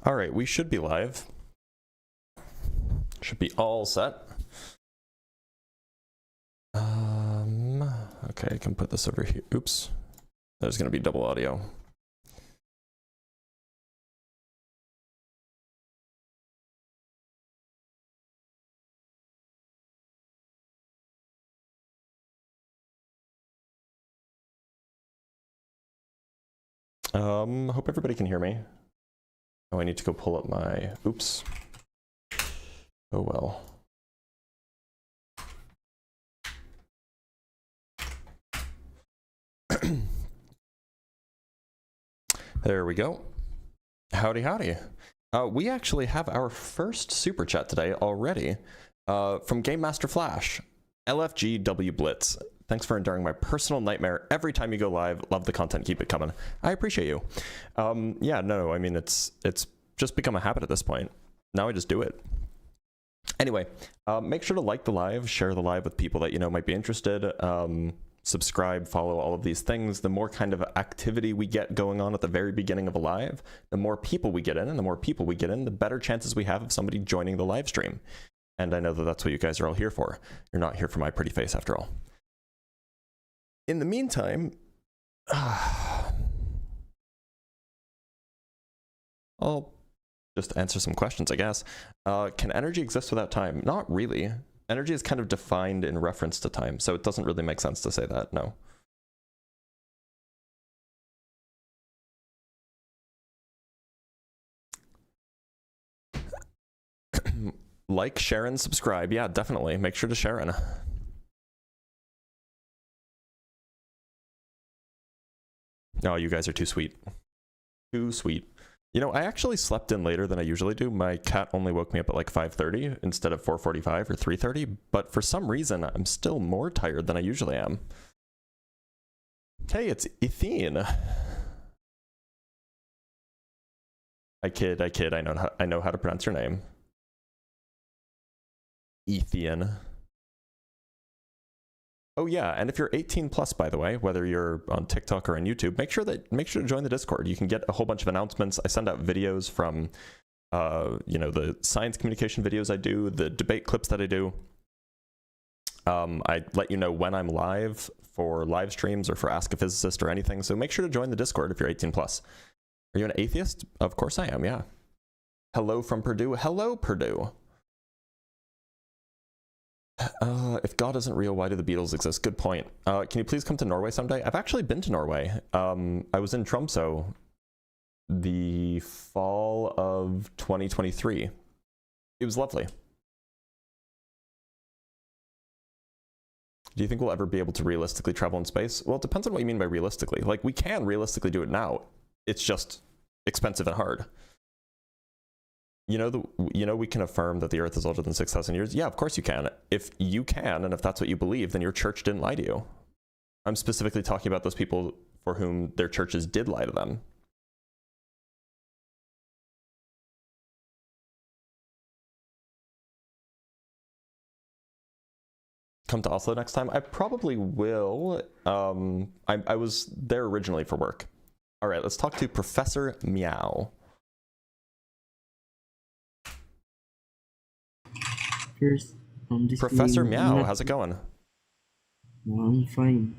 All right, we should be live. Should be all set. Okay, I can put this over here. Oops. There's going to be double audio. Hope everybody can hear me. Oh, I need to go pull up my, oops. Oh well. There we go. Howdy, howdy. We actually have our first super chat today already from Game Master Flash, LFGW Blitz. Thanks for enduring my personal nightmare every time you go live. Love the content. Keep it coming. I appreciate you. Yeah, no, I mean, it's just become a habit at this point. Now I just do it. Anyway, make sure to like the live, share the live with people that you know might be interested. Subscribe, follow, all of these things. The more kind of activity we get going on at the very beginning of a live, the more people we get in, and the more people we get in, the better chances we have of somebody joining the live stream. And I know that that's what you guys are all here for. You're not here for my pretty face after all. In the meantime, I'll just answer some questions, I guess. Can energy exist without time? Not really. Energy is kind of defined in reference to time, so it doesn't really make sense to say that, no. Like, share, and subscribe. Yeah, definitely. Make sure to share in. Oh, you guys are too sweet. Too sweet. You know, I actually slept in later than I usually do. My cat only woke me up at like 5:30 instead of 4:45 or 3:30, but for some reason, I'm still more tired than I usually am. Hey, it's Ethene. I kid, I know how to pronounce your name. Ethene. Oh yeah, and if you're 18 plus, by the way, whether you're on TikTok or on YouTube, make sure to join the Discord. You can get a whole bunch of announcements. I send out videos from, you know, the science communication videos I do, the debate clips that I do. I let you know when I'm live for live streams or for Ask a Physicist or anything. So make sure to join the Discord if you're 18 plus. Are you an atheist? Of course I am. Yeah. Hello from Purdue. Hello, Purdue. If God isn't real, why do the Beatles exist? Good point. Can you please come to Norway someday? I've actually been to Norway. I was in Tromsø the fall of 2023. It was lovely. Do you think we'll ever be able to realistically travel in space? Well, it depends on what you mean by realistically. Like, we can realistically do it now. It's just expensive and hard. You know, we can affirm that the Earth is older than 6,000 years. Yeah, of course you can. If you can, and if that's what you believe, then your church didn't lie to you. I'm specifically talking about those people for whom their churches did lie to them. Come to Oslo next time? I probably will. I was there originally for work. All right, let's talk to Professor Meow. First, Professor Meow, how's it going? No, I'm fine.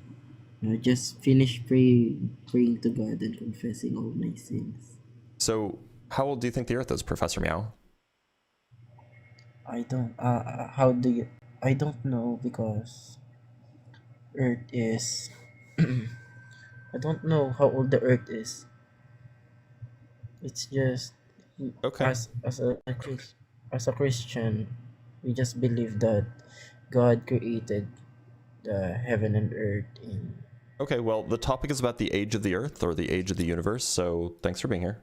I just finished praying to God and confessing all my sins. So, how old do you think the Earth is, Professor Meow? I don't. I don't know because Earth is. I don't know how old the Earth is. It's just. Okay. As a Christian, we just believe that God created the heaven and earth in. Okay, well, the topic is about the age of the Earth or the age of the universe, so thanks for being here.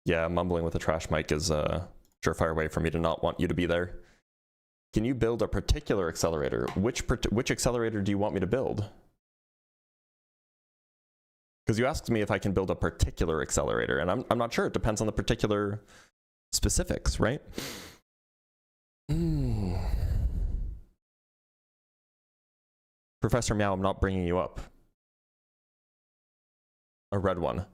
Yeah, mumbling with a trash mic is a surefire way for me to not want you to be there. Can you build a particular accelerator? Which accelerator do you want me to build? Because you asked me if I can build a particular accelerator, and I'm not sure. It depends on the particular specifics, right? Professor Meow, I'm not bringing you up. A red one.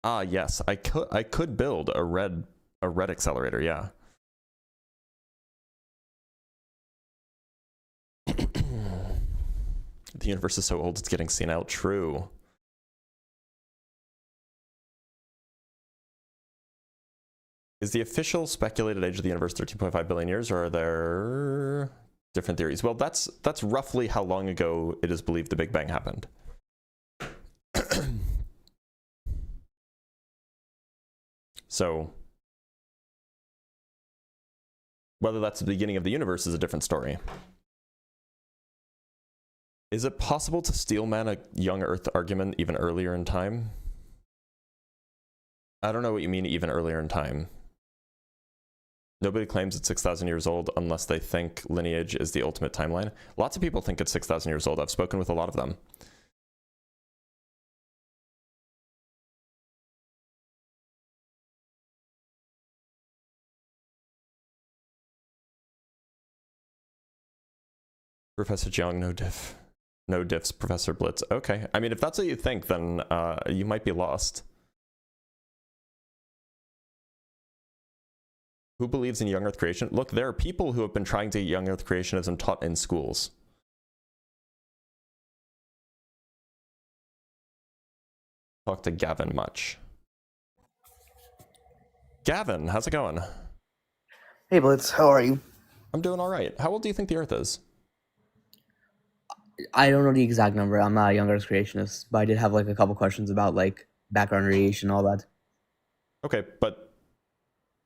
Ah, yes, I could build a red accelerator, yeah. The universe is so old it's getting senile. True. Is the official speculated age of the universe 13.5 billion years, or are there different theories? Well, that's roughly how long ago it is believed the Big Bang happened. So whether that's the beginning of the universe is a different story. Is it possible to steelman a young Earth argument even earlier in time? I don't know what you mean even earlier in time. Nobody claims it's 6,000 years old unless they think lineage is the ultimate timeline. Lots of people think it's 6,000 years old. I've spoken with a lot of them. Professor Jiang, no diff. No diffs, Professor Blitz. Okay. I mean, if that's what you think, then you might be lost. Who believes in young Earth creation? Look, there are people who have been trying to get young Earth creationism taught in schools. Talk to Gavin much. Gavin, how's it going? Hey Blitz, how are you? I'm doing all right. How old do you think the Earth is? I don't know the exact number. I'm not a young Earth creationist, but I did have like a couple questions about like background radiation and all that. Okay, but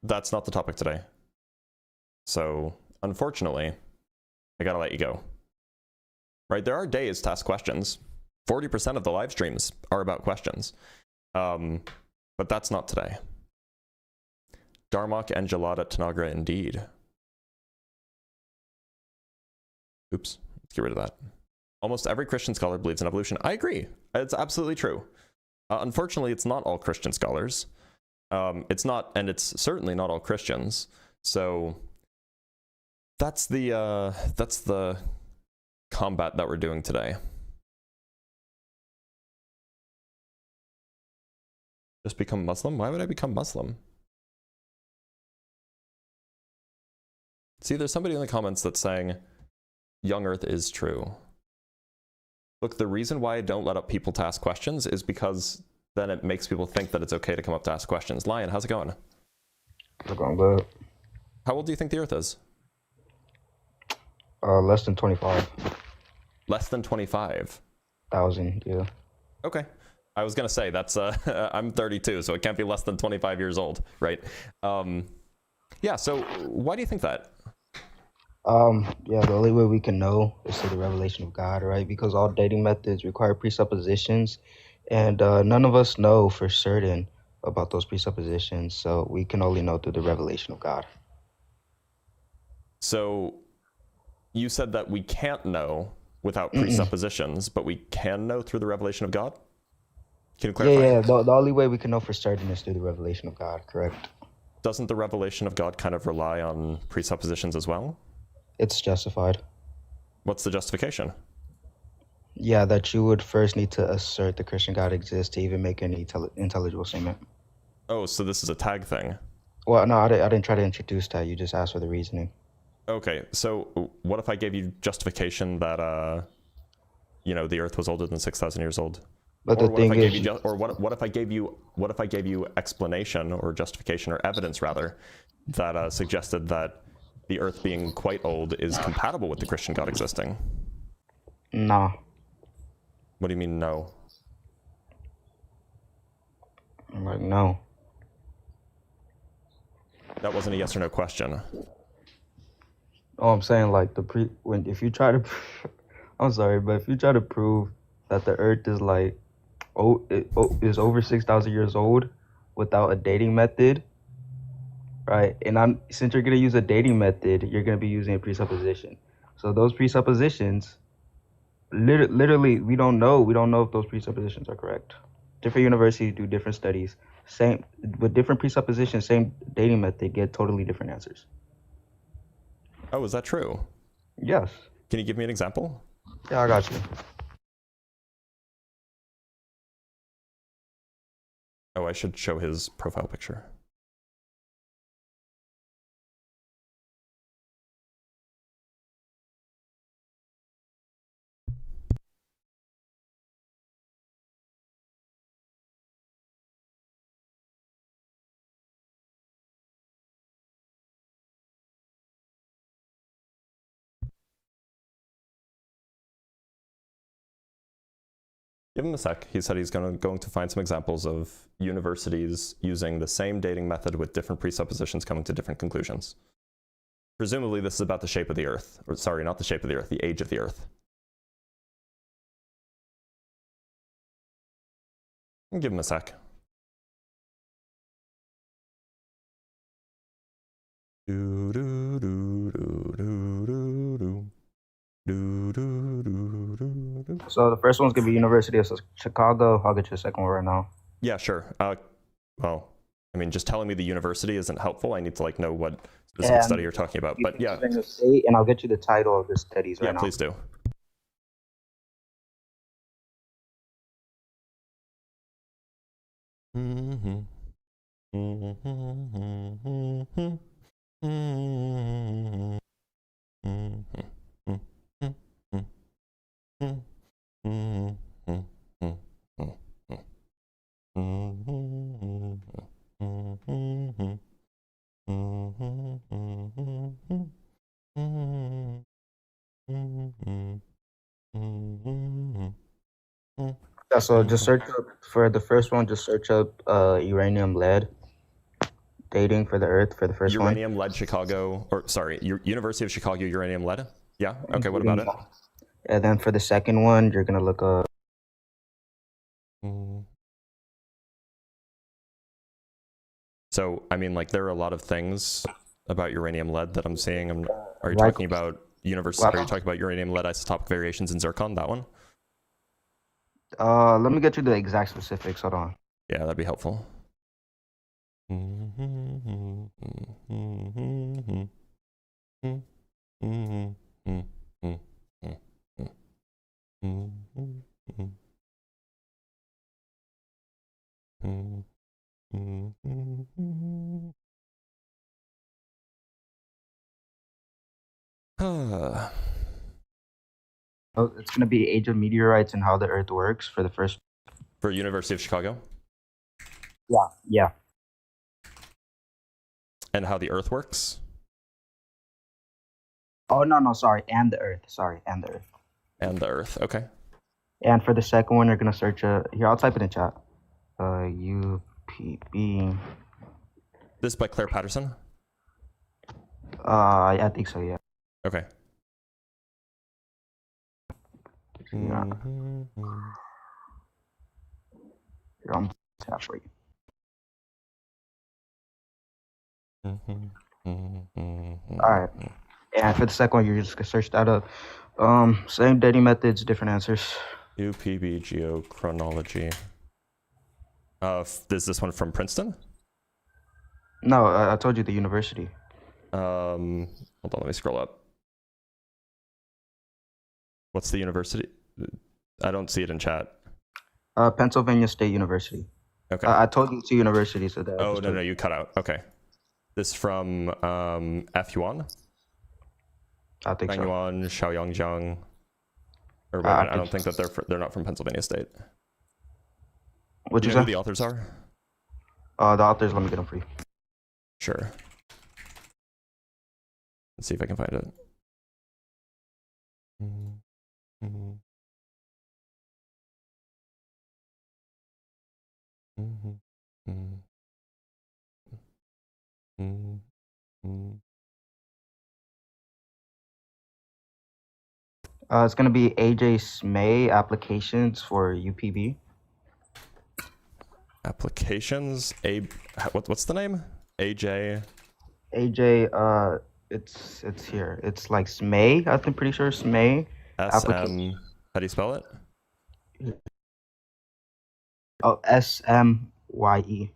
that's not the topic today. So, unfortunately, I gotta let you go. Right, there are days to ask questions. 40% of the live streams are about questions. But that's not today. Darmok and Gelada Tanagra indeed. Oops, let's get rid of that. Almost every Christian scholar believes in evolution. I agree. It's absolutely true. Unfortunately, it's not all Christian scholars. It's not, and it's certainly not all Christians. So that's the combat that we're doing today. Just become Muslim? Why would I become Muslim? See, there's somebody in the comments that's saying young Earth is true. Look, the reason why I don't let up people to ask questions is because then it makes people think that it's okay to come up to ask questions. Lion, how's it going? It's going good. How old do you think the Earth is? Less than 25,000, Less than 25. yeah. Okay. I was gonna say that's I'm 32, so it can't be less than 25 years old, right? Yeah. So why do you think that? Yeah, the only way we can know is through the revelation of God, right? Because all dating methods require presuppositions, and none of us know for certain about those presuppositions, so we can only know through the revelation of God. So you said that we can't know without presuppositions, but we can know through the revelation of God? Can you clarify? Yeah, the only way we can know for certain is through the revelation of God, correct? Doesn't the revelation of God kind of rely on presuppositions as well? It's justified. What's the justification? Yeah, that you would first need to assert the Christian God exists to even make any intelligible statement. Oh, so this is a tag thing. Well, no, I didn't try to introduce that. You just asked for the reasoning. Okay, so what if I gave you justification that, you know, the Earth was older than 6,000 years old? But the thing is, what if I gave you explanation or justification or evidence rather that suggested that the Earth being quite old is compatible with the Christian God existing? nah. What do you mean no? I'm like, no. That wasn't a yes or no question. Oh, I'm saying like if you try to, I'm sorry, but if you try to prove that the Earth is like, is over 6,000 years old without a dating method, right? And since you're gonna use a dating method, you're gonna be using a presupposition. So those presuppositions, literally, we don't know if those presuppositions are correct. Different universities do different studies, same with different presuppositions, same dating method, get totally different answers. Oh, is that true? Yes. Can you give me an example? Yeah, I got you. Oh, I should show his profile picture. Give him a sec. He said he's going to find some examples of universities using the same dating method with different presuppositions coming to different conclusions. Presumably this is about the shape of the Earth. Or sorry, not the shape of the Earth, the age of the Earth. Give him a sec. Do do do do do do do. Do, do, do, do, do. So the first one's gonna be University of Chicago. I'll get you the second one right now. Yeah, sure. Well, I mean, just telling me the university isn't helpful. I need to like know what specific study you're talking about. But yeah, State, and I'll get you the title of the studies right now. Yeah, please do. Mm-hmm. Mm-hmm. Mm-hmm. Mm-hmm. Yeah, so just search up for the first one. Just search up uranium lead dating for the Earth for the first one. Uranium lead Chicago, or sorry, University of Chicago uranium lead. Yeah. Okay. What about it? And then for the second one, you're gonna look up. So I mean, like, there are a lot of things about uranium lead that I'm seeing. Are you talking about university? Are you talking about uranium lead isotopic variations in zircon? That one? Let me get you the exact specifics. Hold on. Yeah, that'd be helpful. Oh, it's gonna be Age of Meteorites and How the Earth Works for the first. For University of Chicago? Yeah. And how the Earth works? Oh no, sorry, and the Earth. Sorry, and the Earth. And the Earth, okay. And for the second one, you're gonna search here. I'll type it in chat. UPB. This is by Claire Patterson? I think so. Yeah. Okay. Yeah. Here, I'm chat for you. All right. And for the second one, you're just gonna search that up. Same dating methods, different answers. UPB geochronology. Is this one from Princeton? No, I told you the university. Hold on, let me scroll up. What's the university? I don't see it in chat. Pennsylvania State University. Okay. I told you two universities. So that Oh, no, you cut out. Okay. This from F-Yuan? I think so. Yuan, Shaoyangjiang. Or wait, I don't think that they're not from Pennsylvania State. What'd Do you you know say? who the authors are? The authors, let me get them for you. Sure. Let's see if I can find it. It's gonna be AJ Smay applications for UPB. Applications. What's the name? AJ. AJ. It's here. It's like Smay. I'm pretty sure Smay. SM. How do you spell it? Oh, SMYE.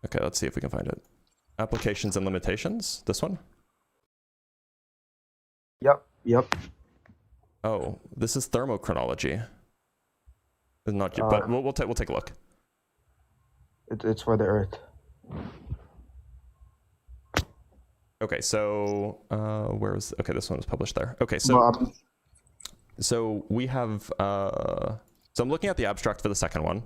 Okay, let's see if we can find it. Applications and limitations. This one. Yep. Oh, this is thermochronology. Not, but we'll take a look. It's for the Earth. Okay, so okay, this one was published there. Okay, so we have so I'm looking at the abstract for the second one.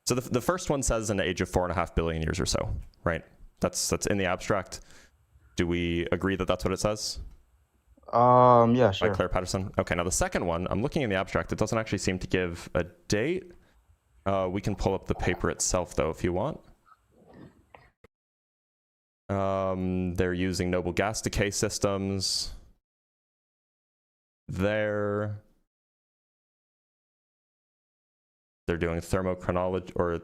So the first one says an age of 4.5 billion years or so, right? That's in the abstract. Do we agree that that's what it says? Yeah, sure. By Claire Patterson. Okay, now the second one, I'm looking in the abstract. It doesn't actually seem to give a date. We can pull up the paper itself though if you want. They're using noble gas decay systems. They're doing thermochronology or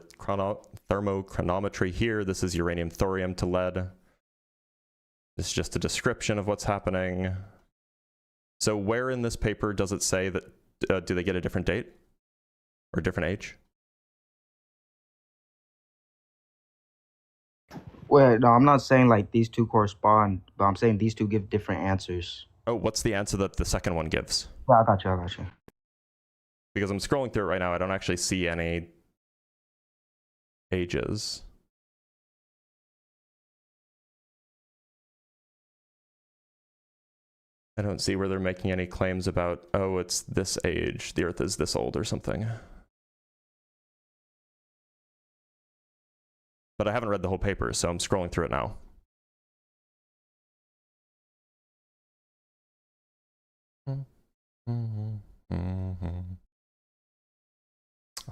thermochronometry here. This is uranium thorium to lead. This is just a description of what's happening. So where in this paper does it say that do they get a different date or different age? Wait, no, I'm not saying like these two correspond, but I'm saying these two give different answers. Oh, what's the answer that the second one gives? Yeah, I got you. Because I'm scrolling through it right now, I don't actually see any ages. I don't see where they're making any claims about, oh, it's this age, the Earth is this old or something. But I haven't read the whole paper, so I'm scrolling through it now. Let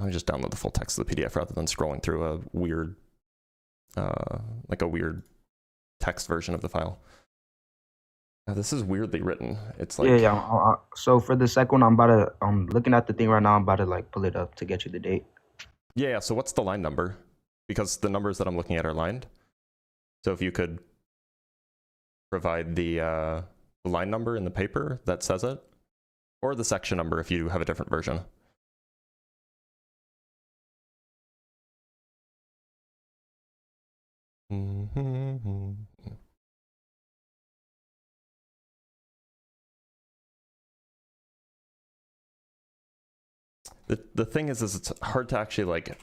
me just download the full text of the PDF rather than scrolling through a weird, like a weird text version of the file. This is weirdly written. It's like So for the second one, I'm looking at the thing right now. I'm about to like pull it up to get you the date. Yeah. So what's the line number? Because the numbers that I'm looking at are lined. So if you could provide the line number in the paper that says it, or the section number if you have a different version. The thing is it's hard to actually like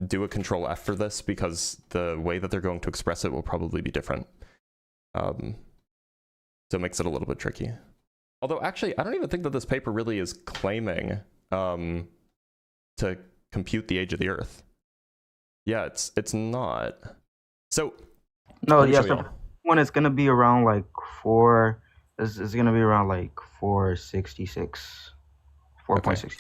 do a control F for this because the way that they're going to express it will probably be different. So it makes it a little bit tricky. Although actually, I don't even think that this paper really is claiming to compute the age of the Earth. Yeah, it's not. So no, yeah. So when it's gonna be around like it's gonna be around like 466, 4.66.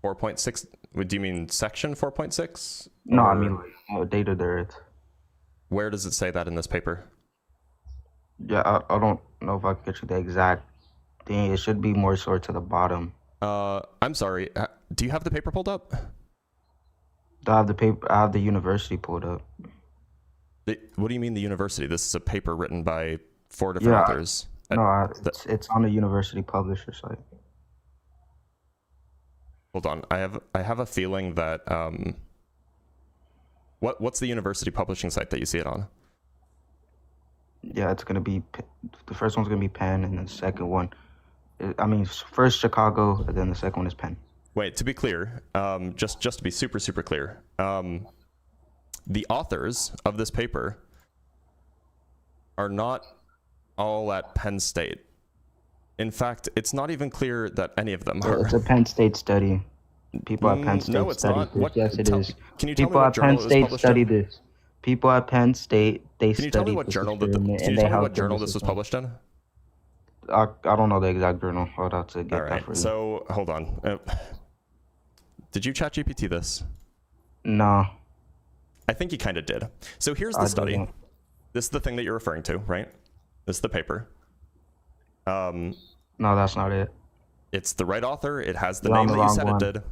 4.6. Do you mean section 4.6? No, I mean like date of the Earth. Where does it say that in this paper? Yeah, I don't know if I can get you the exact thing. It should be more sort to the bottom. I'm sorry. Do you have the paper pulled up? I have the paper. I have the university pulled up. What do you mean the university? This is a paper written by 4 different authors. No, it's on the university publisher site. Hold on. I have a feeling that what's the university publishing site that you see it on? Yeah, it's gonna be the first one's gonna be Penn, and the second one, first Chicago, and then the second one is Penn. Wait, to be clear, just to be super clear, the authors of this paper are not all at Penn State. In fact, it's not even clear that any of them are. It's a Penn State study. People at Penn State no, it's study not. this. Yes, it is. Can you tell People me what at journal Penn State study in? this. People at Penn State, they Can you tell me study what this journal experiment, can you and tell they me what journal this was system. published in? I don't know the exact journal. I'll have to get that for you. So hold on. Did you chat GPT this? No. I think you kind of did. So here's the study. Didn't. This is the thing that you're referring to, right? This is the paper. No, that's not it. It's the right author. It has the You're on name the that you wrong said one. it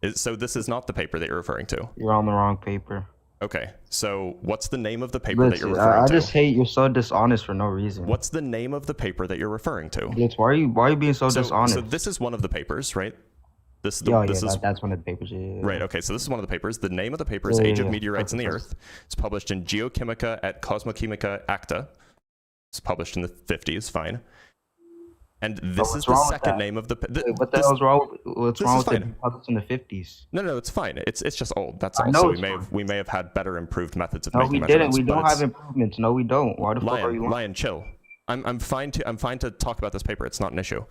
did. So this is not the paper that you're referring to. You're on the wrong paper. Okay. So what's the name of the paper that you're Blitz, referring I to? just hate you're so dishonest for no reason. What's the name of the paper that you're referring to? Blitz, why are you being so dishonest? So this is one of the papers, right? This is that's one of the papers. Yeah. Right, okay, so this is one of the papers. The name of the paper is Age of Meteorites in the Earth. It's published in Geochimica et Cosmochimica Acta. It's published in the 50s, fine. And this is what's the wrong with second that? name of the. Wait, what the hell's wrong? What's this wrong is with it fine. being published in the 50s? No, it's fine. It's just old. That's I all. know So it's we may have had better improved methods of No, making we didn't. measurements. We but don't have improvements. No, we don't. Why the fuck are you lying? Lion, chill. I'm fine to talk about this paper. It's not an issue.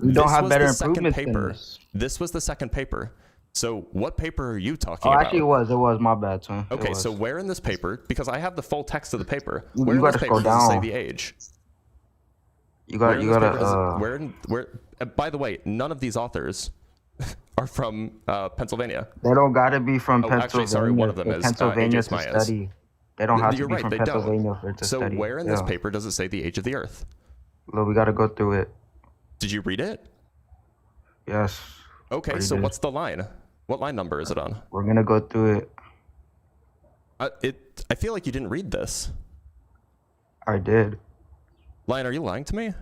We don't have better the second improvements than paper. this. This was the second paper. So what paper are you talking Oh, about? actually, it was my bad, son. It Okay, was. so where in this paper? Because I have the full text of the paper. You Where in gotta this paper scroll does it say down. the age? you got By the way, none of these authors are from Pennsylvania. They don't gotta be from Pennsylvania. Actually, sorry, one of them is Pennsylvania Aegis to Mayas. study. They don't have to You're be right, from they don't. Pennsylvania for it to So study. where in this paper does it say the age of the Earth? Look, we gotta go through it. Did you read it? Yes. Okay, already so did. what's the line? What line number is it on? We're gonna go through it. I feel like you didn't read this. I did. Lion, are you lying to me?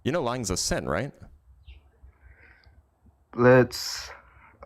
You know lying's a sin, right?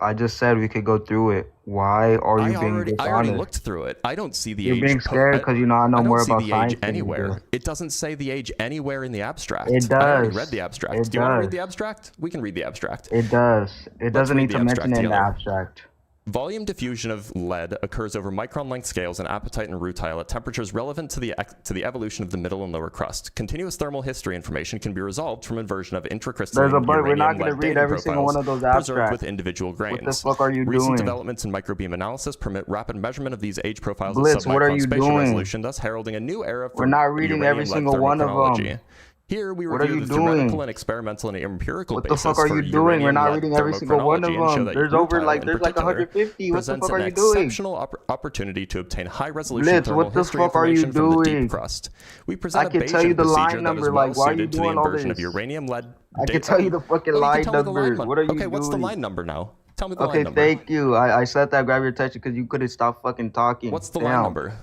I just said we could go through it. Why are you being dishonest? I already looked through it. I don't see the age. You're being scared because I know more about I don't see the science age than you anywhere. do. It doesn't say the age anywhere in the abstract. It I already does. read the abstract. It Do you want to read does. the abstract? We can read the abstract. It does. It doesn't read need the to mention abstract it in the together. abstract. Volume diffusion of lead occurs over micron-length scales in apatite and rutile at temperatures relevant to the evolution of the middle and lower crust. Continuous thermal history information can be resolved from inversion of intracrystalline There's a but we're not uranium going to lead read dating every single profiles one of those preserved abstracts. with individual grains. What the fuck are you Recent doing? developments in microbeam analysis permit rapid measurement of these age profiles Blitz, at what are submicron you spatial doing? resolution, thus heralding a new era for We're not reading every uranium-led single one of thermochronology. them. Here we What are review you the theoretical doing? and experimental and empirical What the basis fuck are for you doing? We're not uranium-led reading every single one of thermochronology and show them. that There's rutile in there's like particular 150. What the presents fuck are an you doing? exceptional opportunity to obtain high-resolution Blitz, thermal what the history fuck are you information from the deep doing? crust. We I present a can tell you Bayesian the line procedure that is number, well like, why are you suited to the doing all inversion of this? uranium-led I can tell you the fucking Oh, you line can tell me the line numbers. What are you Okay, doing? what's the line number now? Tell me the Okay, line number. thank you. I said that, grab your attention because you couldn't stop fucking talking. What's the Damn. line number?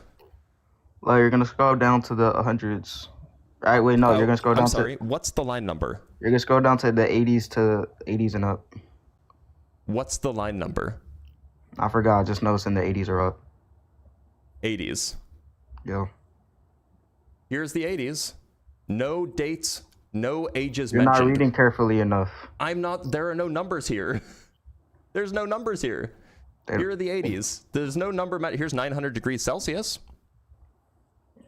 Like, you're gonna scroll down to the hundreds. Right? Wait, no, you're gonna scroll down I'm sorry. What's the line number? You're gonna scroll down to the 80s and up. What's the line number? I forgot. I just noticed in the 80s are up. 80s. Yo. Here's the 80s. No dates, no ages You're mentioned. not reading carefully enough. I'm not. There are no numbers here. There's no numbers here. Here are the 80s. There's no number. Here's 900 degrees Celsius.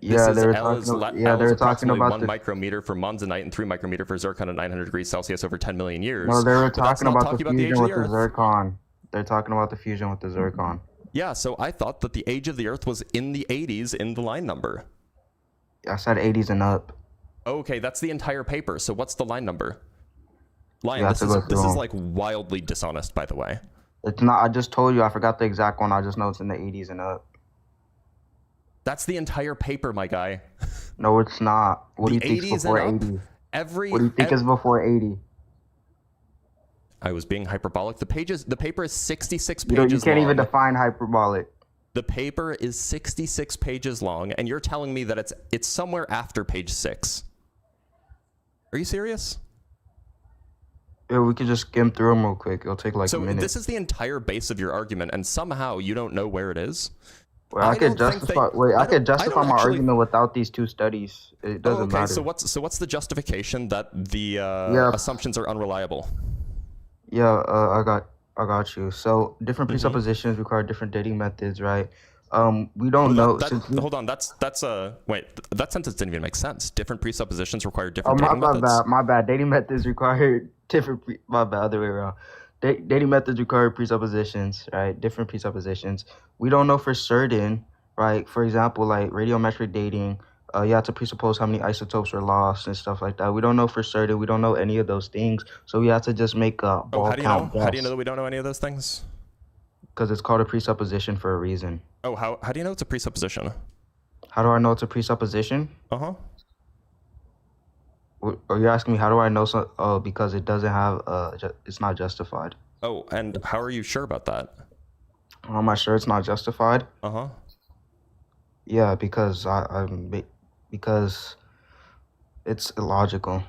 Yeah, This they is were L is talking. le- Yeah, L they is were talking approximately about 1 the. micrometer for monzonite and 3 micrometer for zircon at 900 degrees Celsius over 10 million years. No, they were But that's talking not about the talking about the age fusion of with the the Earth. zircon. They're talking about the fusion with the zircon. Yeah, so I thought that the age of the Earth was in the 80s in the line number. I said 80s and up. Okay, that's the entire paper. So what's the line number? Lion, You have this to is go this through is 'em. like wildly dishonest, by the way. It's not. I just told you. I forgot the exact one. I just know it's in the 80s and up. That's the entire paper, my guy. No, it's not. What do you The think's 80s before and up? 80? Every What do you think is before 80? I was being hyperbolic. The paper is 66 You pages can't long. even define hyperbolic. The paper is 66 pages long, and you're telling me that it's somewhere after page 6. Are you serious? Yeah, we could just skim through them real quick. It'll take like a So minute. this is the entire base of your argument, and somehow you don't know where it is? Well, I could don't think justify. they- Wait, I I could don't justify my actually- argument without these two studies. It doesn't okay, matter. so what's the justification that the assumptions are unreliable? Yeah, I got you. So different presuppositions require different dating methods, right? We don't know. Hold on, wait, that sentence didn't even make sense. Different presuppositions require Oh, different dating methods. my bad. Dating methods require different. My bad. Other way around. Dating methods require presuppositions, right? Different presuppositions. We don't know for certain, right? For example, like radiometric dating, you have to presuppose how many isotopes are lost and stuff like that. We don't know for certain. We don't know any of those things, so we have to just make a ball how do you count know? How do you know that we don't know any of those things? Because it's called a presupposition for a reason. Oh, how do you know it's a presupposition? How do I know it's a presupposition? Uh-huh. Or you're asking me how do I know? Oh, because it doesn't have. It's not justified. Oh, and how are you sure about that? How am I sure it's not justified? Uh-huh. Yeah, because because it's illogical.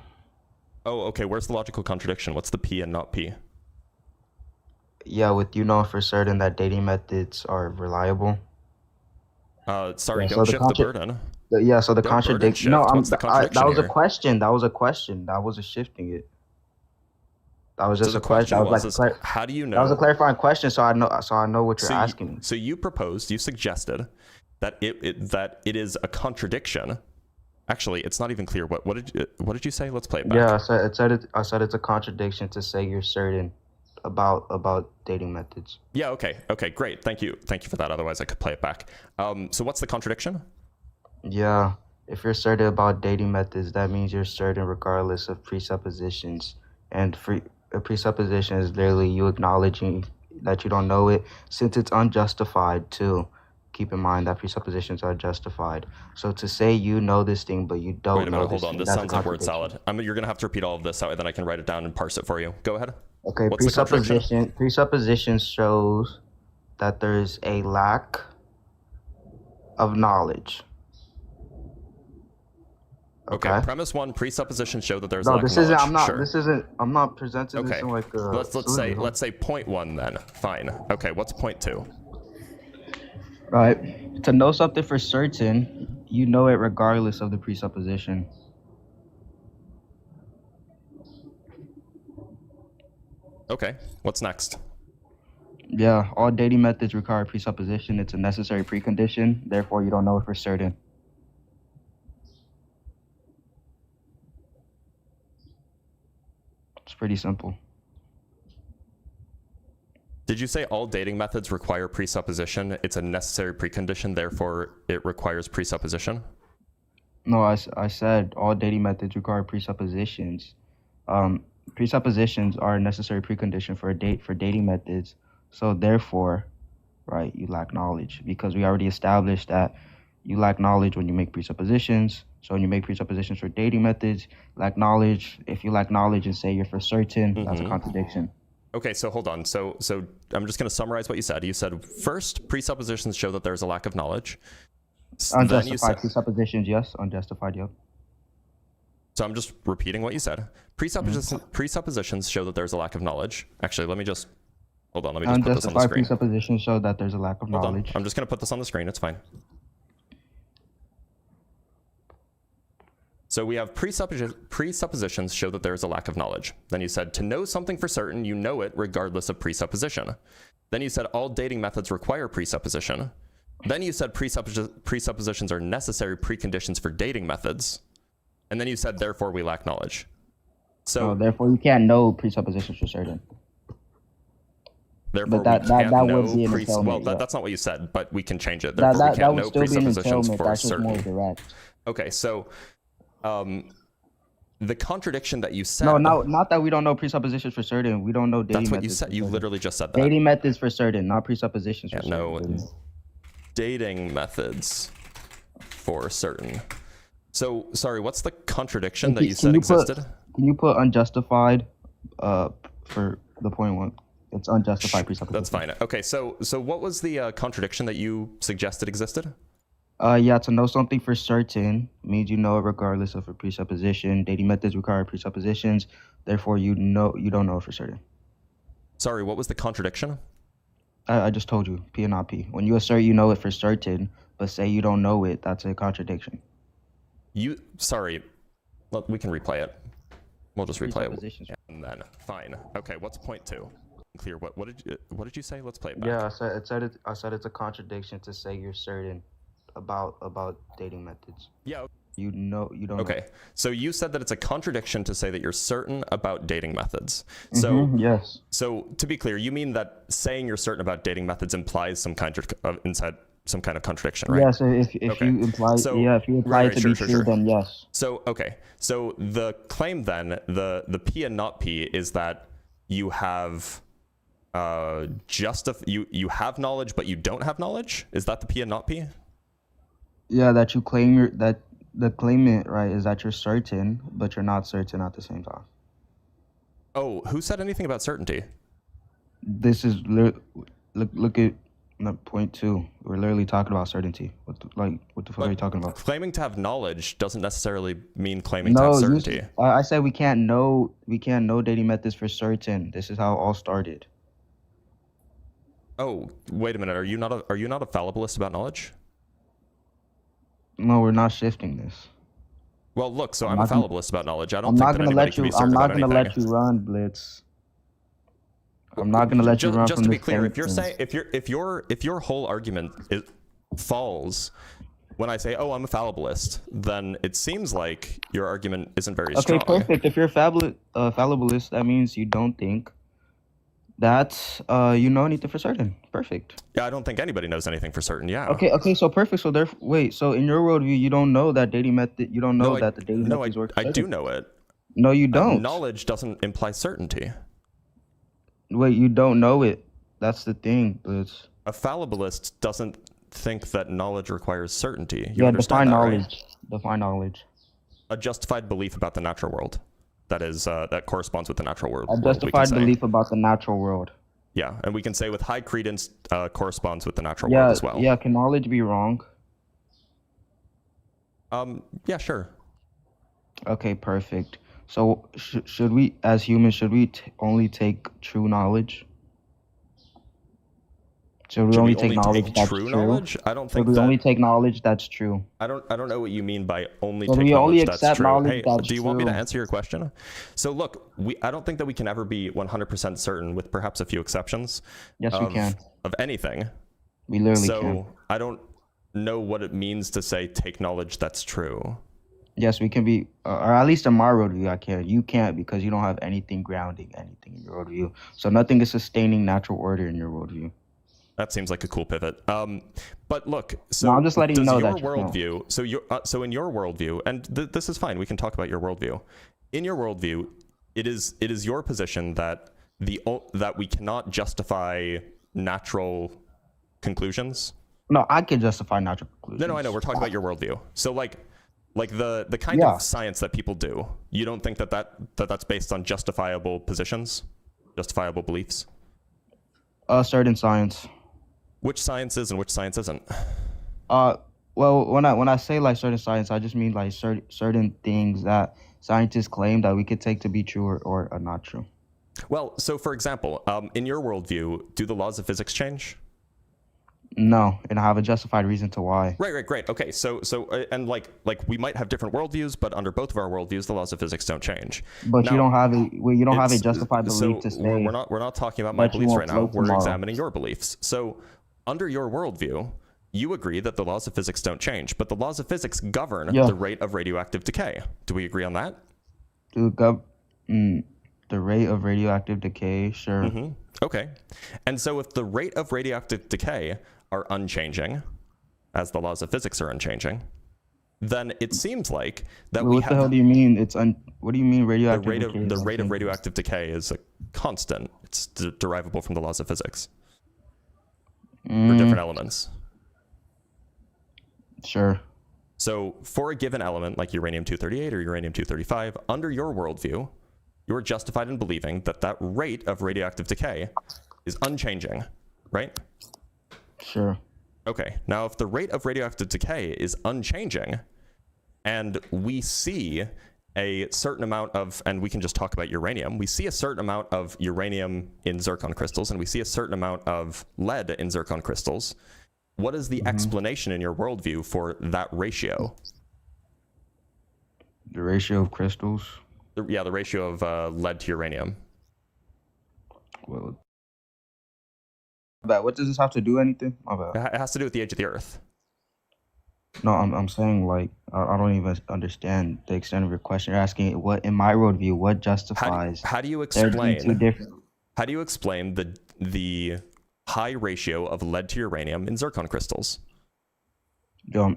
Oh, okay. Where's the logical contradiction? What's the P and not P? Yeah, with you knowing for certain that dating methods are reliable. Sorry, Yeah, so don't the shift the burden. Yeah, so the Don't burden contradiction. No, shift. What's the contradiction that was a here? question. That was a question. That wasn't shifting it. That was So just the a question. question That was was, like is how do you that was a know? clarifying question, so I know what you're asking me. So you proposed, you suggested that it is a contradiction. Actually, it's not even clear. What did you say? Let's play it back. Yeah, I said it's a contradiction to say you're certain about dating methods. Yeah. Okay. Great. Thank you for that. Otherwise, I could play it back. So what's the contradiction? Yeah, if you're certain about dating methods, that means you're certain regardless of presuppositions. And a presupposition is literally you acknowledging that you don't know it, since it's unjustified too. Keep in mind that presuppositions are justified. So to say you know this thing but you don't Wait a know minute. this Hold on. thing, This that's a sounds like word contradiction. salad. You're gonna have to repeat all of this so then I can write it down and parse it for you. Go ahead. Okay, What's the contradiction? presupposition shows that there's a lack of knowledge. Okay. Premise 1: presuppositions show that there's a No, lack this of isn't. knowledge. Sure. This isn't. I'm not presenting this Okay. in like a. Let's say point 1 then. Fine. Okay. What's point 2? Right. To know something for certain, you know it regardless of the presupposition. Okay. What's next? Yeah, all dating methods require presupposition. It's a necessary precondition. Therefore, you don't know it for certain. It's pretty simple. Did you say all dating methods require presupposition? It's a necessary precondition, therefore it requires presupposition? No, I said all dating methods require presuppositions. Presuppositions are a necessary precondition for dating methods. So therefore, right, you lack knowledge, because we already established that you lack knowledge when you make presuppositions. So when you make presuppositions for dating methods, lack knowledge. If you lack knowledge and say you're for certain, that's a contradiction. Okay, so hold on. So I'm just going to summarize what you said. You said first, presuppositions show that there's a lack of knowledge. Unjustified presuppositions, yes. Unjustified, yep. So I'm just repeating what you said. Presuppositions show that there's a lack of knowledge. Actually, let me just hold on. Let me just put this on the Unjustified screen. presuppositions show that there's a lack of knowledge. I'm just going to put this on the screen. It's fine. So we have presuppositions show that there's a lack of knowledge. Then you said to know something for certain, you know it regardless of presupposition. Then you said all dating methods require presupposition. Then you said presuppositions are necessary preconditions for dating methods. And then you said, therefore, we lack knowledge. So therefore, you can't know presuppositions for certain. Therefore, that we can't know would be an entailment. Well, that's not what you said, but we can change it. Therefore, we can't know presuppositions for certain. More direct. Okay, so the contradiction that you said. No, not that we don't know presuppositions for certain. We don't know dating methods. That's what you said. You literally just said that. Dating methods for certain, not presuppositions for certain. No, dating methods for certain. So, sorry, what's the contradiction that you said existed? Can you put unjustified for the point 1? It's unjustified presupposition. That's fine. Okay, so what was the contradiction that you suggested existed? Yeah, to know something for certain means you know it regardless of a presupposition. Dating methods require presuppositions. Therefore, you don't know it for certain. Sorry, what was the contradiction? I just told you, P and not P. When you assert you know it for certain, but say you don't know it, that's a contradiction. Sorry, we can replay it. We'll just replay it. And then, fine. Okay, what's point 2? Clear. What did you say? Let's play it back. Yeah, I said it's a contradiction to say you're certain about dating methods. Yeah. You don't. Okay, so you said that it's a contradiction to say that you're certain about dating methods. So yes. So to be clear, you mean that saying you're certain about dating methods implies some kind of contradiction, right? Yeah. So if you imply it to be true, then yes. So okay. So the claim then, the P and not P is that you have you have knowledge but you don't have knowledge. Is that the P and not P? Yeah, that you claim that the claimant, right, is that you're certain, but you're not certain at the same time. Oh, who said anything about certainty? This is look at point 2. We're literally talking about certainty. What the fuck are you talking about? Claiming to have knowledge doesn't necessarily mean claiming to have certainty. I said we can't know dating methods for certain. This is how it all started. Oh, wait a minute. Are you not a fallibilist about knowledge? No, we're not shifting this. Well, look, so I'm I'm a not gonna- fallibilist about knowledge. I don't I'm think not that gonna anybody let can you. be certain I'm not about gonna anything. let you run, Blitz. I'm not gonna let you run Just from to this be clear, if you're sentence. saying if your whole argument falls when I say, oh, I'm a fallibilist, then it seems like your argument isn't very Okay, strong. perfect. If you're a fallibilist, that means you don't think that you know anything for certain. Perfect. Yeah, I don't think anybody knows anything for certain. Yeah. Okay, so perfect. So there. Wait. So in your worldview, you don't know that dating method. You don't know No, that the dating methods work. I do certain. know it. No, you don't. Knowledge doesn't imply certainty. Wait, you don't know it. That's the thing, Blitz. A fallibilist doesn't think that knowledge requires certainty. You Yeah, understand define that, knowledge. right? Define knowledge. A justified belief about the natural world. That is that corresponds with the natural world. A we can justified say. belief about the natural world. Yeah, and we can say with high credence corresponds with the natural world as well. Yeah, can knowledge be wrong? Yeah, sure. Okay, perfect. So should we, as humans, only take true knowledge? Should we Should only we take knowledge that's true true? knowledge? I don't think Should we that. only take knowledge that's true? I don't know what you mean by only Should take we knowledge only that's accept true. knowledge Hey, that's do you want me to true? answer your question? So look, I don't think that we can ever be 100% certain, with perhaps a few exceptions. Yes, we can. Of anything. We literally So can. I don't know what it means to say take knowledge that's true. Yes, we can be, or at least in my worldview, I can. You can't because you don't have anything grounding anything in your worldview. So nothing is sustaining natural order in your worldview. That seems like a cool pivot. But look, so No, I'm just letting you does know your that you worldview. So in your worldview, and this is fine. We can talk about your worldview. In your worldview, it is your position that that we cannot justify natural conclusions. No, I can justify natural conclusions. No, I know. We're talking about your worldview. So like the kind of science that people do. You don't think that's based on justifiable positions, justifiable beliefs? Certain science. Which science is and which science isn't? Well, when I say like certain science, I just mean like certain things that scientists claim that we could take to be true or are not true. Well, so for example, in your worldview, do the laws of physics change? No, and I have a justified reason to why. Right, great. Okay, so and like we might have different worldviews, but under both of our worldviews, the laws of physics don't change. But Now, you don't have a justified belief to so say. we're not talking about my that you beliefs won't right now. float We're tomorrow. examining your beliefs. So under your worldview, you agree that the laws of physics don't change, but the laws of physics govern the rate of radioactive decay. Do we agree on that? The rate of radioactive decay, sure. Mm-hmm. Okay. And so if the rate of radioactive decay are unchanging, as the laws of physics are unchanging, then it seems like that What the hell do you mean? What do you mean radioactive decay? The rate of radioactive decay is a constant. It's derivable from the laws of physics for different elements. Sure. So for a given element like uranium-238 or uranium-235, under your worldview, you're justified in believing that that rate of radioactive decay is unchanging, right? Sure. Okay, now if the rate of radioactive decay is unchanging, and we see a certain amount of, and we can just talk about uranium, we see a certain amount of uranium in zircon crystals, and we see a certain amount of lead in zircon crystals, what is the explanation in your worldview for that ratio? The ratio of crystals? The ratio of lead to uranium. Well, what does this have to do anything? My bad. It has to do with the age of the Earth. No, I'm saying like I don't even understand the extent of your question. You're asking what in my worldview, what justifies? How do you there being two explain? different. How do you explain the high ratio of lead to uranium in zircon crystals? I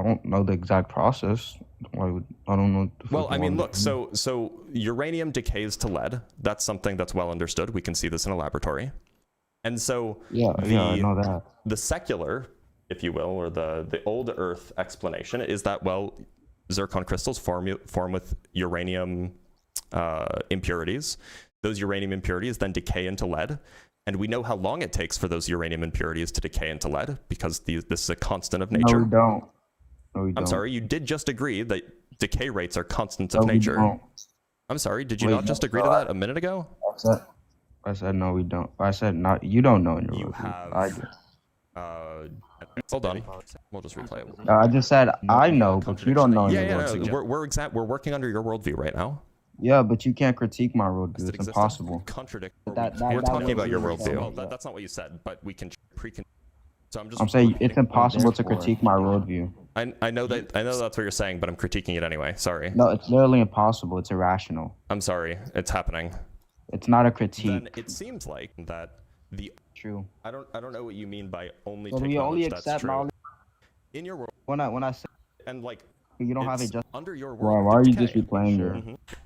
don't know the exact process. I don't know. Well, I mean, look. So uranium decays to lead. That's something that's well understood. We can see this in a laboratory. And so I know that. The secular, if you will, or the old Earth explanation is that, well, zircon crystals form with uranium impurities. Those uranium impurities then decay into lead. And we know how long it takes for those uranium impurities to decay into lead because this is a constant of nature. No, we don't. No, we don't. I'm sorry, you did just agree that decay rates are constants of nature. Don't. I'm sorry, did you not just agree to that a minute ago? I said no, we don't. I said not. You don't know in your You worldview. have I do. an Hold on. We'll just replay it. I just said I know, but you don't know. Yeah, no, we're working under your worldview right now. Yeah, but you can't critique my worldview. It's impossible. Contradict. We're talking about your worldview. Well, that's not what you said, but we can So I'm saying it's impossible to critique my worldview. I know that's what you're saying, but I'm critiquing it anyway. Sorry. No, it's literally impossible. It's irrational. I'm sorry. It's happening. It's not a critique. Then it seems like that the True. I don't know what you mean by only So take we only knowledge that's accept true. knowledge In your world, when I say and like you don't have a it's just. under your Why world. are you decay. just replaying your?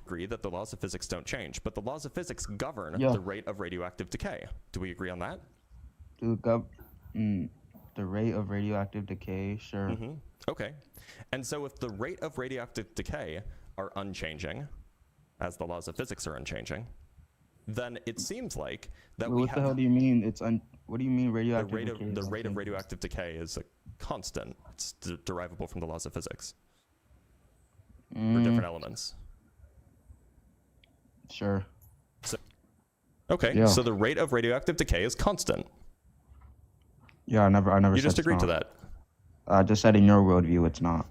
Agree that the laws of physics don't change, but the laws of physics govern the rate of radioactive decay. Do we agree on that? The rate of radioactive decay, sure. Okay. And so if the rate of radioactive decay are unchanging, as the laws of physics are unchanging, then it seems like that What the hell do you mean? What do you mean radioactive decay? The rate of radioactive decay is a constant. It's derivable from the laws of physics. For different elements. Sure. So, okay, so the rate of radioactive decay is constant. Yeah, I never You said just it's agreed not. to that. I just said in your worldview, it's not.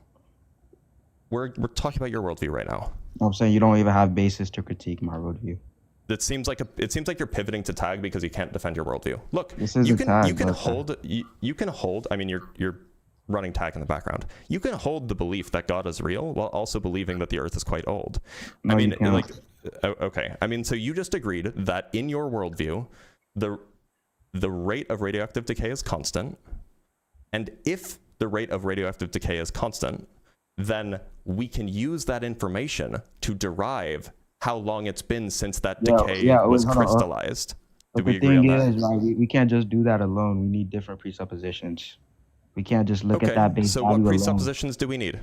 We're talking about your worldview right now. I'm saying you don't even have basis to critique my worldview. It seems like you're pivoting to tag because you can't defend your worldview. Look, This is you a can tag, you can but- hold you can hold. I mean, you're running tag in the background. You can hold the belief that God is real while also believing that the Earth is quite old. No, I mean, you can't. like, okay. I mean, so you just agreed that in your worldview, the rate of radioactive decay is constant, and if the rate of radioactive decay is constant, then we can use that information to derive how long it's been since that decay was crystallized. Do we agree on that? Is, right, we can't just do that alone. We need different presuppositions. We can't just look at that base so value what alone. presuppositions do we need?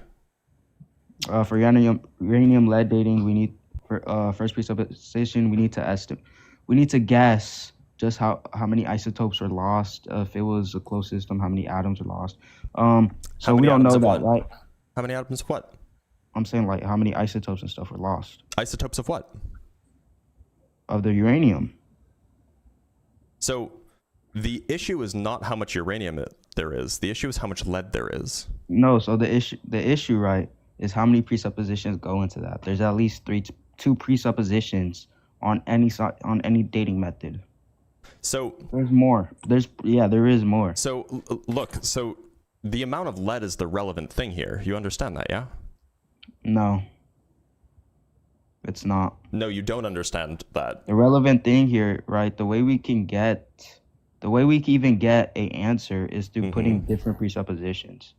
For uranium lead dating, we need for first presupposition we need to estimate. We need to guess just how many isotopes are lost. If it was a closed system, how many atoms are lost. So we don't know that, right? How many atoms of what? I'm saying like how many isotopes and stuff were lost. Isotopes of what? Of the uranium. So the issue is not how much uranium there is. The issue is how much lead there is. No, so the issue, right, is how many presuppositions go into that. There's at least two presuppositions on any dating method. So there's more. There is more. So look, so the amount of lead is the relevant thing here. You understand that, yeah? No. It's not. No, you don't understand that. The relevant thing here, right, the way we can even get a answer is through putting different presuppositions.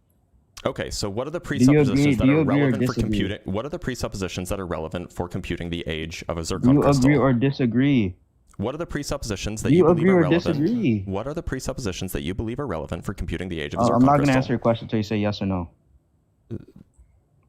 Okay, so what are the presuppositions that are relevant for disagree? computing? What are the presuppositions that are relevant for computing the age of a Do zircon you crystal? agree or disagree? What are the presuppositions that Do you you believe agree are or relevant? disagree? What are the presuppositions that you believe are relevant for computing the age of a zircon I'm not crystal? going to answer your question until you say yes or no. Do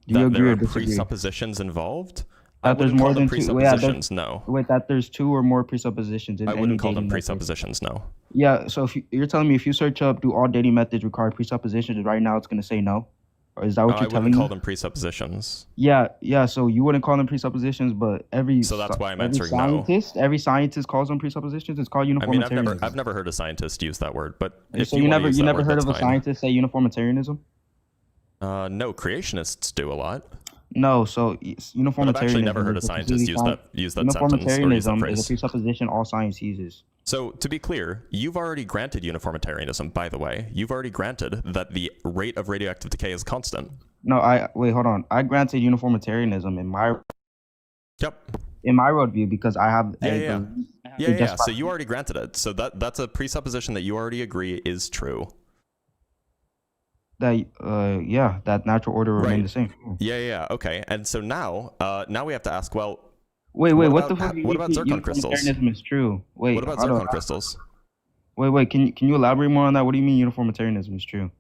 That you agree there or are disagree? presuppositions involved? I That there's wouldn't more call them than two. presuppositions, no. Wait, that there's two or more presuppositions in I any wouldn't call them dating method. presuppositions, no. Yeah, so if you're telling me if you search up do all dating methods require presuppositions, right now it's going to say no? Or is that what I you're telling wouldn't me? call them presuppositions. Yeah, so you wouldn't call them presuppositions, but So that's why I'm answering no. Every scientist calls them presuppositions. It's called I mean, uniformitarianism. I've never heard a scientist use that word, but if So you you wanna never use that word, heard that's of a fine. scientist say uniformitarianism? No, creationists do a lot. No, so uniformitarianism. But I've actually never heard a scientist use that sentence or use that Uniformitarianism phrase. is a presupposition all science uses. So to be clear, you've already granted uniformitarianism, by the way. You've already granted that the rate of radioactive decay is constant. No, wait, hold on. I granted uniformitarianism in my worldview because I have Yeah. So you already granted it. So that's a presupposition that you already agree is true. that natural order will remain the same. Yeah. Okay. And so now we have to ask, well, Wait, what the about- fuck? do you what mean about zircon crystals? Uniformitarianism is true. Wait, what about hold zircon on. crystals? Wait, can you elaborate more on that? What do you mean uniformitarianism is true?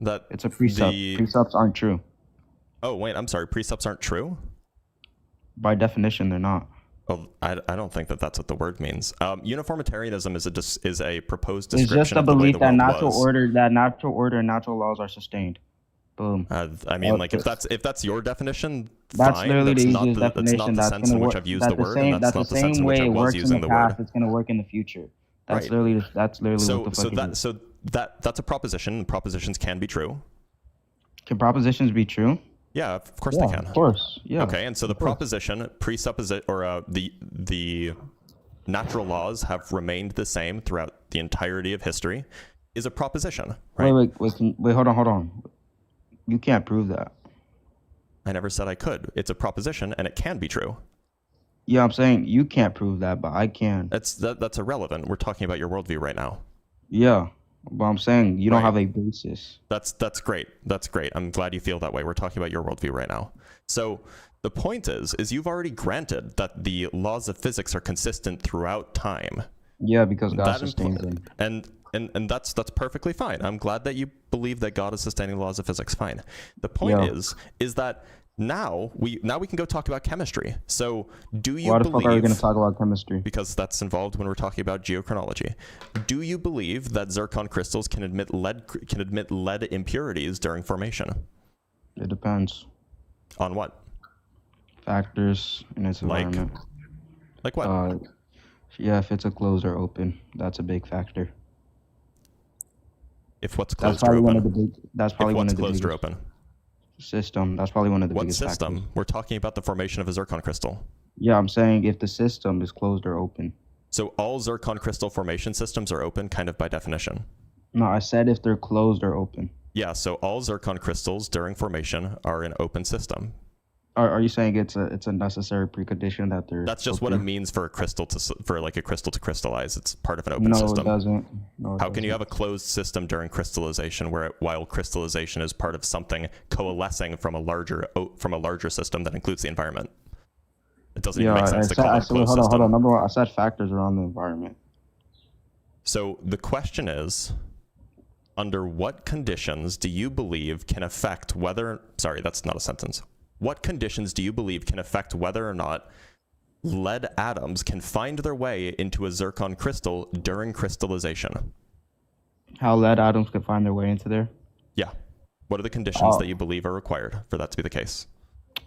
That It's a precept. Precepts aren't true. Oh wait, I'm sorry. Precepts aren't true? By definition, they're not. Well, I don't think that's what the word means. Uniformitarianism is a proposed It's description just a of the way belief the that world natural was. order and natural laws are sustained. Boom. I mean, like if that's your definition, That's fine. literally That's the not easiest the, that's not definition. the That's sense gonna in which work. I've used the word, and That's that's not the the sense same in which way I it was works in using the the word. past. It's gonna work in the future. That's Right. literally what the fuck it is. So that's a proposition. Propositions can be true. Can propositions be true? Yeah, of course Yeah, they can. of course. Yeah. Okay, and so the proposition presupposition, or the natural laws have remained the same throughout the entirety of history, is a proposition, right? Wait, hold on. You can't prove that. I never said I could. It's a proposition, and it can be true. Yeah, I'm saying you can't prove that, but I can. That's irrelevant. We're talking about your worldview right now. Yeah, but I'm saying you don't Right. have a basis. That's great. That's great. I'm glad you feel that way. We're talking about your worldview right now. So the point is you've already granted that the laws of physics are consistent throughout time. Yeah, because God That sustains them. And that's perfectly fine. I'm glad that you believe that God is sustaining the laws of physics. Fine. The point is that now we can go talk about chemistry. So do you Why the believe? fuck are we going to talk about chemistry? Because that's involved when we're talking about geochronology. Do you believe that zircon crystals can admit lead impurities during formation? It depends. On what? Factors in its environment. Like what? Yeah, if it's a closed or open, that's a big factor. If what's That's closed or probably one open? of the big. That's probably If one what's of the closed or biggest open? system. That's probably one of the What biggest system? factors. We're talking about the formation of a zircon crystal. Yeah, I'm saying if the system is closed or open. So all zircon crystal formation systems are open, kind of by definition. No, I said if they're closed or open. Yeah, so all zircon crystals during formation are an open system. Are you saying it's a necessary precondition that they're? That's just what open? it means for a crystal to crystallize. It's part of an open No, system. it doesn't. No, it How can you doesn't. have a closed system during crystallization, while crystallization is part of something coalescing from a larger system that includes the environment? It doesn't even make sense to call it a closed system. Hold on. Number one, I said factors around the environment. So the question is, under what conditions do you believe can affect whether... Sorry, that's not a sentence. What conditions do you believe can affect whether or not lead atoms can find their way into a zircon crystal during crystallization? How lead atoms can find their way into there? Yeah. What are the conditions that you believe are required for that to be the case?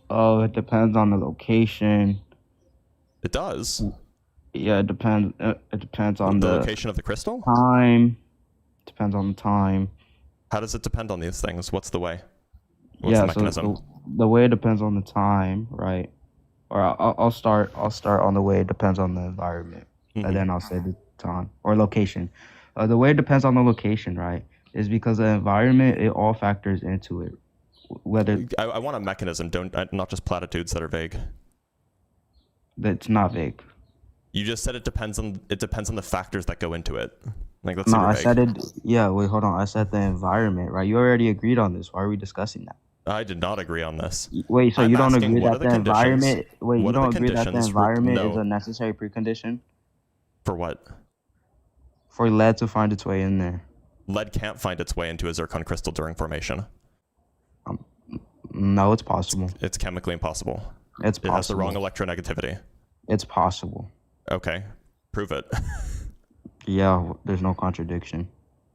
Oh, it depends on the location. It does. Yeah, it depends. It depends on The the location of the crystal? time. Depends on the time. How does it depend on these things? What's the way? What's the mechanism? So the way it depends on the time, right? Or I'll start on the way it depends on the environment, and then I'll say the time or location. The way it depends on the location, right, is because the environment, it all factors into it. Whether I want a mechanism, not just platitudes that are vague. that's not vague. You just said it depends on the factors that go into it. Like, that's No, super I vague. said it. Yeah, wait, hold on. I said the environment, right? You already agreed on this. Why are we discussing that? I did not agree on this. Wait, so I'm you don't asking, agree what that are the the conditions? environment? Wait, you What are the don't agree that the conditions? environment No. is a necessary precondition For what? for lead to find its way in there? Lead can't find its way into a zircon crystal during formation. No, it's possible. It's chemically impossible. It's It has the possible. wrong electronegativity. It's possible. Okay, prove it. Yeah, there's no contradiction.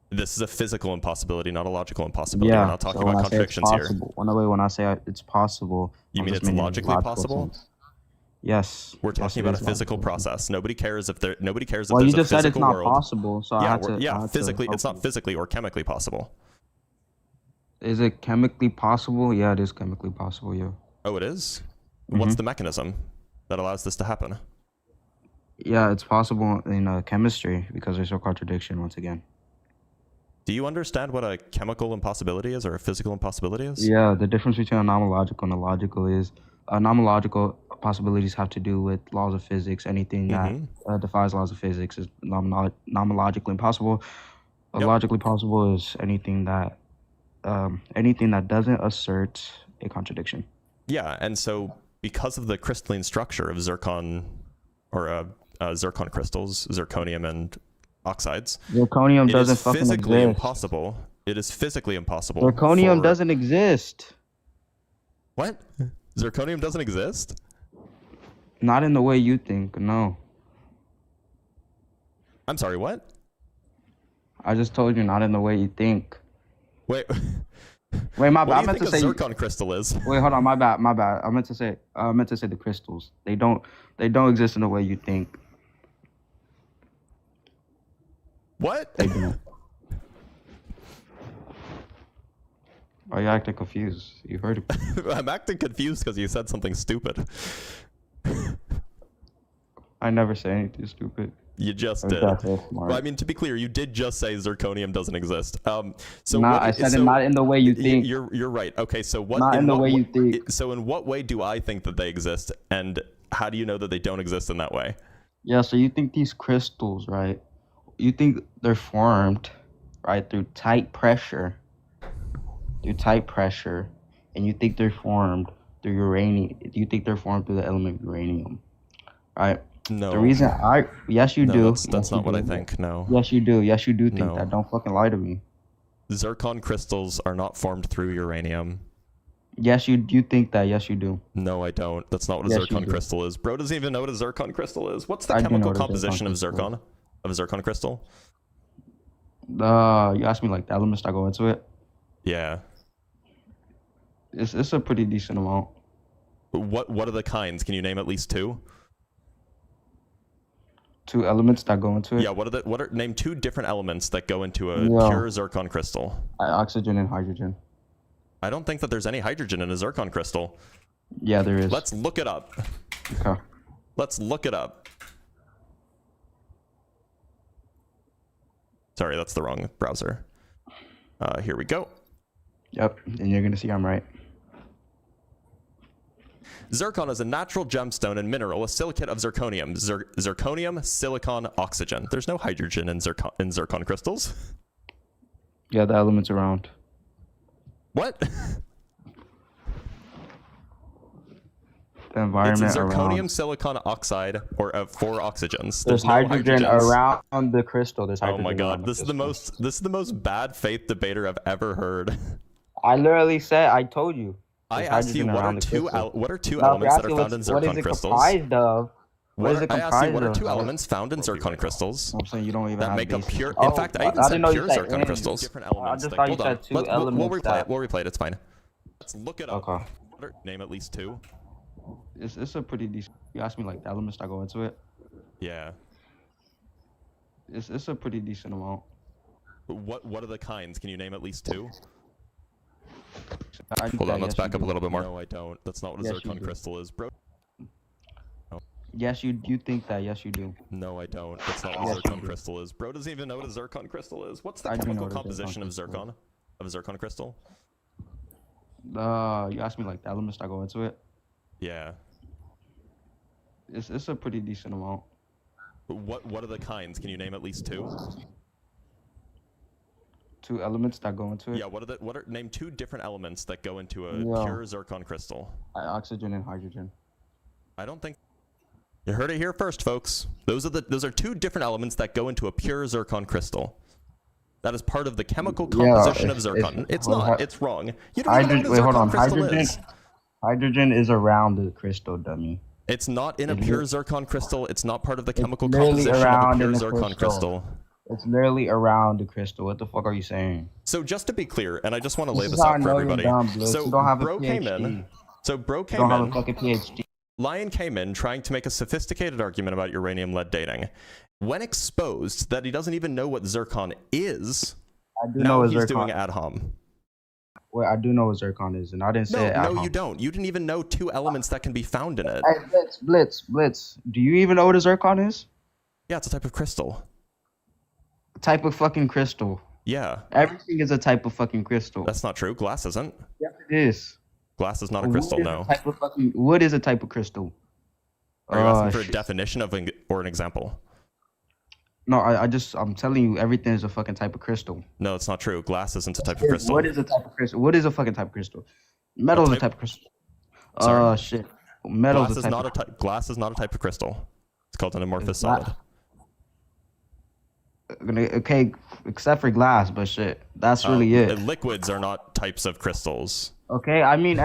This is a physical impossibility, not a logical impossibility. Yeah, We're not talking so when about I say it's contradictions here. possible, when I say it's possible, You I'm mean just it's meaning logically logical possible? sense. Yes. We're yes, talking it about a is physical logical. process. Nobody cares if Well, there's you a just said it's physical not world. possible, so I Yeah, had to. I had to physically, it's help not you. physically or chemically possible. Is it chemically possible? Yeah, it is chemically possible. Yeah. Oh, it is? What's the mechanism that allows this to happen? Yeah, it's possible in chemistry because there's no contradiction once again. Do you understand what a chemical impossibility is or a physical impossibility is? Yeah, the difference between a nomological and a logical is nomological possibilities have to do with laws of physics. Anything that defies laws of physics is nomologically impossible. Logically possible is anything that doesn't assert a contradiction. Yeah, and so because of the crystalline structure of zircon or zircon crystals, zirconium and oxides, Zirconium it doesn't is fucking physically exist. impossible. It is physically impossible. Zirconium doesn't exist. What? Zirconium doesn't exist? Not in the way you think. No. I'm sorry, what? I just told you not in the way you think. Wait. Wait, my bad. What do I you meant think to a say. zircon crystal is? Wait, hold on. My bad. I meant to say the crystals. They don't exist in the way you think. What? They don't. Are you acting confused? You heard it. I'm acting confused because you said something stupid. I never say anything stupid. You just Or did. that's so smart. Well, I mean, to be clear, you did just say zirconium doesn't exist. So Nah, what, I said so it not in the way you think. You're right. Okay, so what? Not in the what way wa- you think. So in what way do I think that they exist, and how do you know that they don't exist in that way? Yeah, so you think these crystals, right? You think they're formed, right, through tight pressure. And you think they're formed through uranium. You think they're formed through the element uranium, right? No. The reason yes, you No, do. that's Yes, not you what I do. think. No. Yes, you do. Yes, you do think No. that. Don't fucking lie to me. Zircon crystals are not formed through uranium. Yes, you think that. Yes, you do. No, I don't. That's not what a Yes, you zircon do. crystal is. Bro doesn't even know what a zircon crystal is. What's the I do know chemical what a zircon composition of crystal zircon? Of a zircon crystal? You asked me like the elements that go into it. Yeah. It's a pretty decent amount. What are the kinds? Can you name at least two? 2 elements that go into it. Yeah, name 2 different elements that go into a Yeah. pure zircon crystal. Oxygen and hydrogen. I don't think that there's any hydrogen in a zircon crystal. Yeah, there is. Let's look it up. Okay. Let's look it up. Sorry, that's the wrong browser. Here we go. Yep, and you're gonna see I'm right. Zircon is a natural gemstone and mineral, a silicate of zirconium. Zirconium, silicon, oxygen. There's no hydrogen in zircon crystals. Yeah, the elements around. What? The environment It's zirconium, around. silicon, oxide, or 4 oxygens. There's no hydrogen hydrogens. around the crystal. There's Oh hydrogen my around god, the this is the crystal. most bad faith debater I've ever heard. I literally said, I told you. I There's asked you hydrogen what around are the crystal. what are 2 Now, if elements you're that are asking found in what zircon is it crystals? comprised of? What is it I asked comprised you what are of? 2 elements found in zircon crystals I'm saying you don't even that have make up basic- pure. Oh, In fact, I even didn't said know you pure said zircon in. crystals. Different elements. just that- thought you hold on. said 2 We'll elements replay that- it. We'll replay it. It's fine. Let's look it up. Okay. Name at least 2. It's a pretty decent. You asked me like the elements that go into it. Yeah. It's a pretty decent amount. What are the kinds? Can you name at least 2? I think Hold that, on. Let's yes, back you up a do. little bit more. No, I don't. That's not what a Yes, you zircon do. crystal is, bro. Yes, you think that. Yes, you do. No, I don't. That's not what a Yes, you zircon do. crystal is. Bro doesn't even know what a zircon crystal is. What's the I do know chemical what a zircon composition of crystal is. zircon? Of a zircon crystal? You asked me like the elements that go into it. Yeah. It's a pretty decent amount. What are the kinds? Can you name at least 2? 2 elements that go into it. Yeah, name 2 different elements that go into a Yeah. pure zircon crystal. Oxygen and hydrogen. I don't think you heard it here first, folks. Those are 2 different elements that go into a pure zircon crystal. That is part of the chemical composition of zircon. It's not. It's wrong. You don't even know what a zircon crystal is. Hydrogen is around the crystal, dummy. It's not in a pure zircon crystal. It's not part of the chemical literally composition of a around pure in the zircon crystal. It's literally around the crystal. What the fuck are you saying? So just to be clear, and I just want to lay This this is how out I for know you're everybody. dumb, Blitz. So You don't have a bro came in. PhD. So bro You came don't have a in. fucking PhD. Lion came in trying to make a sophisticated argument about uranium-lead dating. When exposed that he doesn't even know what zircon is, I do now know what he's zircon. doing ad hom. Well, I do know what zircon is, and I didn't say it. at No, home. you don't. You didn't even know 2 elements that can be found in it. Hey, Blitz. Do you even know what a zircon is? Yeah, it's a type of crystal. A type of fucking crystal. Yeah, Everything is a type of fucking crystal. that's not true. Glass isn't. Yes, it is. Glass is not a crystal, no. Wood is a type of crystal. Are you asking for a Shit. definition of or an example? No, I'm telling you, everything is a fucking type of crystal. No, it's not true. Glass isn't a type of crystal. Wood is a type of crystal. Wood is a fucking type of crystal. Metal is a type of crystal. Sorry. Shit. Metal Glass is is a type not of a type. Glass is not a type of crystal. It's called an amorphous It's not. solid. Okay, except for glass, but shit, that's really it. Liquids are not types of crystals. Okay, I mean,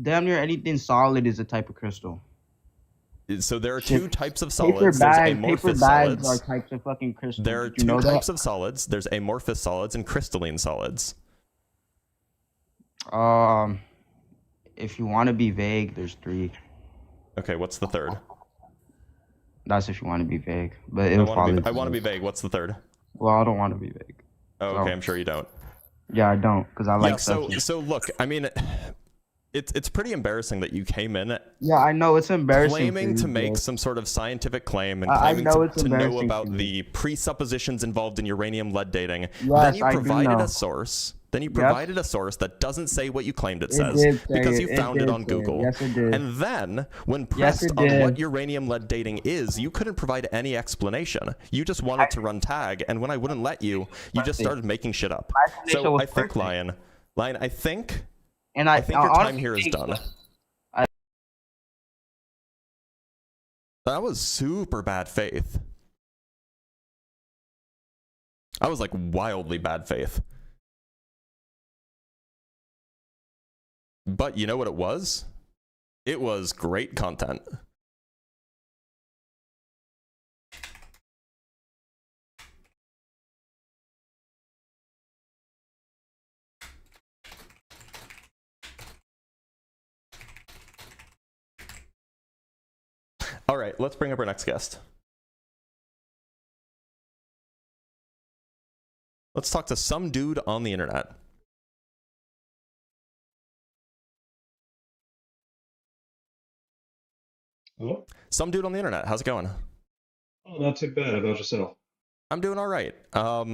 damn near anything solid is a type of crystal. So there are Shit. 2 types of Paper solids. There's bags amorphous are solids. types of fucking crystals. There are Did you 2 know types that? of solids. There's amorphous solids and crystalline solids. If you want to be vague, there's 3. Okay, what's the third? That's if you want to be vague, but I it'll want probably. to be vague. What's the third? Well, I don't want to be vague. Oh, So- okay, I'm sure you don't. Yeah, I don't, because I like Yeah, so substance. so look, I mean, it's pretty embarrassing that you came in Yeah, I know it's embarrassing for claiming you, to make bro. some sort of scientific claim and I claiming know it's to know embarrassing for about you. the presuppositions involved in uranium lead dating. Then Yes, you I do provided know. a source. Then you Yep. provided a source that doesn't say what you claimed it It says did say because it. you It found it did on say it. Google. Yes, it did. And then, when Yes, pressed it on what did. uranium lead dating is, you couldn't provide any explanation. You just wanted to run tag, and when I wouldn't let you, you just started making shit up. My explanation So was I think, perfect. Lion, I think And I think your time honestly here is think done. so. That was super bad faith. I was like wildly bad faith. But you know what it was? It was great content. All right, let's bring up our next guest. Let's talk to some dude on the internet. Hello? Some dude on the internet. How's it going? Oh, not too bad. About yourself? I'm doing all right. How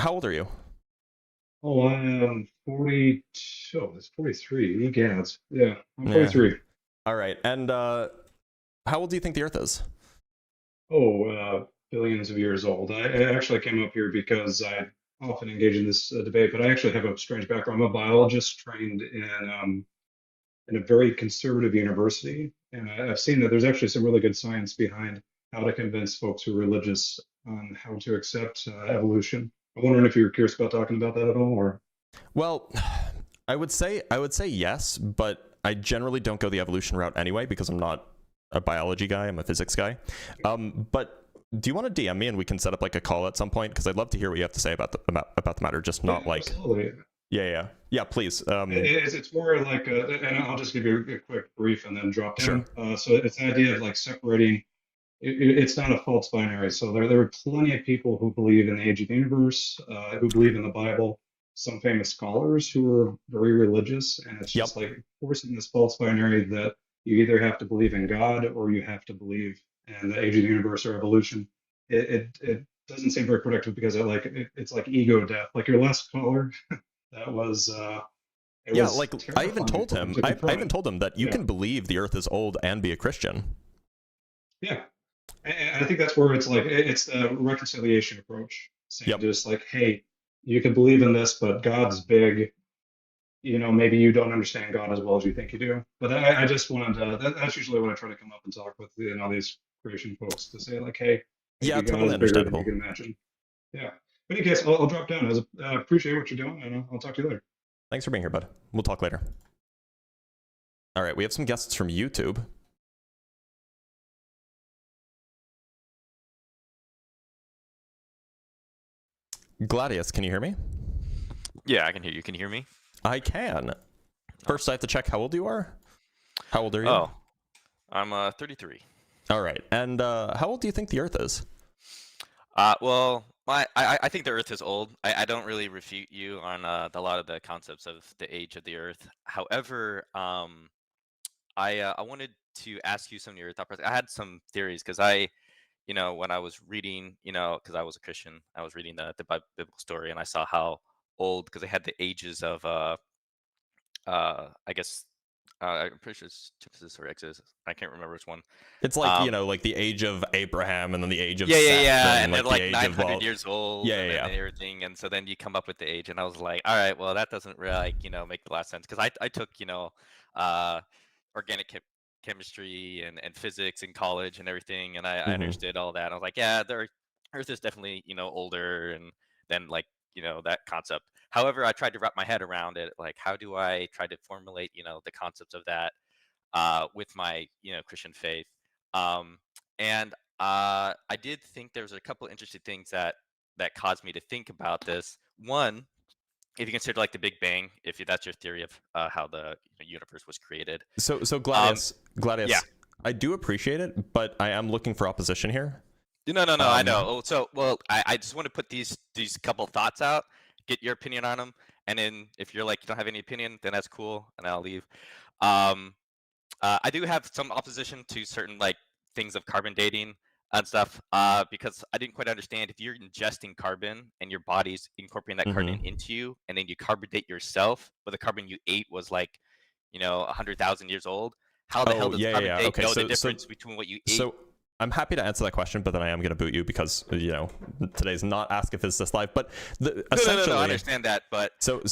old are you? Oh, I am 42. Oh, it's 43. Egads. Yeah, I'm Yeah. 43. All right. And how old do you think the Earth is? Oh, billions of years old. I actually came up here because I often engage in this debate, but I actually have a strange background. I'm a biologist trained in a very conservative university, and I've seen that there's actually some really good science behind how to convince folks who are religious on how to accept evolution. I'm wondering if you're curious about talking about that at all, or Well, I would say yes, but I generally don't go the evolution route anyway because I'm not a biology guy. I'm a physics guy. But do you want to DM me and we can set up like a call at some point? Because I'd love to hear what you have to say about the matter. Just not yeah, like absolutely. yeah. Please. It's more like, and I'll just give you a quick brief and then drop Sure. down. So it's the idea of like separating. It's not a false binary. So there are plenty of people who believe in the age of the universe, who believe in the Bible. Some famous scholars who are very religious, and it's just like forcing this false binary that you either have to believe in God or you have to believe in the age of the universe or evolution. It doesn't seem very productive because it's like ego death. Like your last caller, that was it Yeah, was like I even terrifying told for him him to I even confront. told him that you Yeah, can believe the Earth is old and be a Christian. yeah. And I think that's where it's like it's the reconciliation approach, saying Yep. just like, hey, you can believe in this, but God's big. Maybe you don't understand God as well as you think you do. But I just wanted to. That's usually when I try to come up and talk with all these creation folks to say like, hey, Yeah, maybe God totally is bigger than you understandable. can imagine. Yeah. But in any case, I'll drop down. I appreciate what you're doing, and I'll talk to you later. Thanks for being here, bud. We'll talk later. All right, we have some guests from YouTube. Gladius, can you hear me? Yeah, I can hear you. Can you hear me? I can. First, I have to check how old you are. How old are you? Oh, I'm 33. All right. And how old do you think the Earth is? Well, I think the Earth is old. I don't really refute you on a lot of the concepts of the age of the Earth. However, I wanted to ask you some of your thought process. I had some theories because when I was reading, because I was a Christian, I was reading the biblical story, and I saw how old, because they had the ages of I guess I'm pretty sure it's Genesis or Exodus. I can't remember which one. It's like, like the age of Abraham and then the age of Yeah, Seth. and like they're like the age 900 of, years old, Yeah, and yeah, then everything, and so then you come up with the age, and I was like, all right, well, that doesn't really make a lot of sense, because I took organic chemistry and physics in college and everything, and I understood all that. I was like, yeah, the Earth is definitely ther and then that concept. However, I tried to wrap my head around it, like how do I try to formulate the concepts of that with my Christian faith. And I did think there was a couple interesting things that caused me to think about this. One, if you consider like the Big Bang, if that's your theory of how the universe was created. So Gladius, Yeah. I do appreciate it, but I am looking for opposition here. No, I know. So, well, I just want to put these couple thoughts out, get your opinion on them, And then if you're like you don't have any opinion, then that's cool, and I'll leave. I do have some opposition to certain like things of carbon dating and stuff, because I didn't quite understand if you're ingesting carbon and your body's incorporating that carbon into you, and then you carbon date yourself, but the carbon you ate was like, 100,000 years old. How the hell does carbon date know the difference between what you ate? So I'm happy to answer that question, but then I am going to boot you because today's not Ask a Physicist Live. But essentially, no, I understand that, but so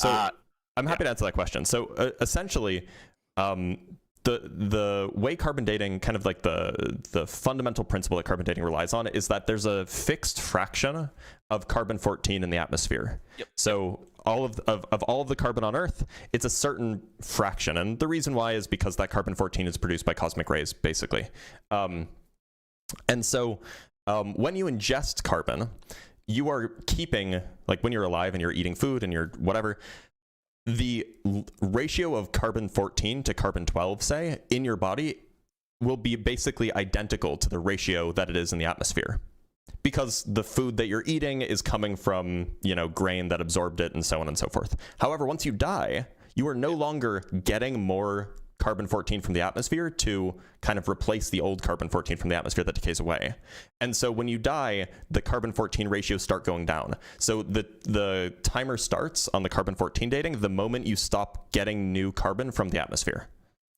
I'm happy to answer that question. So essentially, the way carbon dating, kind of like the fundamental principle that carbon dating relies on, is that there's a fixed fraction of carbon-14 in the atmosphere. Yep. So all of all of the carbon on Earth, it's a certain fraction, and the reason why is because that carbon-14 is produced by cosmic rays, basically. And so when you ingest carbon, you are keeping, like when you're alive and you're eating food and you're whatever, the ratio of carbon-14 to carbon-12, say, in your body will be basically identical to the ratio that it is in the atmosphere. Because the food that you're eating is coming from, grain that absorbed it and so on and so forth. However, once you die, you are no longer getting more carbon-14 from the atmosphere to kind of replace the old carbon-14 from the atmosphere that decays away. And so when you die, the carbon-14 ratios start going down. So the timer starts on the carbon-14 dating the moment you stop getting new carbon from the atmosphere.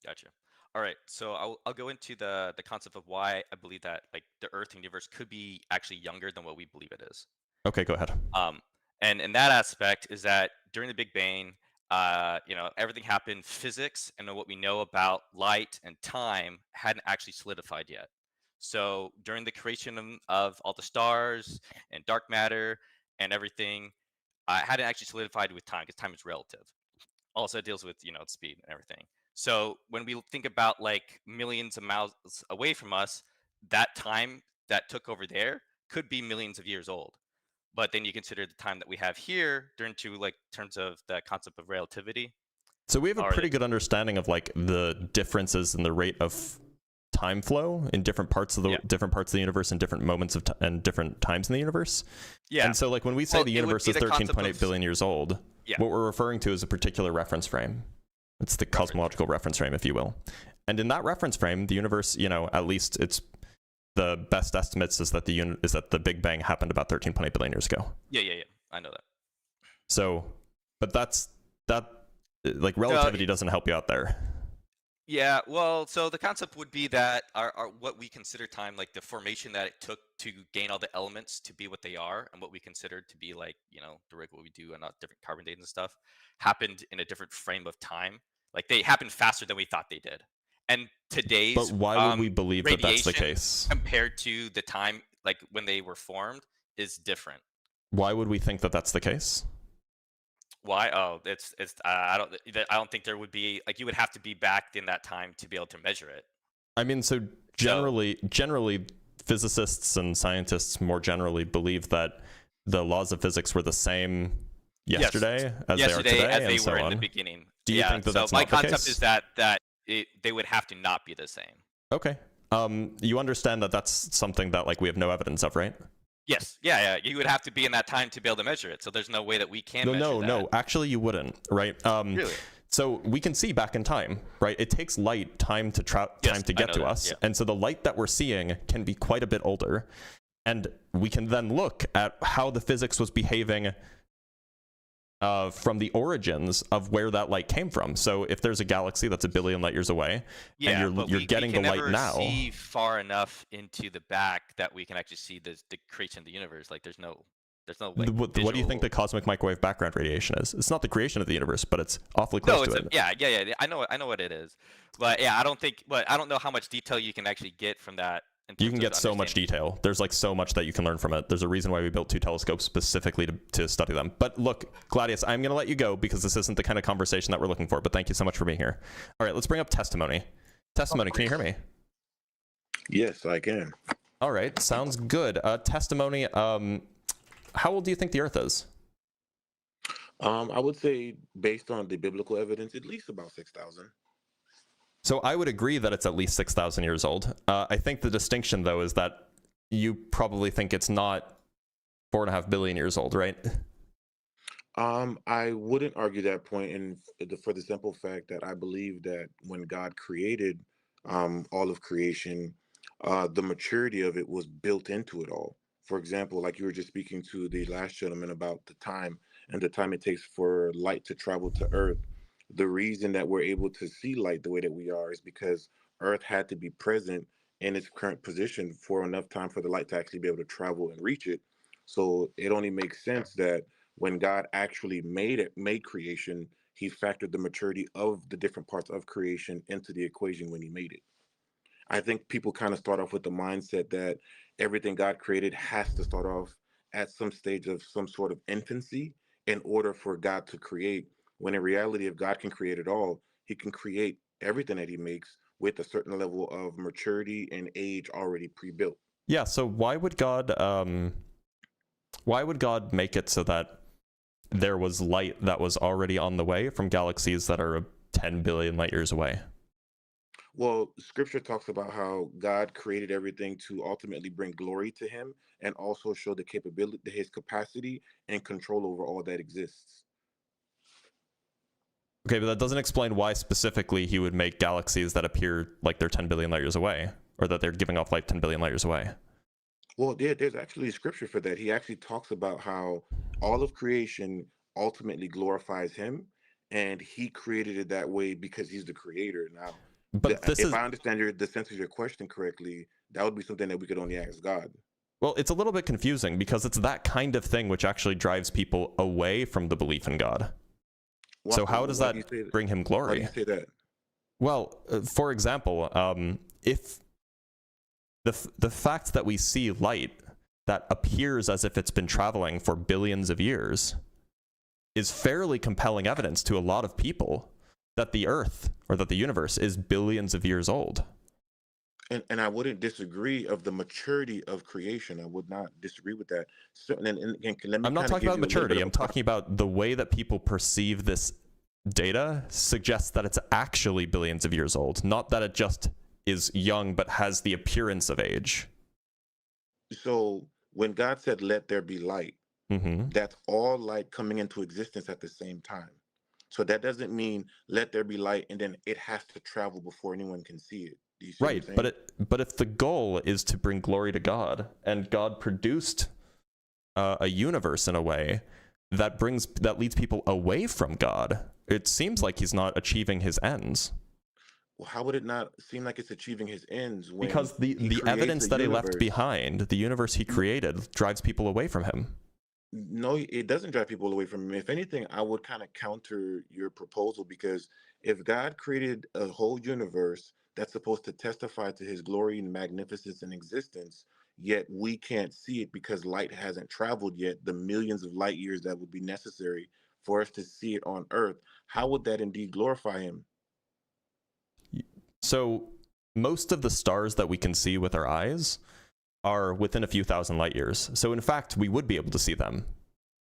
Gotcha. All right, so I'll go into the concept of why I believe that like the Earth and universe could be actually younger than what we believe it is. Okay, go ahead. And in that aspect is that during the Big Bang, everything happened. Physics and what we know about light and time hadn't actually solidified yet. So during the creation of all the stars and dark matter and everything, it hadn't actually solidified with time because time is relative. Also, it deals with speed and everything. So when we think about like millions of miles away from us, that time that took over there could be millions of years old. But then you consider the time that we have here during to like terms of the concept of relativity. So we have a pretty good understanding of like the differences in the rate of time flow in different parts of the universe and different moments of and different times in the universe. Yeah. And so like when we say the universe is 13.8 billion years old, what we're referring to is a particular reference frame. It's the cosmological reference frame, if you will. And in that reference frame, the universe, at least it's the best estimates is that the Big Bang happened about 13.8 billion years ago. Yeah. I know that. So, but like relativity doesn't help you out there. Yeah, well, so the concept would be that our what we consider time, like the formation that it took to gain all the elements to be what they are, and what we consider to be like, direct what we do and different carbon dating and stuff, happened in a different frame of time. Like they happened faster than we thought they did. And today's but why would we believe that that's the case compared to the time like when they were formed is different? Why would we think that that's the case? Why? Oh, it's I don't think there would be like you would have to be back in that time to be able to measure it. I mean, so generally physicists and scientists more generally believe that the laws of physics were the same yesterday as they are today, as they and so were on. in the beginning. Do you think that that's my not the concept case? is that they would have to not be the same. Okay. You understand that that's something that like we have no evidence of, right? Yes. Yeah. You would have to be in that time to be able to measure it. So there's no way that we can measure that. No. Actually, you wouldn't, right? Really? So we can see back in time, right? It takes light time to get to us. Yeah. And so the light that we're seeing can be quite a bit older. And we can then look at how the physics was behaving from the origins of where that light came from. So if there's a galaxy that's 1 billion light years away, and you're getting the light now, we can never see far enough into the back that we can actually see the creation of the universe. Like there's no like, what do you think the cosmic microwave background radiation is? It's not the creation of the universe, but it's awfully close to it. Yeah. I know what it is, but yeah, I don't know how much detail you can actually get from that. You can get so much detail. There's like so much that you can learn from it. There's a reason why we built 2 telescopes specifically to study them. But look, Gladius, I'm going to let you go because this isn't the kind of conversation that we're looking for. But thank you so much for being here. All right, let's bring up testimony. Testimony, can you hear me? Yes, I can. All right, sounds good. Testimony, how old do you think the Earth is? I would say, based on the biblical evidence, at least about 6,000. So I would agree that it's at least 6,000 years old. I think the distinction, though, is that you probably think it's not 4.5 billion years old, right? I wouldn't argue that point, and for the simple fact that I believe that when God created all of creation, the maturity of it was built into it all. For example, like you were just speaking to the last gentleman about the time and the time it takes for light to travel to Earth. The reason that we're able to see light the way that we are is because Earth had to be present in its current position for enough time for the light to actually be able to travel and reach it. So it only makes sense that when God actually made creation, he factored the maturity of the different parts of creation into the equation when he made it. I think people kind of start off with the mindset that everything God created has to start off at some stage of some sort of infancy in order for God to create. When in reality, if God can create it all, he can create everything that he makes with a certain level of maturity and age already pre-built. Yeah, so why would God make it so that there was light that was already on the way from galaxies that are 10 billion light years away? Well, scripture talks about how God created everything to ultimately bring glory to him and also show the capability, his capacity and control over all that exists. Okay, but that doesn't explain why specifically he would make galaxies that appear like they're 10 billion light years away, or that they're giving off light 10 billion light years away. Well, there's actually a scripture for that. He actually talks about how all of creation ultimately glorifies him, and he created it that way because he's the creator. Now, But this if is, I understand the sense of your question correctly, that would be something that we could only ask God. well, it's a little bit confusing because it's that kind of thing which actually drives people away from the belief in God. So how does Why do you that say that? bring him Why do glory? you say that? Well, for example, if the fact that we see light that appears as if it's been traveling for billions of years is fairly compelling evidence to a lot of people that the Earth or that the universe is billions of years old. And I wouldn't disagree of the maturity of creation. I would not disagree with that. So, and let me I'm not kind of talking give about you a little bit maturity. of I'm a talking about the way that people perceive this data suggests that it's actually billions of years old, not that it just is young but has the appearance of age. So when God said, "Let there be light," Mm-hmm. that's all light coming into existence at the same time. So that doesn't mean let there be light and then it has to travel before anyone can see it. Do you see what I'm Right, saying? but if the goal is to bring glory to God, and God produced a universe in a way that leads people away from God, it seems like he's not achieving his ends. Well, how would it not seem like it's achieving his ends when Because the he the creates evidence a that he left universe? behind, the universe he created, drives people away from him. No, it doesn't drive people away from him. If anything, I would kind of counter your proposal because if God created a whole universe that's supposed to testify to his glory and magnificence and existence, yet we can't see it because light hasn't traveled yet, the millions of light years that would be necessary for us to see it on Earth, how would that indeed glorify him? So most of the stars that we can see with our eyes are within a few thousand light years. So in fact, we would be able to see them.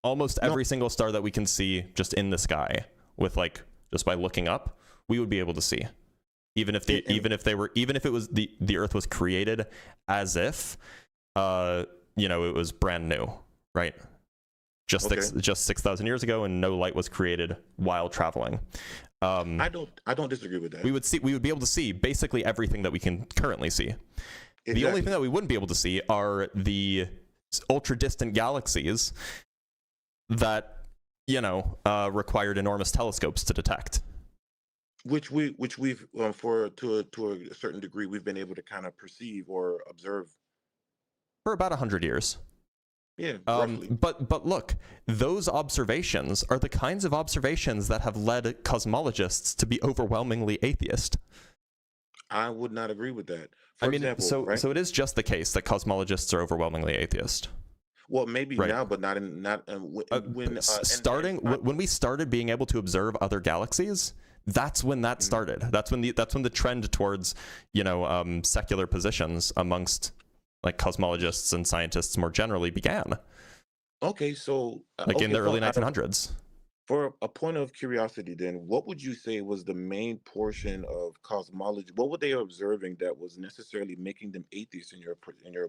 Almost No, every single star that we can see just in the sky with just by looking up, we would be able to see. Even if and even if it was the Earth was created as if it was brand new, right? Just okay. 6,000 years ago, and no light was created while traveling. I don't disagree with that. We would be able to see basically everything that we can currently see. Exactly. The only thing that we wouldn't be able to see are the ultra distant galaxies that required enormous telescopes to detect. Which we've for to a certain degree we've been able to kind of perceive or observe. For about 100 years. Yeah, roughly. But look, those observations are the kinds of observations that have led cosmologists to be overwhelmingly atheist. I would not agree with that. I For mean, example, right? so it is just the case that cosmologists are overwhelmingly atheist. Well, maybe Right. now, but not when When we started being able to observe other galaxies, that's when that started. That's when the trend towards secular positions amongst cosmologists and scientists more generally began. Okay, so In the early out of 1900s. for a point of curiosity, then what would you say was the main portion of cosmology? What were they observing that was necessarily making them atheists in your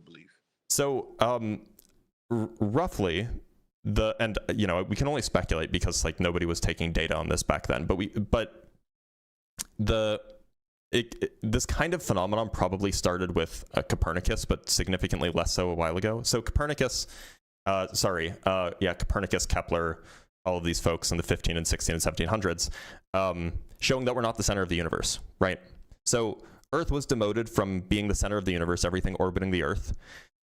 belief? So roughly, and you know, we can only speculate because like nobody was taking data on this back then, but this kind of phenomenon probably started with Copernicus, but significantly less so a while ago. So Copernicus, Copernicus, Kepler, all of these folks in the 15 and 16 and 1700s, showing that we're not the center of the universe, right? So Earth was demoted from being the center of the universe, everything orbiting the Earth,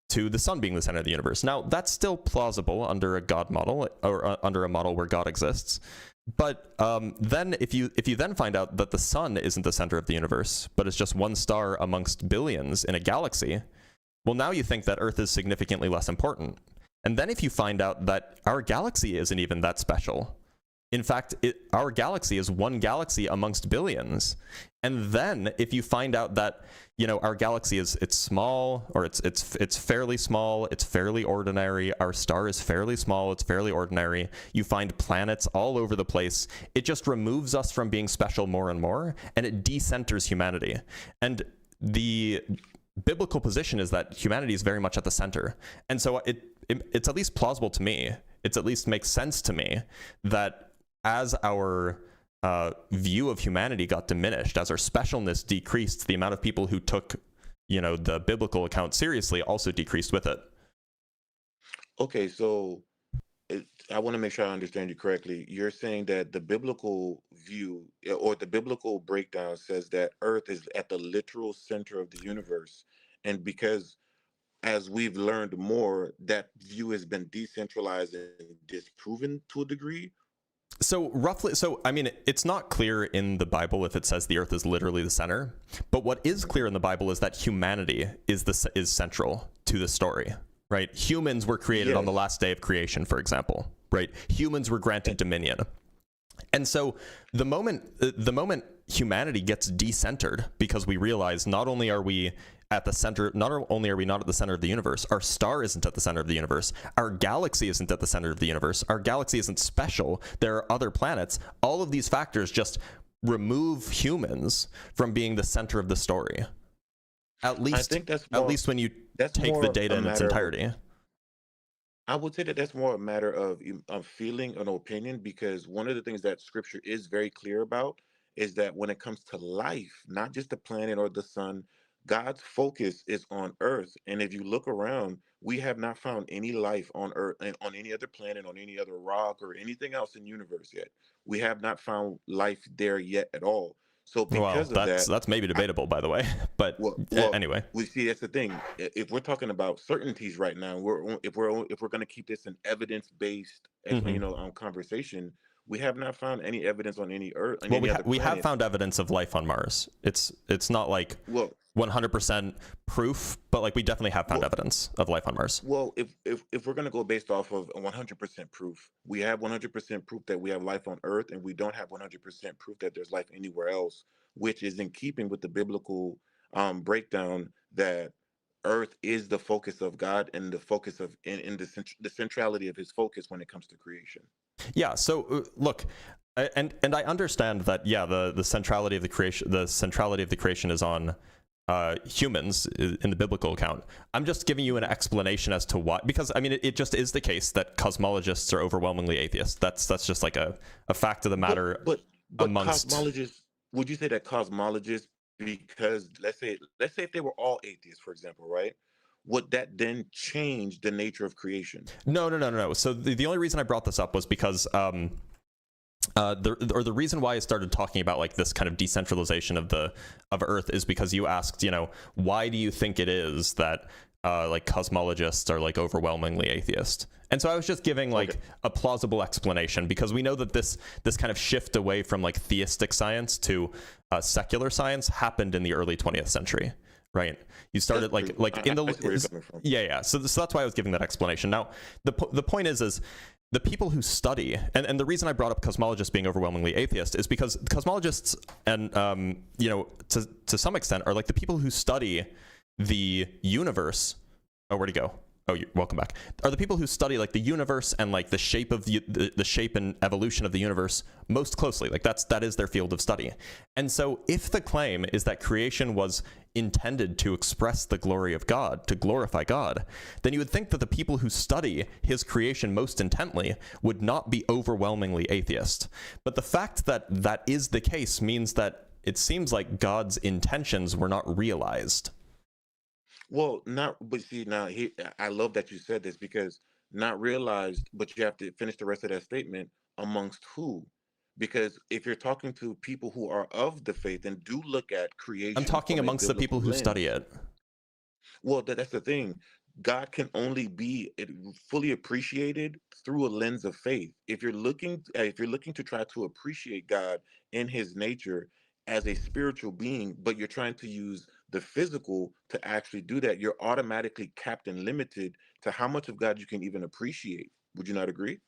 to the sun being the center of the universe. Now, that's still plausible under a God model, or under a model where God exists. But then if you then find out that the sun isn't the center of the universe, but it's just one star amongst billions in a galaxy, well, now you think that Earth is significantly less important. And then if you find out that our galaxy isn't even that special, in fact, our galaxy is one galaxy amongst billions. And then if you find out that, you know, our galaxy it's small, or it's fairly small, it's fairly ordinary, our star is fairly small, it's fairly ordinary, you find planets all over the place, it just removes us from being special more and more, and it decenters humanity. And the biblical position is that humanity is very much at the center. And so it's at least plausible to me, it at least makes sense to me, that as our view of humanity got diminished, as our specialness decreased, the amount of people who took, you know, the biblical account seriously also decreased with it. Okay, so I want to make sure I understand you correctly. You're saying that the biblical view, or the biblical breakdown, says that Earth is at the literal center of the universe, and because as we've learned more, that view has been decentralized and disproven to a degree. So roughly, I mean, it's not clear in the Bible if it says the Earth is literally the center, but what is clear in the Bible is that humanity is central to the story, right? Humans were created on the last day of creation, for example, right? Humans were granted dominion. And so the moment humanity gets decentered, because we realize not only are we at the center, not only are we not at the center of the universe, our star isn't at the center of the universe, our galaxy isn't at the center of the universe, our galaxy isn't special, there are other planets. All of these factors just remove humans from being the center of the story. At least, I think that's at least when you take the data in its entirety. I would say that that's more a matter of feeling, an opinion, because one of the things that Scripture is very clear about is that when it comes to life, not just the planet or the sun, God's focus is on Earth. And if you look around, we have not found any life on Earth, and on any other planet, on any other rock, or anything else in the universe yet. We have not found life there yet at all. So because of that, that's maybe debatable, by the way. But anyway, we see that's the thing. If we're talking about certainties right now, if we're going to keep this an evidence-based, conversation, we have not found any evidence on any Earth. Well, we have found evidence of life on Mars. It's not like 100% proof, but like we definitely have found evidence of life on Mars. Well, if we're going to go based off of 100% proof, we have 100% proof that we have life on Earth, and we don't have 100% proof that there's life anywhere else, which is in keeping with the biblical breakdown that Earth is the focus of God and the focus of in the centrality of His focus when it comes to creation. Yeah. So look, and I understand that. Yeah, the centrality of the creation is on humans in the biblical account. I'm just giving you an explanation as to why, because I mean it just is the case that cosmologists are overwhelmingly atheists. That's just like a fact of the matter. But amongst cosmologists, would you say that cosmologists, because let's say if they were all atheists, for example, right? Would that then change the nature of creation? No. So the only reason I brought this up was because the reason why I started talking about like this kind of decentralization of Earth is because you asked, why do you think it is that like cosmologists are like overwhelmingly atheist? And so I was just giving like a plausible explanation, because we know that this kind of shift away from like theistic science to secular science happened in the early 20th century. Right, you started like in the yeah. So that's why I was giving that explanation. Now, the point is the people who study, and the reason I brought up cosmologists being overwhelmingly atheist is because cosmologists and to some extent are like the people who study the universe. Oh, where'd he go? Oh, you're welcome back. Are the people who study like the universe and like the shape of the shape and evolution of the universe most closely. Like that is their field of study. And so if the claim is that creation was intended to express the glory of God, to glorify God, then you would think that the people who study his creation most intently would not be overwhelmingly atheist. But the fact that that is the case means that it seems like God's intentions were not realized. Well, not, but see, now I love that you said this, because not realized, but you have to finish the rest of that statement. Amongst who? Because if you're talking to people who are of the faith and do look at I'm creation talking from a amongst the people biblical who study lens, it. well, that's the thing. God can only be fully appreciated through a lens of faith. If you're looking to try to appreciate God in His nature as a spiritual being, but you're trying to use the physical to actually do that, you're automatically capped and limited to how much of God you can even appreciate. Would you not agree?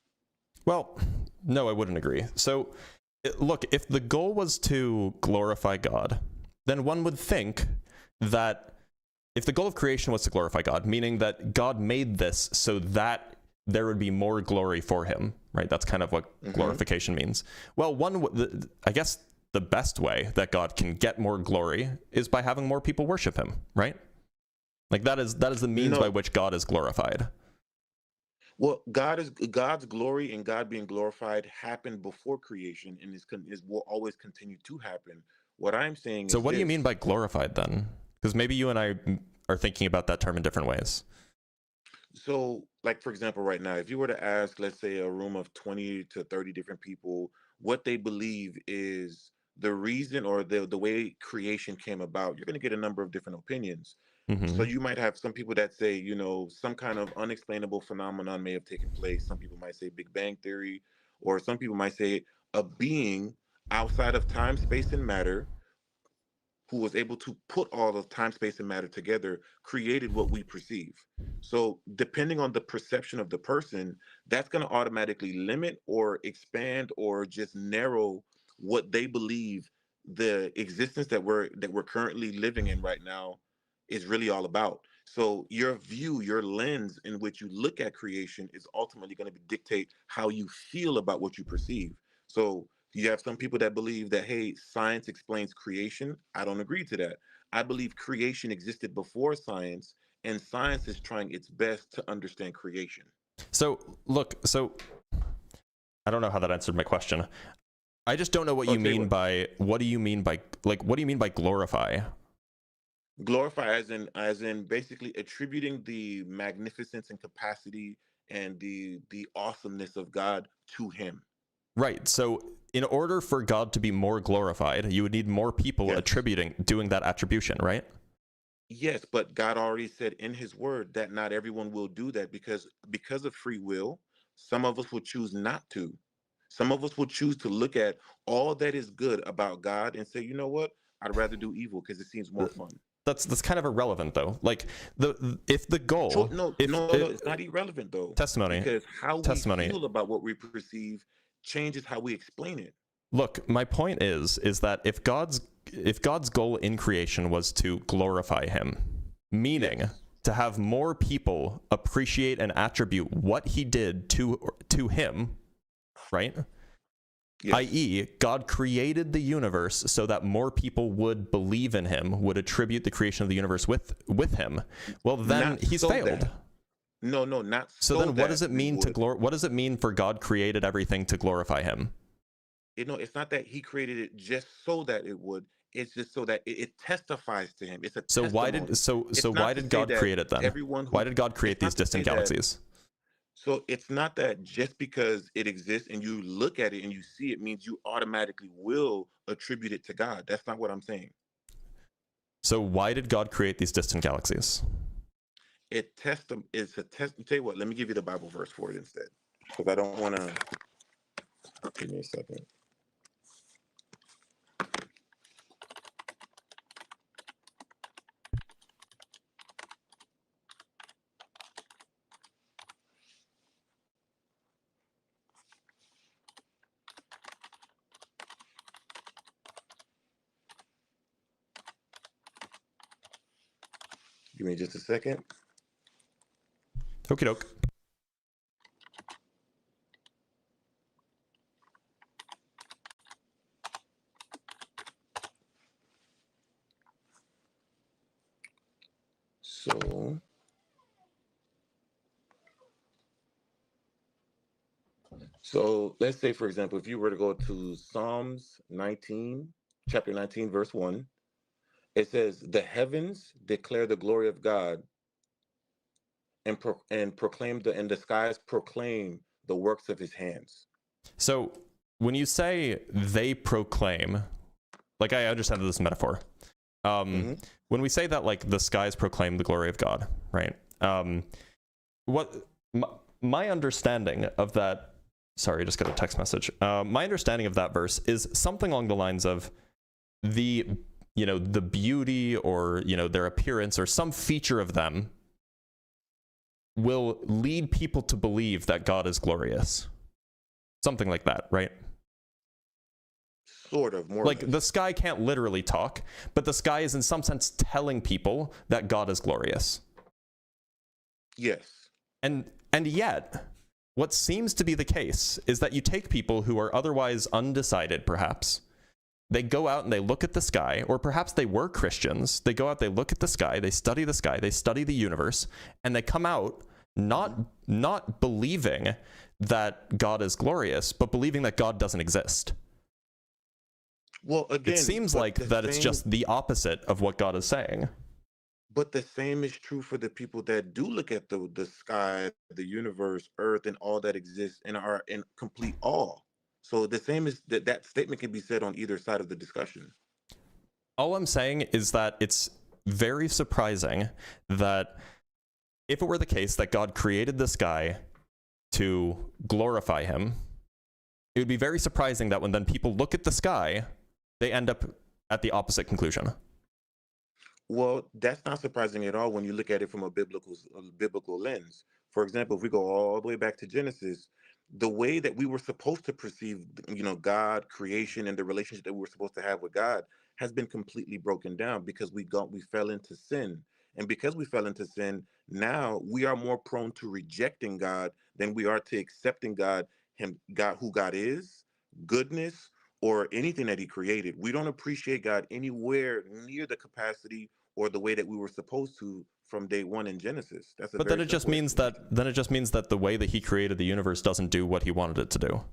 Well, no, I wouldn't agree. So, look, if the goal was to glorify God, then one would think that if the goal of creation was to glorify God, meaning that God made this so that there would be more glory for him, right? That's kind of what glorification means. Well, I guess the best way that God can get more glory is by having more people worship him, right? Like that is the means by which God is glorified. Well, God's glory and God being glorified happened before creation, and will always continue to happen. What I'm saying So is what do you this. mean by glorified then? Because maybe you and I are thinking about that term in different ways. So, like, for example, right now, if you were to ask, let's say, a room of 20 to 30 different people what they believe is the reason or the way creation came about, you're going to get a number of different opinions. So you might have some people that say, some kind of unexplainable phenomenon may have taken place. Some people might say Big Bang Theory, or some people might say a being outside of time, space, and matter who was able to put all of time, space, and matter together, created what we perceive. So, depending on the perception of the person, that's going to automatically limit or expand or just narrow what they believe the existence that we're currently living in right now is really all about. So, your view, your lens in which you look at creation is ultimately going to dictate how you feel about what you perceive. So, you have some people that believe that, hey, science explains creation. I don't agree to that. I believe creation existed before science, and science is trying its best to understand creation. So, look, I don't know how that answered my question. I just don't know what you mean by, what do you mean by glorify? Glorify as in basically attributing the magnificence and capacity and the awesomeness of God to him. Right. So in order for God to be more glorified, you would need more people doing that attribution, right? Yes, but God already said in his word that not everyone will do that because of free will. Some of us will choose not to. Some of us will choose to look at all that is good about God and say, you know what? I'd rather do evil because it seems more fun. That's kind of irrelevant though. Like if the goal, No, it's not irrelevant though. Testimony. Because how we feel about what we perceive changes how we explain it. Look, my point is that if God's goal in creation was to glorify him, meaning to have more people appreciate and attribute what he did to him, right? Yes. I.e., God created the universe so that more people would believe in him, would attribute the creation of the universe with him. Well, then he's failed. No, not so. So then what does it mean what does it mean for God created everything to glorify him? It's not that he created it just so that it would. It's just so that it testifies to him. It's a so testimony. Why did God create it then? Why did God create these distant galaxies? So it's not that just because it exists and you look at it and you see it means you automatically will attribute it to God. That's not what I'm saying. So why did God create these distant galaxies? It's a test. Tell you what, let me give you the Bible verse for it instead, because I don't want to. Give me a second. Give me just a second. Okie doke. So let's say, for example, if you were to go to Psalms 19, chapter 19, verse 1, it says, "The heavens declare the glory of God, and proclaim and the skies proclaim the works of his hands." So when you say they proclaim, like I understand this metaphor. When we say that, like the skies proclaim the glory of God, right? What my understanding of that? Sorry, I just got a text message. My understanding of that verse is something along the lines of the beauty, or their appearance, or some feature of them will lead people to believe that God is glorious. Something like that, right? Sort of, more like the sky can't literally talk, but the sky is in some sense telling people that God is glorious. Yes. And yet, what seems to be the case is that you take people who are otherwise undecided, perhaps. They go out and they look at the sky, or perhaps they were Christians. They go out, they look at the sky, they study the universe, and they come out not believing that God is glorious, but believing that God doesn't exist. Well, again, it seems like that it's just the opposite of what God is saying. But the same is true for the people that do look at the sky, the universe, earth, and all that exists, and are in complete awe. So the same is that statement can be said on either side of the discussion. All I'm saying is that it's very surprising that if it were the case that God created the sky to glorify him, it would be very surprising that when then people look at the sky, they end up at the opposite conclusion. Well, that's not surprising at all when you look at it from a biblical lens. For example, if we go all the way back to Genesis, the way that we were supposed to perceive, God, creation, and the relationship that we were supposed to have with God has been completely broken down because we fell into sin. And because we fell into sin, now we are more prone to rejecting God than we are to accepting God, who God is, goodness, or anything that he created. We don't appreciate God anywhere near the capacity or the way that we were supposed to from day one in Genesis. But then it just means that the way that he created the universe doesn't do what he wanted it to do.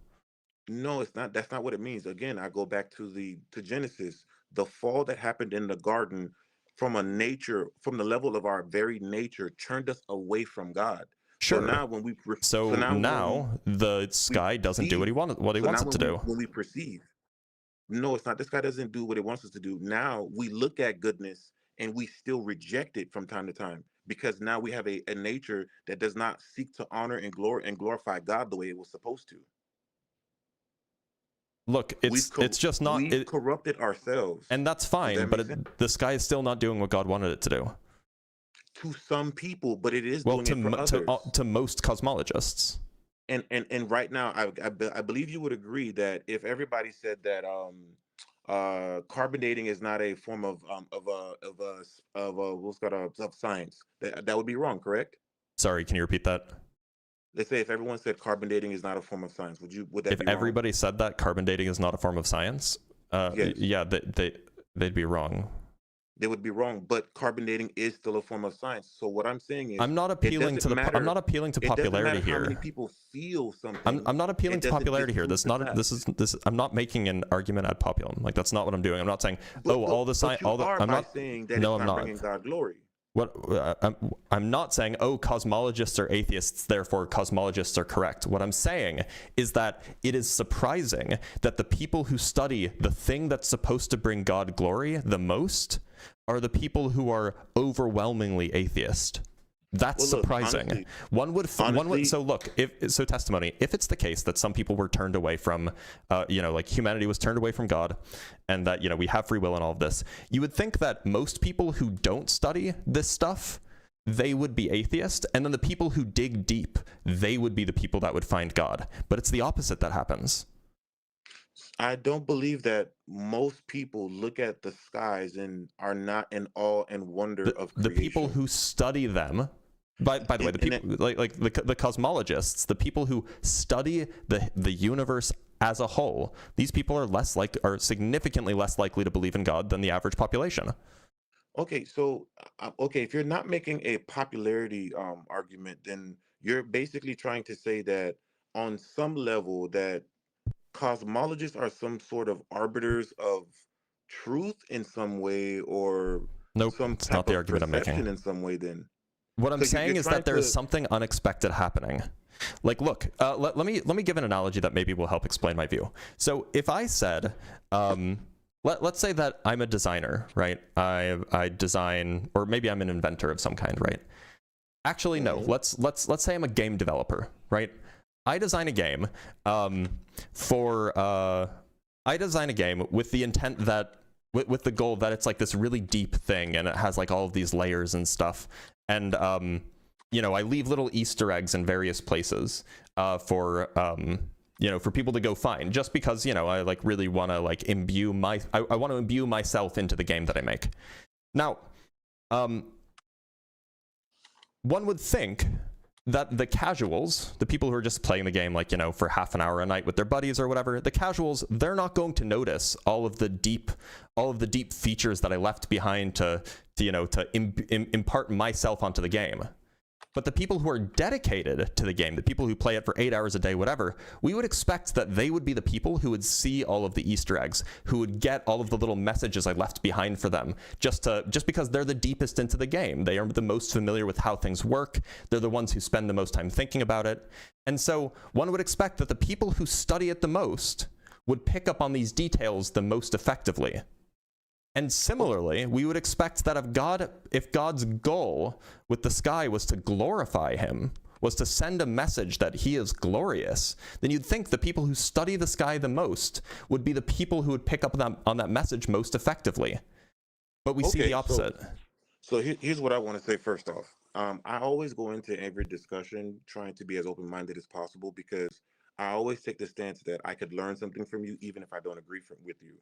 No, it's not. That's not what it means. Again, I go back to Genesis. The fall that happened in the garden from the level of our very nature turned us away from God. Sure. So now when we the sky doesn't do what he wants it to do. When we perceive, no, it's not. This guy doesn't do what it wants us to do. Now we look at goodness and we still reject it from time to time because now we have a nature that does not seek to honor and glorify God the way it was supposed to. Look, it's just not. We've corrupted ourselves, and that's fine. But the sky is still not doing what God wanted it to do. To some people, but it is doing it for others. To most cosmologists. And right now, I believe you would agree that if everybody said that carbon dating is not a form of science, that would be wrong, correct? Sorry, can you repeat that? Let's say if everyone said carbon dating is not a form of science, would that be wrong? If everybody said that carbon dating is not a form of science, yes. Yeah, they'd be wrong. They would be wrong, but carbon dating is still a form of science. So what I'm saying is, I'm not appealing to popularity here. It doesn't matter how many people feel something. I'm not appealing to popularity here. I'm not making an argument ad populum. Like that's not what I'm doing. I'm not saying all the science. I'm not saying that it's not bringing God glory. I'm not saying, cosmologists are atheists, therefore cosmologists are correct. What I'm saying is that it is surprising that the people who study the thing that's supposed to bring God glory the most are the people who are overwhelmingly atheist. That's surprising. Honestly, So testimony, if it's the case that some people were turned away from, like humanity was turned away from God, and that, we have free will and all of this, you would think that most people who don't study this stuff, they would be atheist, and then the people who dig deep, they would be the people that would find God. But it's the opposite that happens. I don't believe that most people look at the skies and are not in awe and wonder of creation. The people who study them By the way, the people like the cosmologists, the people who study the universe as a whole, these people are significantly less likely to believe in God than the average population. Okay, so okay, if you're not making a popularity argument, then you're basically trying to say that on some level that cosmologists are some sort of arbiters of truth in some way, or Nope, some it's type not the of argument I'm making. perception in some way. Then What I'm 'cause saying you're is trying that there is to. something unexpected happening. Like, look, let me give an analogy that maybe will help explain my view. So if I said, let's say that I'm a designer, right? I design, or maybe I'm an inventor of some kind, right? Actually, no. Let's say I'm a game developer, right? I design a game I design a game with the intent that with the goal that it's like this really deep thing, and it has like all of these layers and stuff, and you know, I leave little Easter eggs in various places for you know, for people to go find, just because, you know, I like really want to like imbue I want to imbue myself into the game that I make. Now, one would think that the casuals, the people who are just playing the game, like, you know, for half an hour a night with their buddies or whatever, the casuals, they're not going to notice all of the deep features that I left behind to you know, to impart myself onto the game. But the people who are dedicated to the game, the people who play it for 8 hours a day, whatever, we would expect that they would be the people who would see all of the Easter eggs, who would get all of the little messages I left behind for them, just because they're the deepest into the game. They are the most familiar with how things work. They're the ones who spend the most time thinking about it. And so one would expect that the people who study it the most would pick up on these details the most effectively. And similarly, we would expect that if God's goal with the sky was to glorify him, was to send a message that he is glorious, then you'd think the people who study the sky the most would be the people who would pick up on that message most effectively. But we see the opposite. So here's what I want to say first off. I always go into every discussion trying to be as open-minded as possible, because I always take the stance that I could learn something from you even if I don't agree with you.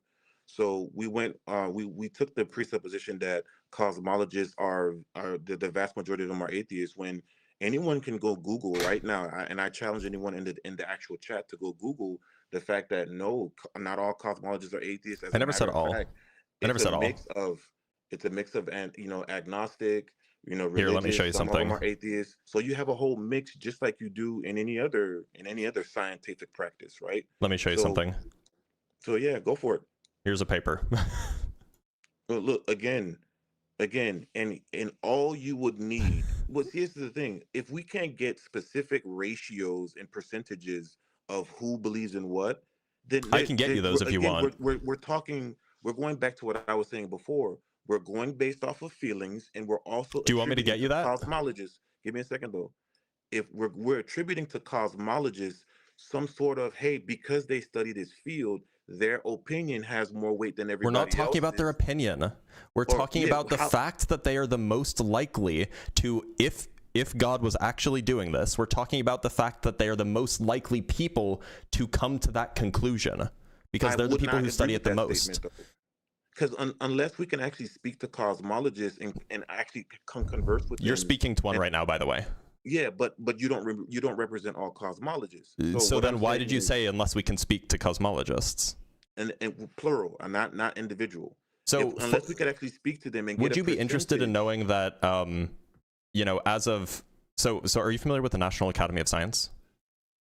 So we took the presupposition that cosmologists are the vast majority of them are atheists, when anyone can go Google right now, and I challenge anyone in the actual chat to go Google the fact that no, not all cosmologists are atheists. As I never said all. I never said all. It's a mix of, and you know, agnostic, you know, religious. Here, let me show you some something. of them are atheists. So you have a whole mix, just like you do in any other scientific practice, right? Let me show you something. So yeah, go for it. Here's a paper. Well, look, again, and all you would need. Well, here's the thing: if we can't get specific ratios and percentages of who believes in what, then I can get you those if you want. We're talking. We're going back to what I was saying before. We're going based off of feelings, and we're also. Do you want me to get you that? Cosmologists. Give me a second though. If we're attributing to cosmologists some sort of, hey, because they study this field, their opinion has more weight than everybody else's. We're not talking about their opinion. We're talking about the fact that they are the most likely to, if God was actually doing this, we're talking about the fact that they are the most likely people to come to that conclusion, because they're the people who study it the most. Because unless we can actually speak to cosmologists and actually converse with them. You're speaking to one right now, by the way. Yeah, but you don't represent all cosmologists. So then why did you say unless we can speak to cosmologists? And plural, and not individual. So unless we could actually speak to them and would you be interested in knowing that you know, as of so are you familiar with the National Academy of Science?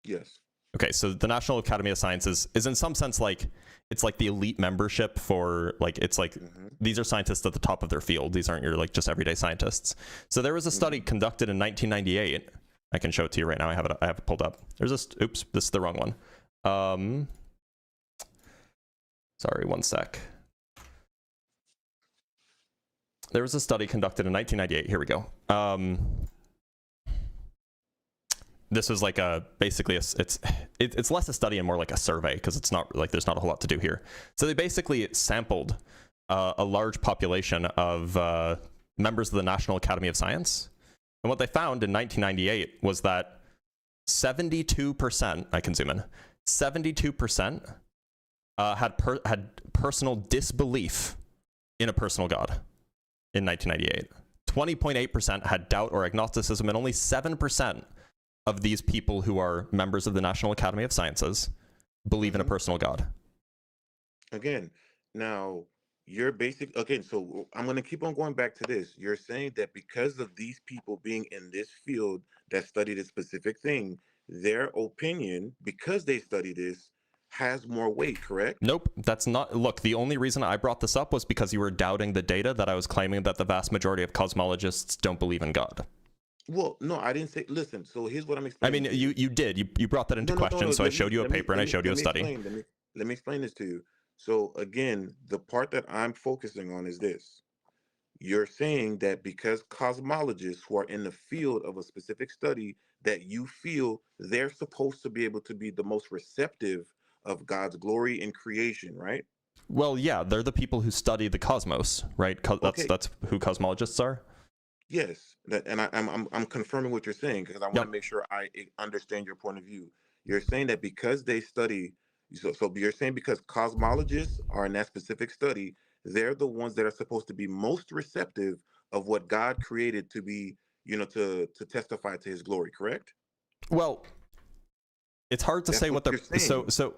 Yes. Okay, so the National Academy of Sciences is in some sense like, it's like the elite membership for, like, it's like these are scientists at the top of their field. These aren't your like just everyday scientists. So there was a study conducted in 1998. I can show it to you right now. I have it pulled up. There's this. Oops, this is the wrong one. Sorry, one sec. There was a study conducted in 1998. Here we go. This was like basically it's less a study and more like a survey, because it's not like there's not a whole lot to do here. So they basically sampled a large population of members of the National Academy of Science, and what they found in 1998 was that 72%, I can zoom in, 72% had personal disbelief in a personal God in 1998. 20.8% had doubt or agnosticism, and only 7% of these people who are members of the National Academy of Sciences believe in a personal God. Again, now you're again, so I'm going to keep on going back to this. You're saying that because of these people being in this field that study this specific thing, their opinion, because they study this, has more weight, correct? Nope, that's not. Look, the only reason I brought this up was because you were doubting the data that I was claiming that the vast majority of cosmologists don't believe in God. Well, no, I didn't say. Listen, so here's what I'm I explaining. mean, you did. You brought that into question, so I showed you a paper and I showed you a study. Let me explain this to you. So again, the part that I'm focusing on is this. You're saying that because cosmologists who are in the field of a specific study, that you feel they're supposed to be able to be the most receptive of God's glory in creation, right? Well, yeah, they're the people who study the cosmos, right? That's who cosmologists are. Yes, and I'm confirming what you're saying because I want to make sure I understand your point of view. You're saying that because they study, so you're saying because cosmologists are in that specific study, they're the ones that are supposed to be most receptive of what God created to be, to testify to His glory. Correct? Well, it's hard to say what they're saying. So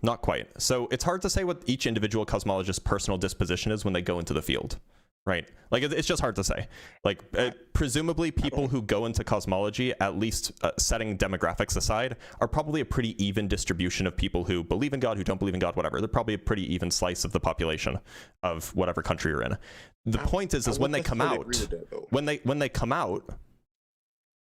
not quite. So it's hard to say what each individual cosmologist's personal disposition is when they go into the field. Right. Like, it's just hard to say. Like, presumably people who go into cosmology, at least setting demographics aside, are probably a pretty even distribution of people who believe in God, who don't believe in God, whatever. They're probably a pretty even slice of the population of whatever country you're in. The point is when they come out, when they come out,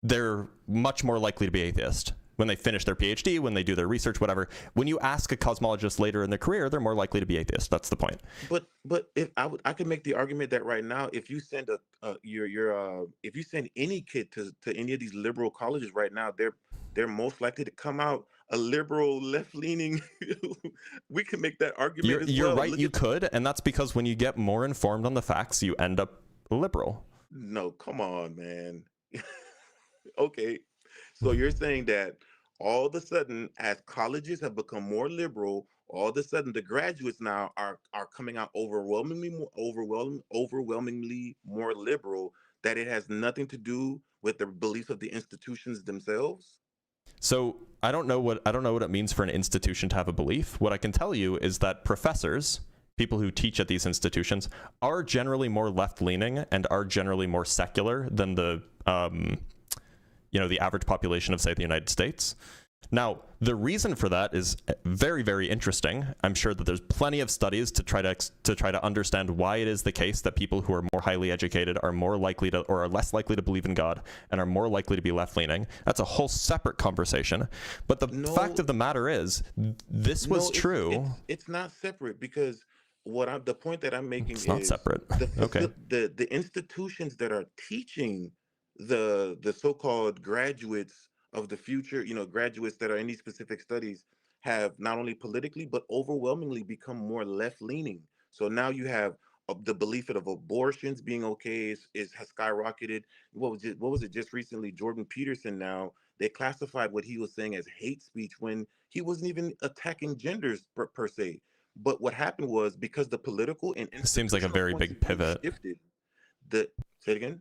they're much more likely to be atheist. When they finish their PhD, when they do their research, whatever. When you ask a cosmologist later in their career, they're more likely to be atheist. That's the point. But if I could make the argument that right now, if you send if you send any kid to any of these liberal colleges right now, they're most likely to come out a liberal, left-leaning. We can make that argument. You're right. You could, and that's because when you get more informed on the facts, you end up liberal. No, come on, man. Okay. So you're saying that all of a sudden, as colleges have become more liberal, all of a sudden the graduates now are coming out overwhelmingly more liberal, that it has nothing to do with the beliefs of the institutions themselves? So I don't know what it means for an institution to have a belief. What I can tell you is that professors, people who teach at these institutions, are generally more left-leaning and are generally more secular than the the average population of, say, the United States. Now, the reason for that is very, very interesting. I'm sure that there's plenty of studies to try to understand why it is the case that people who are more highly educated are more likely to, or are less likely to believe in God and are more likely to be left-leaning. That's a whole separate conversation. But the fact of the matter is, this was true. It's not separate, because the point that I'm making is not separate. Okay. The institutions that are teaching the so-called graduates of the future, graduates that are in these specific studies, have not only politically but overwhelmingly become more left-leaning. So now you have the belief of abortions being okay has skyrocketed. What was it just recently? Jordan Peterson, now they classified what he was saying as hate speech when he wasn't even attacking genders per se. But what happened was, because the political and it seems like a very big pivot. Shifted. Say it again.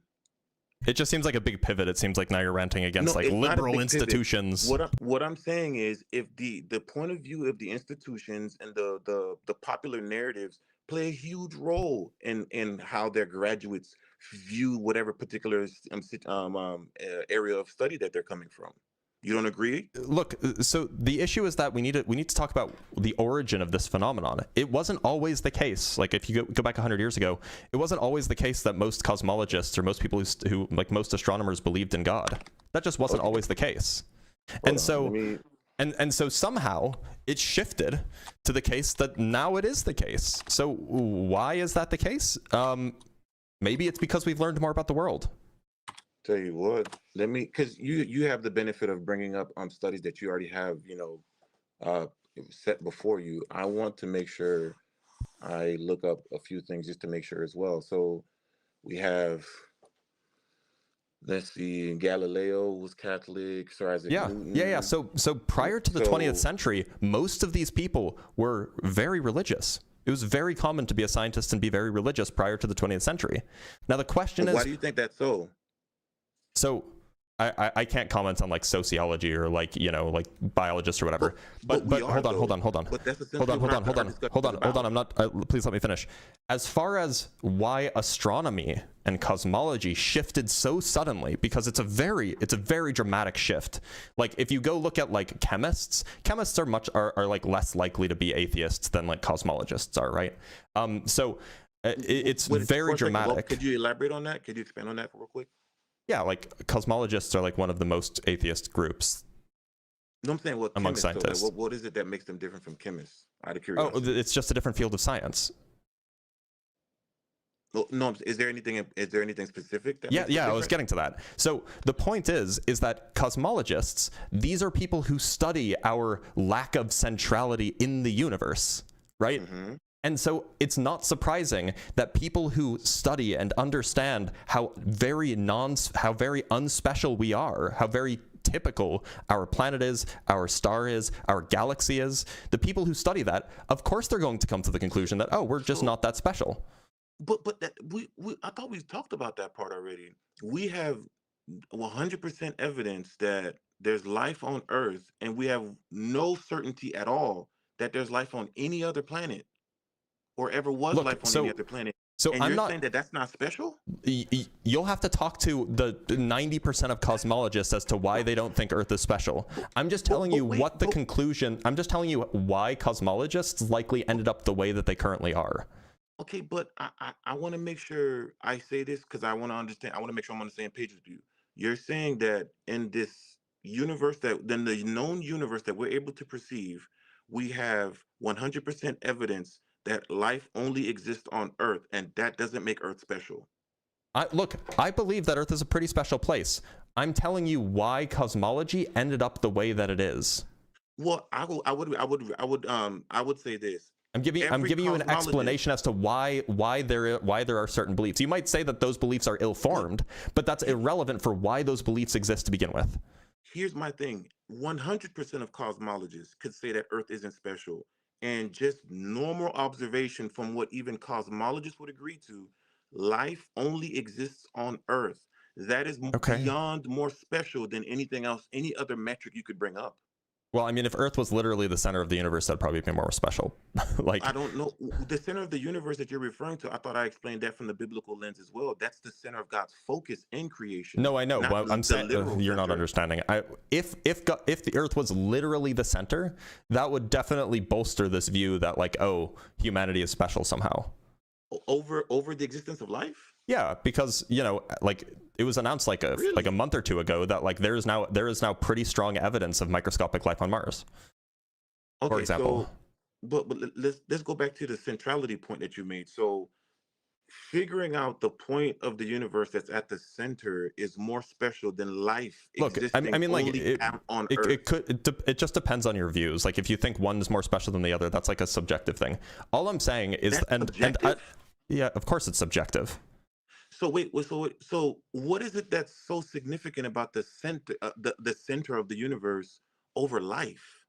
It just seems like a big pivot. It seems like now you're ranting against liberal institutions. What I'm saying is, if the point of view of the institutions and the popular narratives play a huge role in how their graduates view whatever particular area of study that they're coming from. You don't agree? Look, so the issue is that we need to talk about the origin of this phenomenon. It wasn't always the case. Like, if you go back 100 years ago, it wasn't always the case that most cosmologists or most people who like most astronomers believed in God. That just wasn't always the case. And so somehow it shifted to the case that now it is the case. So why is that the case? Maybe it's because we've learned more about the world. Tell you what, because you have the benefit of bringing up studies that you already have, set before you. I want to make sure I look up a few things just to make sure as well. So we have, let's see, Galileo was Catholic, Sir Isaac Newton. Yeah. So prior to the 20th century, most of these people were very religious. It was very common to be a scientist and be very religious prior to the 20th century. Now the question But is, why do you think that's so? so I can't comment on like sociology or like, you know, like biologists or whatever. But we are, hold on. But that's Hold on. essentially what our discussion is about. I'm not. Please let me finish. As far as why astronomy and cosmology shifted so suddenly, because it's a very dramatic shift. Like if you go look at like chemists are like less likely to be atheists than like cosmologists are, right? So it's Wait, very for a second, well, dramatic. could you elaborate on that? Could you expand on that real quick? Yeah, like cosmologists are like one of the most atheist groups. No, I'm saying what Among chemists, so, like, scientists. what is it that makes them different from chemists? Out of Oh, curiosity. it's just a different field of science. No, is there anything specific that Yeah, makes it I was different? getting to that. So the point is that cosmologists, these are people who study our lack of centrality in the universe, right? Mm-hmm. And so it's not surprising that people who study and understand how very unspecial we are, how very typical our planet is, our star is, our galaxy is, the people who study that, of course they're going to come to the conclusion that, oh, we're just not that special. But that we I thought we talked about that part already. We have 100% evidence that there's life on Earth, and we have no certainty at all that there's life on any other planet or ever was Look, life on any other planet. So And I'm you're not saying that that's not special? You'll have to talk to the 90% of cosmologists as to why they don't think Earth is special. I'm just telling you what the conclusion. I'm just telling you why cosmologists likely ended up the way that they currently are. Okay, but I want to make sure I say this because I want to understand. I want to make sure I'm on the same page with you. You're saying that in this universe, that then the known universe that we're able to perceive, we have 100% evidence that life only exists on Earth, and that doesn't make Earth special. Look, I believe that Earth is a pretty special place. I'm telling you why cosmology ended up the way that it is. Well, I would say this. I'm giving you an explanation as to why there are certain beliefs. You might say that those beliefs are ill-formed, but that's irrelevant for why those beliefs exist to begin with. Here's my thing. 100% of cosmologists could say that Earth isn't special. And just normal observation from what even cosmologists would agree to, life only exists on Earth. That is beyond more special than anything else, any other metric you could bring up. Well, I mean, if Earth was literally the center of the universe, that'd probably be more special. Like, I don't know. The center of the universe that you're referring to, I thought I explained that from the biblical lens as well. That's the center of God's focus in creation. No, I know. But I'm saying you're not understanding. If the Earth was literally the center, that would definitely bolster this view that like, oh, humanity is special somehow. Over the existence of life? Yeah, because like it was announced like a month or two ago that like there is now pretty strong evidence of microscopic life on Mars. Okay, for example. But let's go back to the centrality point that you made. So figuring out the point of the universe that's at the center is more special than life existing only on Earth. It just depends on your views. Like if you think one is more special than the other, that's like a subjective thing. All I'm saying is yeah, of course it's subjective. So so what is it that's so significant about the center the center of the universe over life?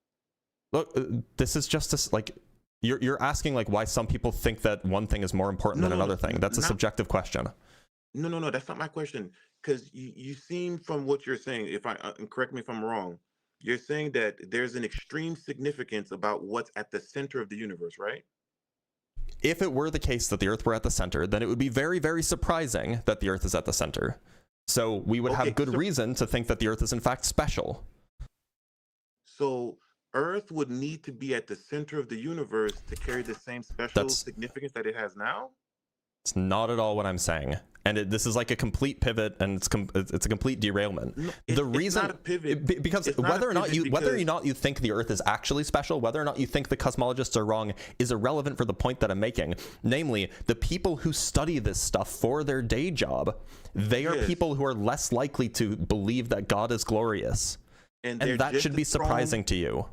Look, this is just this, like you're asking like why some people think that one thing is more important than another thing. That's a subjective question. No, that's not my question. Because you seem from what you're saying, if I correct me if I'm wrong, you're saying that there's an extreme significance about what's at the center of the universe, right? If it were the case that the Earth were at the center, then it would be very, very surprising that the Earth is at the center. So we would have good reason to think that the Earth is in fact special. So Earth would need to be at the center of the universe to carry the same special significance that it has now? It's not at all what I'm saying. And this is like a complete pivot, and it's a complete derailment. No, the reason, it's not a pivot. because whether or not you think the Earth is actually special, whether or not you think the cosmologists are wrong, is irrelevant for the point that I'm making. Namely, the people who study this stuff for their day job, they are people who are less likely to believe that God is glorious, and that should be surprising to you.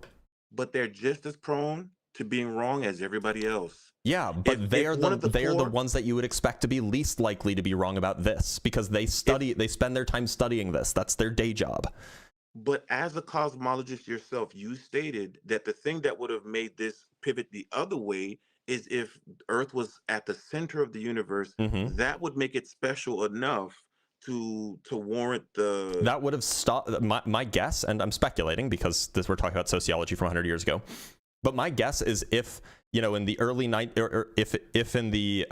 But they're just as prone to being wrong as everybody else. Yeah, but they are the ones that you would expect to be least likely to be wrong about this, because they spend their time studying this. That's their day job. But as a cosmologist yourself, you stated that the thing that would have made this pivot the other way is if Earth was at the center of the universe, Mhm. that would make it special enough to warrant the. That would have stopped my guess, and I'm speculating because we're talking about sociology from 100 years ago. But my guess is if, you know, in the early if in the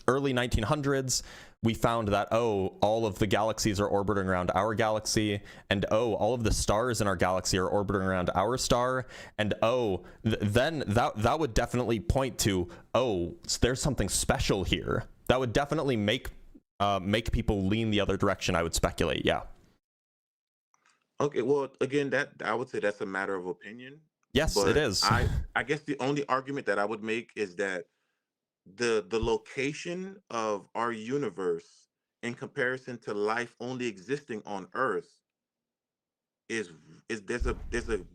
early 1900s we found that, oh, all of the galaxies are orbiting around our galaxy, and oh, all of the stars in our galaxy are orbiting around our star, and oh, then that would definitely point to, oh, there's something special here. That would definitely make people lean the other direction, I would speculate. Yeah. Okay, well, again, that I would say that's a matter of opinion. Yes, it But is. I guess the only argument that I would make is that the location of our universe in comparison to life only existing on Earth is there's a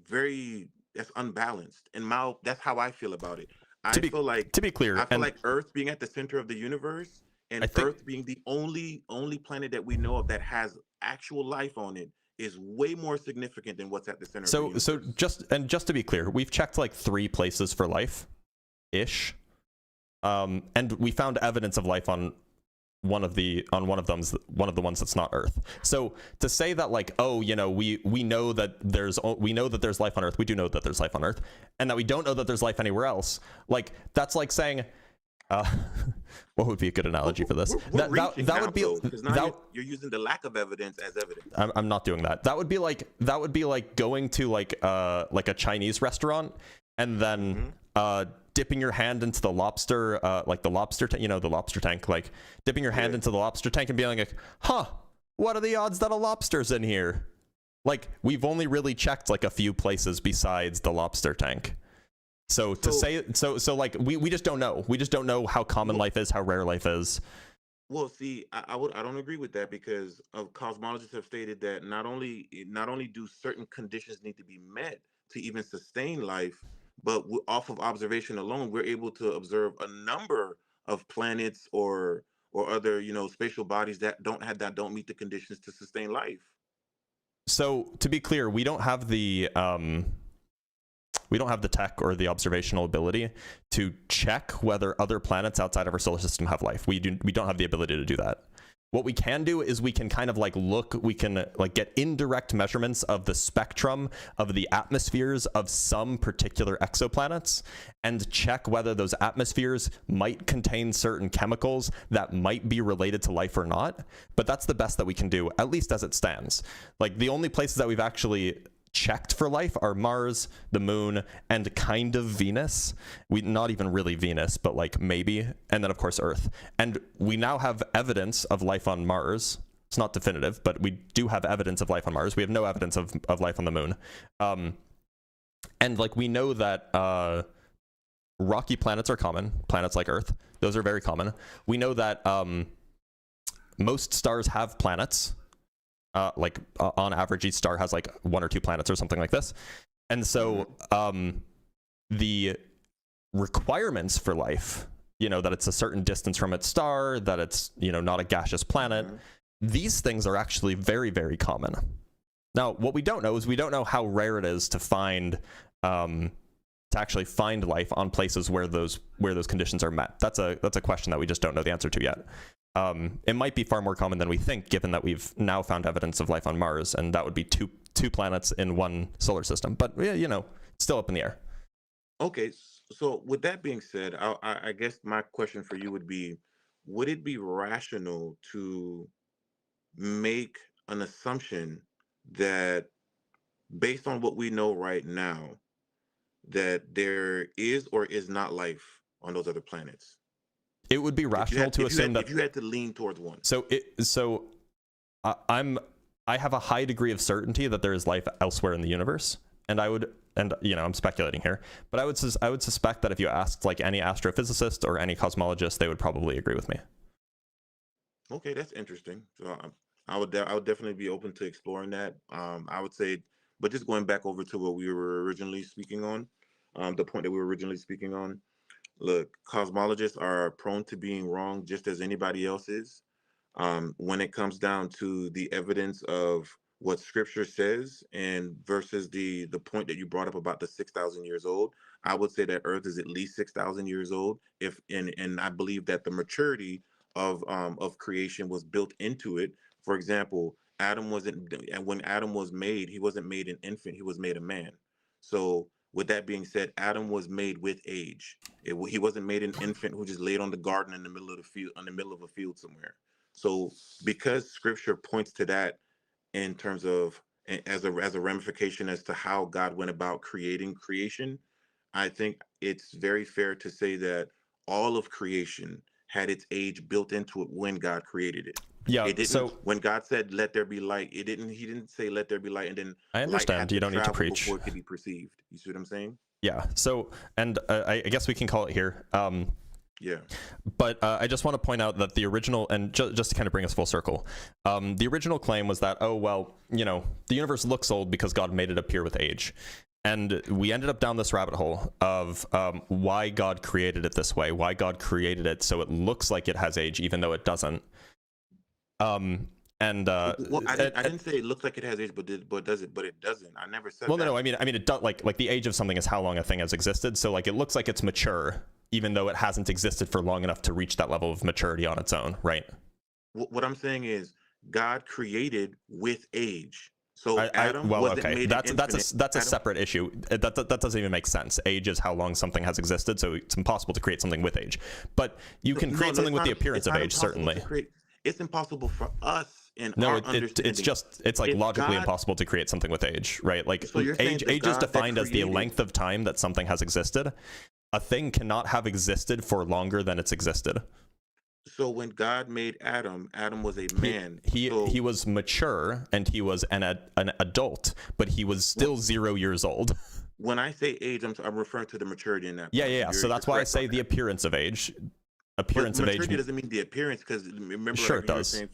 very that's unbalanced. And that's how I feel about it. To be clear, I feel like Earth being at the center of the universe and I think Earth being the only planet that we know of that has actual life on it is way more significant than what's at the center of the universe. so just to be clear, we've checked like 3 places for life ish. And we found evidence of life on one of the ones that's not Earth. So to say that, like, oh, you know, we know that there's life on Earth, we do know that there's life on Earth, and that we don't know that there's life anywhere else, like, that's like saying, what would be a good analogy for this? We're that would be because now you're using the lack of evidence as evidence. I'm not doing that. That would be like going to like a Chinese restaurant and then dipping your hand into the lobster, like the lobster tank, the lobster tank, like dipping your hand into the lobster tank and being like, huh, what are the odds that a lobster's in here? Like, we've only really checked like a few places besides the lobster tank. So like we just don't know. We just don't know how common life is, how rare life is. Well, see, I don't agree with that because cosmologists have stated that not only do certain conditions need to be met to even sustain life, but off of observation alone, we're able to observe a number of planets or other spatial bodies that don't meet the conditions to sustain life. So to be clear, we don't have the tech or the observational ability to check whether other planets outside of our solar system have life. We don't have the ability to do that. What we can do is we can kind of like we can like get indirect measurements of the spectrum of the atmospheres of some particular exoplanets and check whether those atmospheres might contain certain chemicals that might be related to life or not. But that's the best that we can do, at least as it stands. Like, the only places that we've actually checked for life are Mars, the moon, and kind of Venus. Not even really Venus, but like maybe, and then of course Earth. And we now have evidence of life on Mars. It's not definitive, but we do have evidence of life on Mars. We have no evidence of life on the moon. And like, we know that rocky planets are common, planets like Earth. Those are very common. We know that most stars have planets. On average, each star has like 1 or 2 planets or something like this. And so the requirements for life, that it's a certain distance from its star, that it's, not a gaseous planet, these things are actually very, very common. Now, what we don't know is we don't know how rare it is to actually find life on places where those conditions are met. That's a question that we just don't know the answer to yet. It might be far more common than we think, given that we've now found evidence of life on Mars, and that would be two planets in one solar system. But it's still up in the air. Okay, so with that being said, I guess my question for you would be: would it be rational to make an assumption that, based on what we know right now, that there is or is not life on those other planets? It would be rational to assume that if you had to lean towards one. I have a high degree of certainty that there is life elsewhere in the universe, and I'm speculating here, but I would suspect that if you asked like any astrophysicist or any cosmologist, they would probably agree with me. Okay, that's interesting. So I would definitely be open to exploring that. I would say, but just going back over to what we were originally speaking on, the point that we were originally speaking on. Look, cosmologists are prone to being wrong just as anybody else is. When it comes down to the evidence of what Scripture says and versus the point that you brought up about the 6,000 years old, I would say that Earth is at least 6,000 years old. If and I believe that the maturity of creation was built into it. For example, Adam wasn't, and when Adam was made, he wasn't made an infant; he was made a man. So, with that being said, Adam was made with age. He wasn't made an infant who just laid on the garden in the middle of the field, in the middle of a field somewhere. So, because Scripture points to that in terms of as a ramification as to how God went about creating creation, I think it's very fair to say that all of creation had its age built into it when God created it. Yeah. It didn't. So When God said, "Let there be light," it didn't. He didn't say, "Let there be light," and then I light had understand. You don't need to travel preach. before it could be perceived. You see what I'm saying? Yeah. So, and I guess we can call it here. Yeah. But I just want to point out that the original, and just to kind of bring us full circle, the original claim was that, oh, well, you know, the universe looks old because God made it appear with age. And we ended up down this rabbit hole of why God created it this way, why God created it so it looks like it has age, even though it doesn't. Well, I didn't say it looks like it has age, but does it? But it doesn't. I never said. Well, that. no, I mean, it does, like the age of something is how long a thing has existed. So like it looks like it's mature, even though it hasn't existed for long enough to reach that level of maturity on its own, right? What I'm saying is God created with age. So Adam wasn't okay, made that's a Adam, separate issue. That doesn't even make sense. Age is how long something has existed, so it's impossible to create something with age. But you can create something with the appearance of age, certainly. It's impossible for us in no, our understanding. it's like logically God, impossible to create something with age, right? Like so age is defined as the length of time that something has existed. A thing cannot have existed for longer than it's existed. So when God made Adam, Adam was a man. He was mature and he was an adult, but he was still 0 years old. When I say age, I'm referring to the maturity in that. Yeah. So that's why I say the appearance of age. Appearance of age. Maturity doesn't mean the appearance, because remember, sure like it does. Saying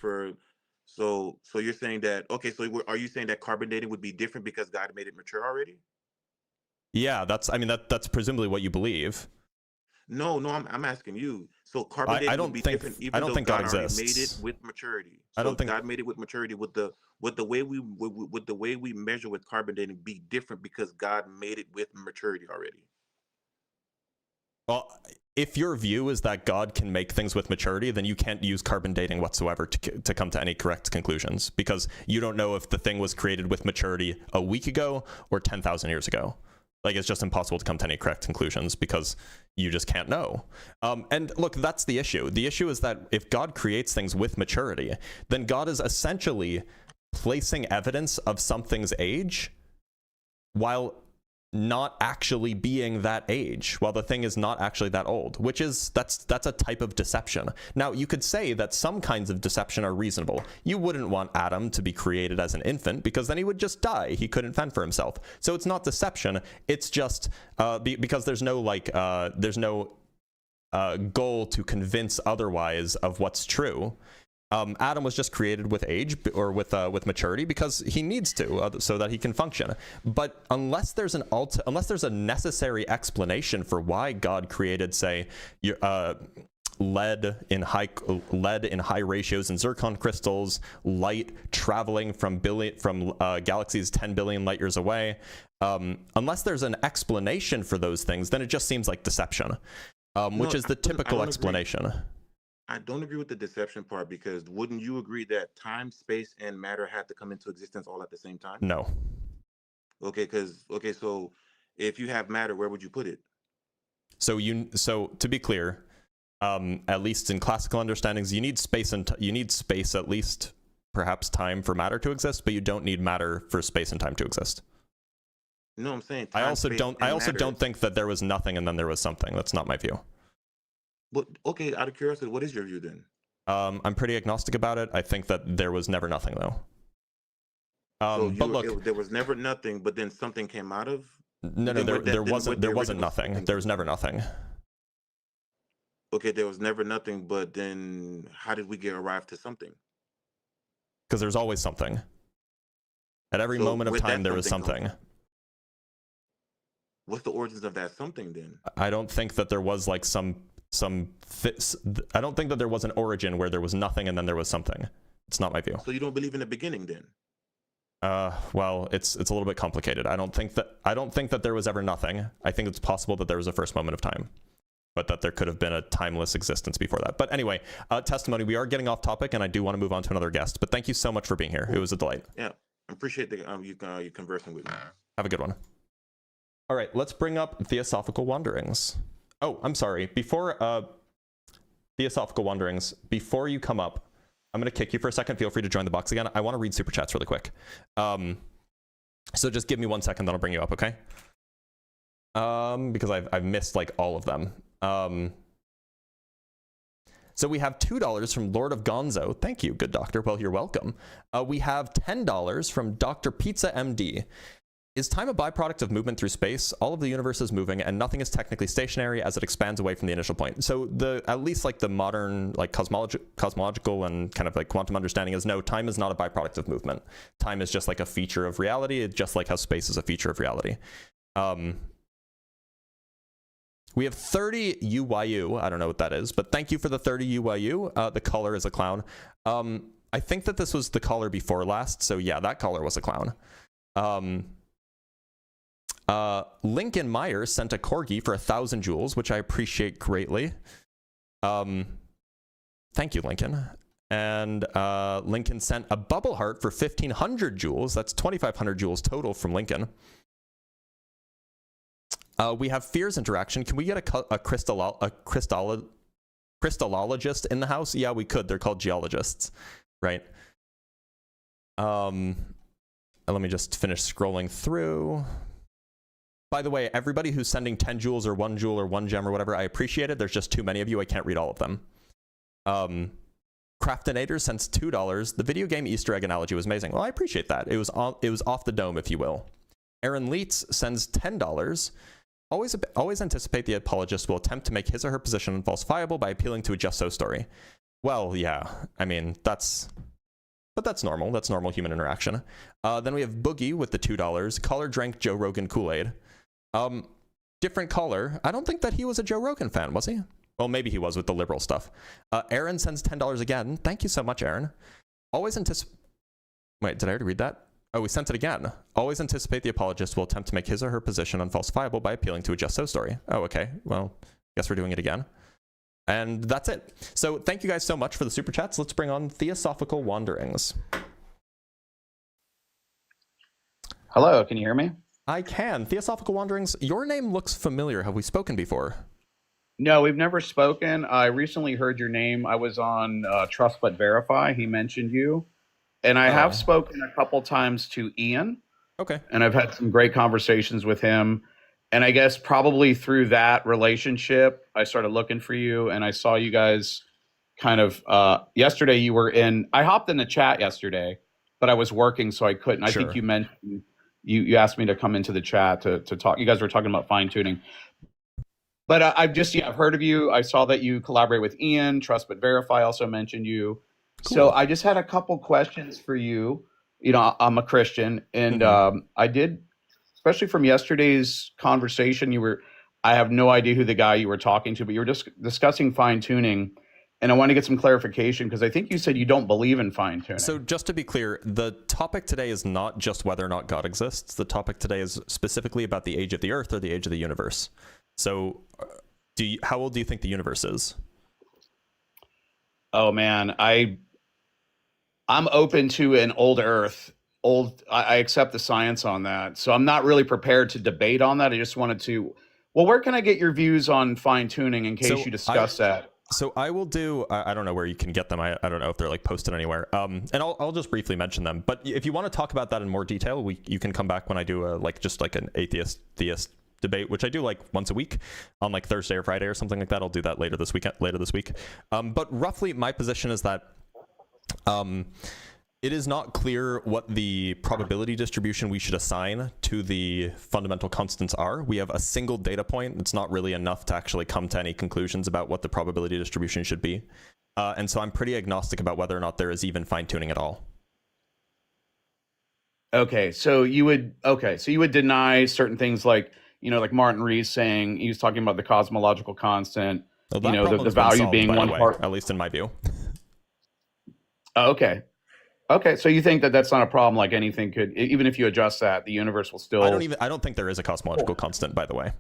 so you're saying that, okay? So are you saying that carbon dating would be different because God made it mature already? Yeah, that's presumably what you believe. No, I'm asking you. So carbon dating would be different, even though God exists. Made it with maturity. So I don't think God made it with maturity. With the way we measure with carbon dating be different because God made it with maturity already. Well, if your view is that God can make things with maturity, then you can't use carbon dating whatsoever to come to any correct conclusions, because you don't know if the thing was created with maturity a week ago or 10,000 years ago. Like, it's just impossible to come to any correct conclusions because you just can't know. And look, that's the issue. The issue is that if God creates things with maturity, then God is essentially placing evidence of something's age while not actually being that age, while the thing is not actually that old, which is that's a type of deception. Now, you could say that some kinds of deception are reasonable. You wouldn't want Adam to be created as an infant, because then he would just die. He couldn't fend for himself. So it's not deception. It's just because there's no goal to convince otherwise of what's true. Adam was just created with age or with maturity because he needs to, so that he can function. But unless there's a necessary explanation for why God created, say, lead in high ratios and zircon crystals, light traveling from galaxies 10 billion light years away, unless there's an explanation for those things, then it just seems like deception, which is the typical explanation. I don't agree with the deception part, because wouldn't you agree that time, space, and matter had to come into existence all at the same time? No. Okay, so if you have matter, where would you put it? So to be clear, at least in classical understandings, you need space at least, perhaps time, for matter to exist, but you don't need matter for space and time to exist. No, I'm saying I also don't think that there was nothing and then there was something. That's not my view. But okay, out of curiosity, what is your view then? I'm pretty agnostic about it. I think that there was never nothing, though. But look, there was never nothing, but then something came out of. No, there wasn't nothing. There was never nothing. Okay, there was never nothing, but then how did we arrive to something? Because there's always something. At every moment of time, there was something. What's the origins of that something then? I don't think that there was like I don't think that there was an origin where there was nothing and then there was something. It's not my view. So you don't believe in the beginning then? Well, it's a little bit complicated. I don't think that there was ever nothing. I think it's possible that there was a first moment of time, but that there could have been a timeless existence before that. But anyway, testimony. We are getting off topic, and I do want to move on to another guest. But thank you so much for being here. It was a delight. Yeah, I appreciate you conversing with me. Have a good one. All right, let's bring up Theosophical Wanderings. Oh, I'm sorry. Before Theosophical Wanderings, before you come up, I'm going to kick you for a second. Feel free to join the box again. I want to read super chats really quick. So just give me 1 second, then I'll bring you up, okay? Because I've missed like all of them. So we have $2 from Lord of Gonzo. Thank you, good doctor. Well, you're welcome. We have $10 from Dr. Pizza MD. Is time a byproduct of movement through space? All of the universe is moving, and nothing is technically stationary as it expands away from the initial point. So at least like the modern like cosmological and kind of like quantum understanding is no, time is not a byproduct of movement. Time is just like a feature of reality, just like how space is a feature of reality. We have 30 UYU. I don't know what that is, but thank you for the 30 UYU. The caller is a clown. I think that this was the caller before last, so yeah, that caller was a clown. Lincoln Myers sent a corgi for 1,000 joules, which I appreciate greatly. Thank you, Lincoln. And Lincoln sent a bubble heart for 1,500 joules. That's 2,500 joules total from Lincoln. We have Fears interaction. Can we get a crystallologist in the house? Yeah, we could. They're called geologists, right? Let me just finish scrolling through. By the way, everybody who's sending 10 joules or 1 joule or 1 gem or whatever, I appreciate it. There's just too many of you. I can't read all of them. Craftinator sends $2. The video game Easter egg analogy was amazing. Well, I appreciate that. It was off the dome, if you will. Aaron Leitz sends $10. Always anticipate the apologist will attempt to make his or her position unfalsifiable by appealing to a just so story. Well, yeah. I mean, that's normal. That's normal human interaction. Then we have Boogie with the $2. Caller drank Joe Rogan Kool-Aid. Different caller. I don't think that he was a Joe Rogan fan, was he? Well, maybe he was with the liberal stuff. Aaron sends $10 again. Thank you so much, Aaron. Wait, did I already read that? Oh, we sent it again. Always anticipate the apologist will attempt to make his or her position unfalsifiable by appealing to a just so story. Oh, okay. Well, guess we're doing it again. And that's it. So thank you guys so much for the super chats. Let's bring on Theosophical Wanderings. Hello, can you hear me? I can. Theosophical Wanderings, your name looks familiar. Have we spoken before? No, we've never spoken. I recently heard your name. I was on Trust But Verify. He mentioned you. And I have spoken a couple times to Ian. Okay. And I've had some great conversations with him. And I guess probably through that relationship, I started looking for you. And I saw you guys kind of yesterday you were in. I hopped in the chat yesterday, but I was working, so I couldn't. I think you mentioned you asked me to come into the chat to talk. You guys were talking about fine tuning. But I've heard of you. I saw that you collaborate with Ian. Trust But Verify also mentioned you. Cool. So I just had a couple questions for you. You know, I'm a Christian, and I did, especially from yesterday's conversation, I have no idea who the guy you were talking to, but you were just discussing fine tuning. And I want to get some clarification because I think you said you don't believe in fine tuning. So just to be clear, the topic today is not just whether or not God exists. The topic today is specifically about the age of the earth or the age of the universe. So how old do you think the universe is? Oh, man, I'm open to an old earth. I accept the science on that. So I'm not really prepared to debate on that. I just wanted to, where can I get your views on fine tuning in case you discuss that? So I will do, I don't know where you can get them. I don't know if they're like posted anywhere. And I'll just briefly mention them. But if you want to talk about that in more detail, you can come back when I do just an atheist theist debate, which I do like once a week on like Thursday or Friday or something like that. I'll do that later this week. But roughly my position is that it is not clear what the probability distribution we should assign to the fundamental constants are. We have a single data point. It's not really enough to actually come to any conclusions about what the probability distribution should be. And so I'm pretty agnostic about whether or not there is even fine tuning at all. Okay, so you would deny certain things like Martin Rees saying, he was talking about the cosmological constant, well, the value being one part, at least in my view. Okay. Okay, so you think that that's not a problem? Like anything could, even if you adjust that, the universe will still. I don't think there is a cosmological constant, by the way.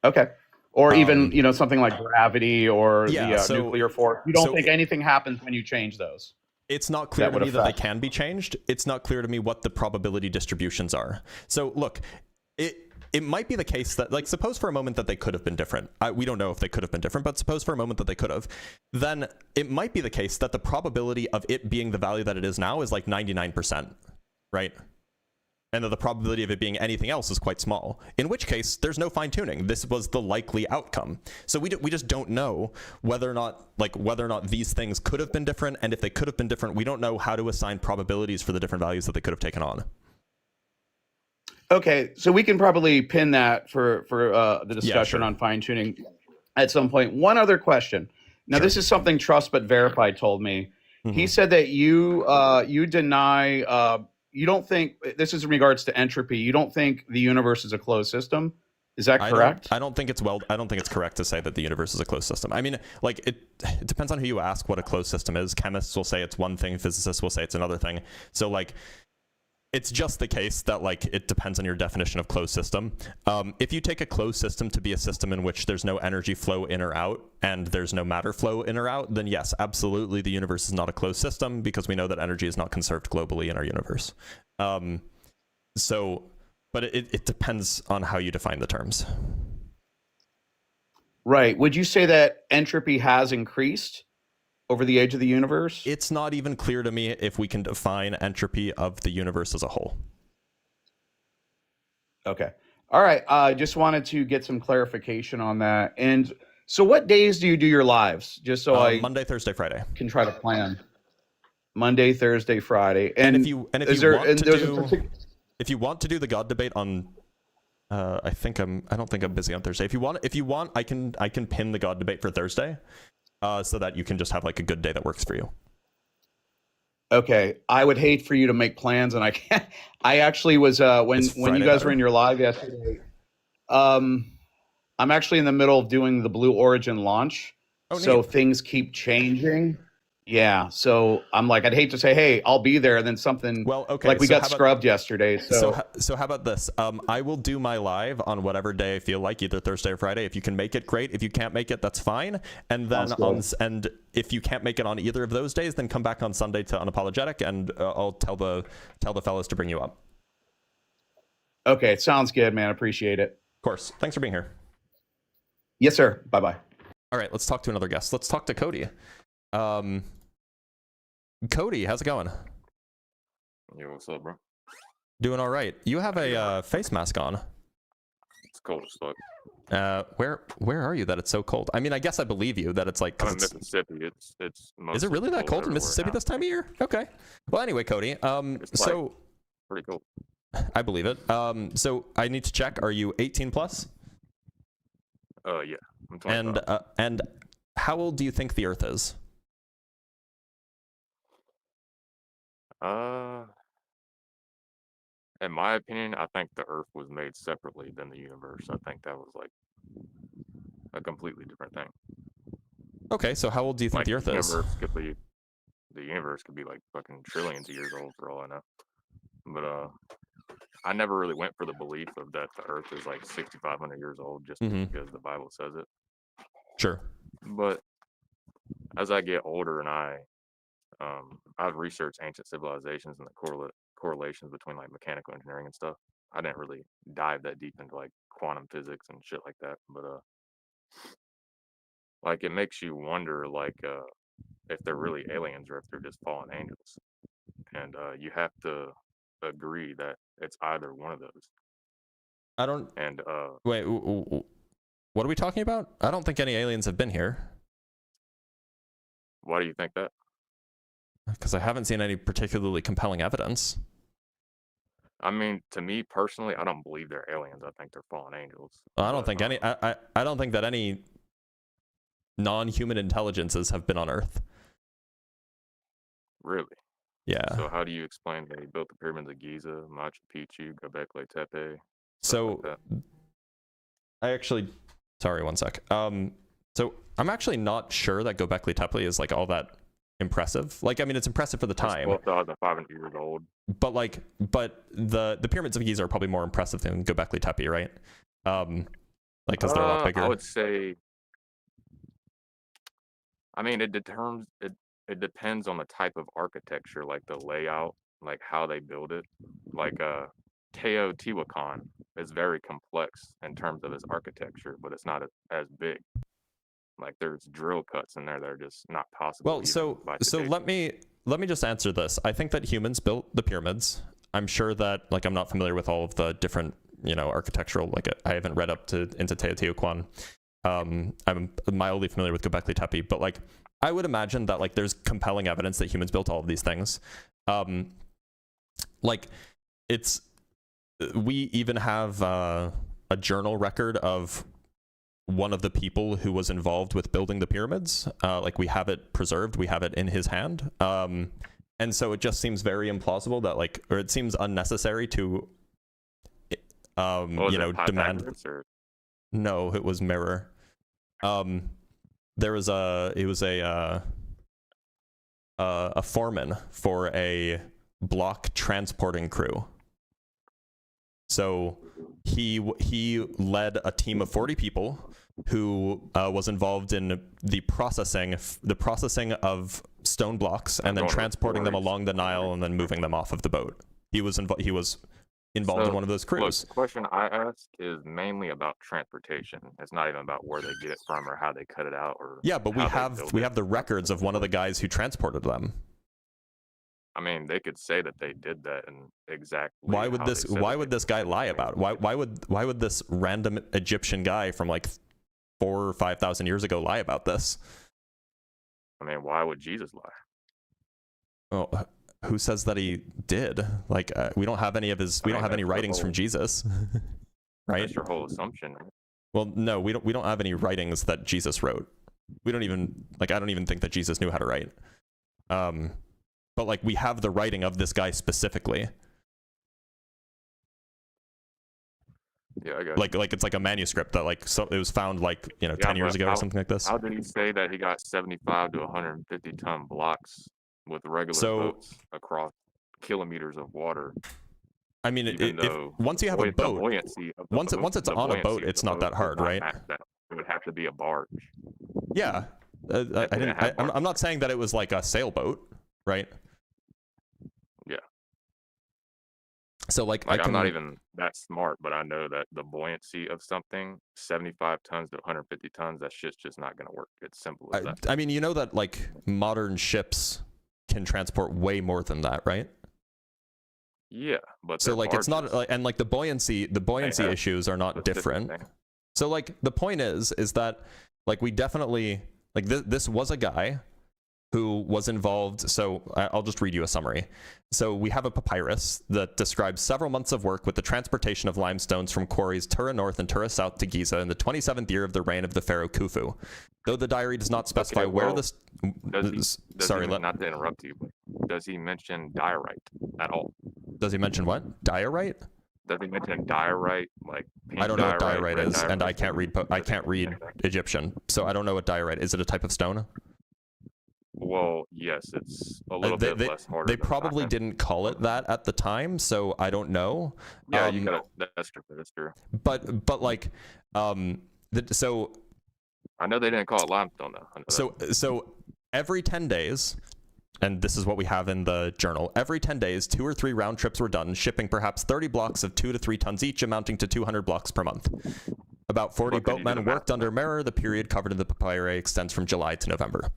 Okay. Or even something like gravity or yeah, the nuclear force. You don't think anything happens when you change those? It's not clear to me that they can be changed. It's not clear to me what the probability distributions are. So look, it might be the case that, like, suppose for a moment that they could have been different. We don't know if they could have been different, but suppose for a moment that they could have. Then it might be the case that the probability of it being the value that it is now is like 99%, right? And that the probability of it being anything else is quite small. In which case, there's no fine-tuning. This was the likely outcome. So we just don't know whether or not these things could have been different, and if they could have been different, we don't know how to assign probabilities for the different values that they could have taken on. Okay, so we can probably pin that for the discussion on fine-tuning at some point. One other question. Now, this is something Trust But Verify told me. He said that you deny. You don't think, this is in regards to entropy, you don't think the universe is a closed system. Is that correct? I don't think it's correct to say that the universe is a closed system. I mean, like, it depends on who you ask what a closed system is. Chemists will say it's one thing, physicists will say it's another thing. So, like, it's just the case that, like, it depends on your definition of closed system. If you take a closed system to be a system in which there's no energy flow in or out and there's no matter flow in or out, then yes, absolutely, the universe is not a closed system because we know that energy is not conserved globally in our universe. But it depends on how you define the terms. Right. Would you say that entropy has increased over the age of the universe? It's not even clear to me if we can define entropy of the universe as a whole. Okay. All right. I just wanted to get some clarification on that. And so what days do you do your lives? Just so Monday, Thursday, Friday. Can try to plan. Monday, Thursday, Friday. And if you want to do the God debate on I don't think I'm busy on Thursday. If you want I can pin the God debate for Thursday. So that you can just have, like, a good day that works for you. Okay, I would hate for you to make plans, and I can't. I actually was when you guys were in your live yesterday. I'm actually in the middle of doing the Blue Origin launch, so things keep changing. Yeah, so I'm like, I'd hate to say, hey, I'll be there, and then something. Well, okay, like we got scrubbed yesterday. So how about this? I will do my live on whatever day I feel like, either Thursday or Friday. If you can make it, great. If you can't make it, that's fine. And then and if you can't make it on either of those days, then come back on Sunday to Unapologetic, and I'll tell the fellas to bring you up. Okay, sounds good, man. Appreciate it. Of course. Thanks for being here. Yes, sir. Bye bye. All right, let's talk to another guest. Let's talk to Cody. Cody, how's it going? Yo, what's up, bro? Doing all right. You have a face mask on. It's cold as fuck. Where are you that it's so cold? I mean, I guess I believe you that it's like. I'm in Mississippi. It's. Is it really that cold in Mississippi this time of year? Okay. Well, anyway, Cody. So. Pretty cool. I believe it. So I need to check. Are you 18 plus? Yeah. I'm 25. And how old do you think the Earth is? In my opinion, I think the Earth was made separately than the universe. I think that was like a completely different thing. Okay, so how old do you think like the Earth is? The universe could be like fucking trillions of years old for all I know. But I never really went for the belief of that the Earth is like 6,500 years old just because the Bible says it. Sure. But as I get older and I've researched ancient civilizations and the correlations between like mechanical engineering and stuff. I didn't really dive that deep into like quantum physics and shit like that, but like it makes you wonder like if they're really aliens or if they're just fallen angels, and you have to agree that it's either one of those. I don't. And wait, what are we talking about? I don't think any aliens have been here. Why do you think that? Because I haven't seen any particularly compelling evidence. I mean, to me personally, I don't believe they're aliens. I think they're fallen angels. I don't think any. I don't think that any non-human intelligences have been on Earth. Really? Yeah. So how do you explain they built the pyramids of Giza, Machu Picchu, Göbekli Tepe? So like I actually, sorry, one sec. So I'm actually not sure that Göbekli Tepe is like all that impressive. Like, I mean, it's impressive for the time. 12,500 years old. But like, the pyramids of Giza are probably more impressive than Göbekli Tepe, right? Like, because they're a lot bigger. I would say. I mean, it depends on the type of architecture, like the layout, like how they build it. Like Teotihuacan is very complex in terms of its architecture, but it's not as big. Like there's drill cuts in there that are just not possible. Well, so let me just answer this. I think that humans built the pyramids. I'm sure that, like, I'm not familiar with all of the different, architectural, like, I haven't read up into Teotihuacan. I'm mildly familiar with Göbekli Tepe, but like, I would imagine that like there's compelling evidence that humans built all of these things. Like, we even have a journal record of one of the people who was involved with building the pyramids. Like, we have it preserved, we have it in his hand. And so it just seems very implausible that, like, or it seems unnecessary to, demand. No, it was Mirror. He was a foreman for a block transporting crew. So he led a team of 40 people who was involved in the processing of stone blocks and then transporting them along the Nile and then moving them off of the boat. He was involved in one of those crews. Look, the question I ask is mainly about transportation. It's not even about where they get it from or how they cut it out or. Yeah, but we have the records of one of the guys who transported them. I mean, they could say that they did that and exactly. Why would this guy lie about it? Why would this random Egyptian guy from like 4,000 or 5,000 years ago lie about this? I mean, why would Jesus lie? Well, who says that he did? Like, we don't have any of his. We don't have any writings from Jesus, right? That's your whole assumption. Well, no, we don't have any writings that Jesus wrote. We don't even I don't even think that Jesus knew how to write. But like, we have the writing of this guy specifically. Yeah, I got like it's like a manuscript that it was found 10 years ago or something like this. How did he say that he got 75 to 150 ton blocks with regular boats across kilometers of water? I mean, once you have a boat, once it's on a boat, it's not that hard, right? It would have to be a barge. Yeah, I'm not saying that it was like a sailboat, right? Yeah. So I'm not even that smart, but I know that the buoyancy of something, 75 tons to 150 tons, that shit's just not going to work. It's simple as that. I mean, you know that like modern ships can transport way more than that, right? Yeah, but so like barges. It's not and like the buoyancy issues are not different. So like the point is that like we definitely like this was a guy who was involved. So I'll just read you a summary. So we have a papyrus that describes several months of work with the transportation of limestones from quarries Tura North and Tura South to Giza in the 27th year of the reign of the pharaoh Khufu. Though the diary does not specify where this. Not to interrupt you, but does he mention diorite at all? Does he mention what? Diorite? Does he mention diorite? Like I don't know what diorite is, and I can't read Egyptian, so I don't know what diorite is. It a type of stone? Well, yes, it's a little bit less harder. They probably didn't call it that at the time, so I don't know. Yeah, that's true. But like, so. I know they didn't call it limestone though. So every 10 days, and this is what we have in the journal, every 10 days, 2 or 3 round trips were done, shipping perhaps 30 blocks of 2 to 3 tons each, amounting to 200 blocks per month. About 40 boatmen worked under Mirror. The period covered in the papyri extends from July to November.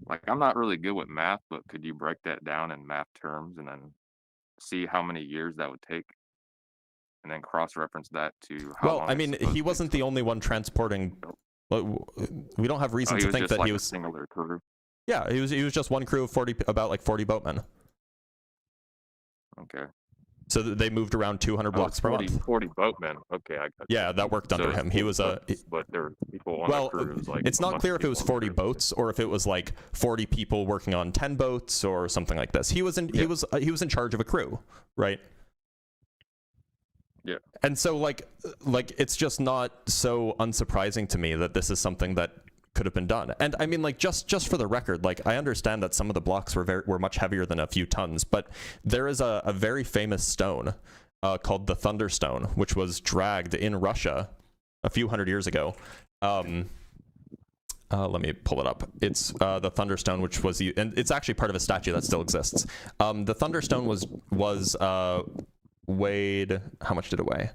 Like, I'm not really good with math, but could you break that down in math terms and then see how many years that would take? And then cross-reference that to how long. Well, I mean, he wasn't the only one transporting. We don't have reason to think that he was a singular crew. Yeah, he was just one crew of 40 boatmen. Okay. So they moved around 200 blocks per month. 40 boatmen. Okay, I got Yeah, that worked under him. He was but there were people on the crews. Like, it's not clear if it was 40 boats or if it was like 40 people working on 10 boats or something like this. He was in charge of a crew, right? Yeah. And so like it's just not so unsurprising to me that this is something that have been done. And I mean, like, just for the record, like, I understand that some of the blocks were much heavier than a few tons, but there is a very famous stone called the Thunderstone, which was dragged in Russia a few hundred years ago. Let me pull it up. It's the Thunderstone, which was, and it's actually part of a statue that still exists. The Thunderstone was weighed. How much did it weigh?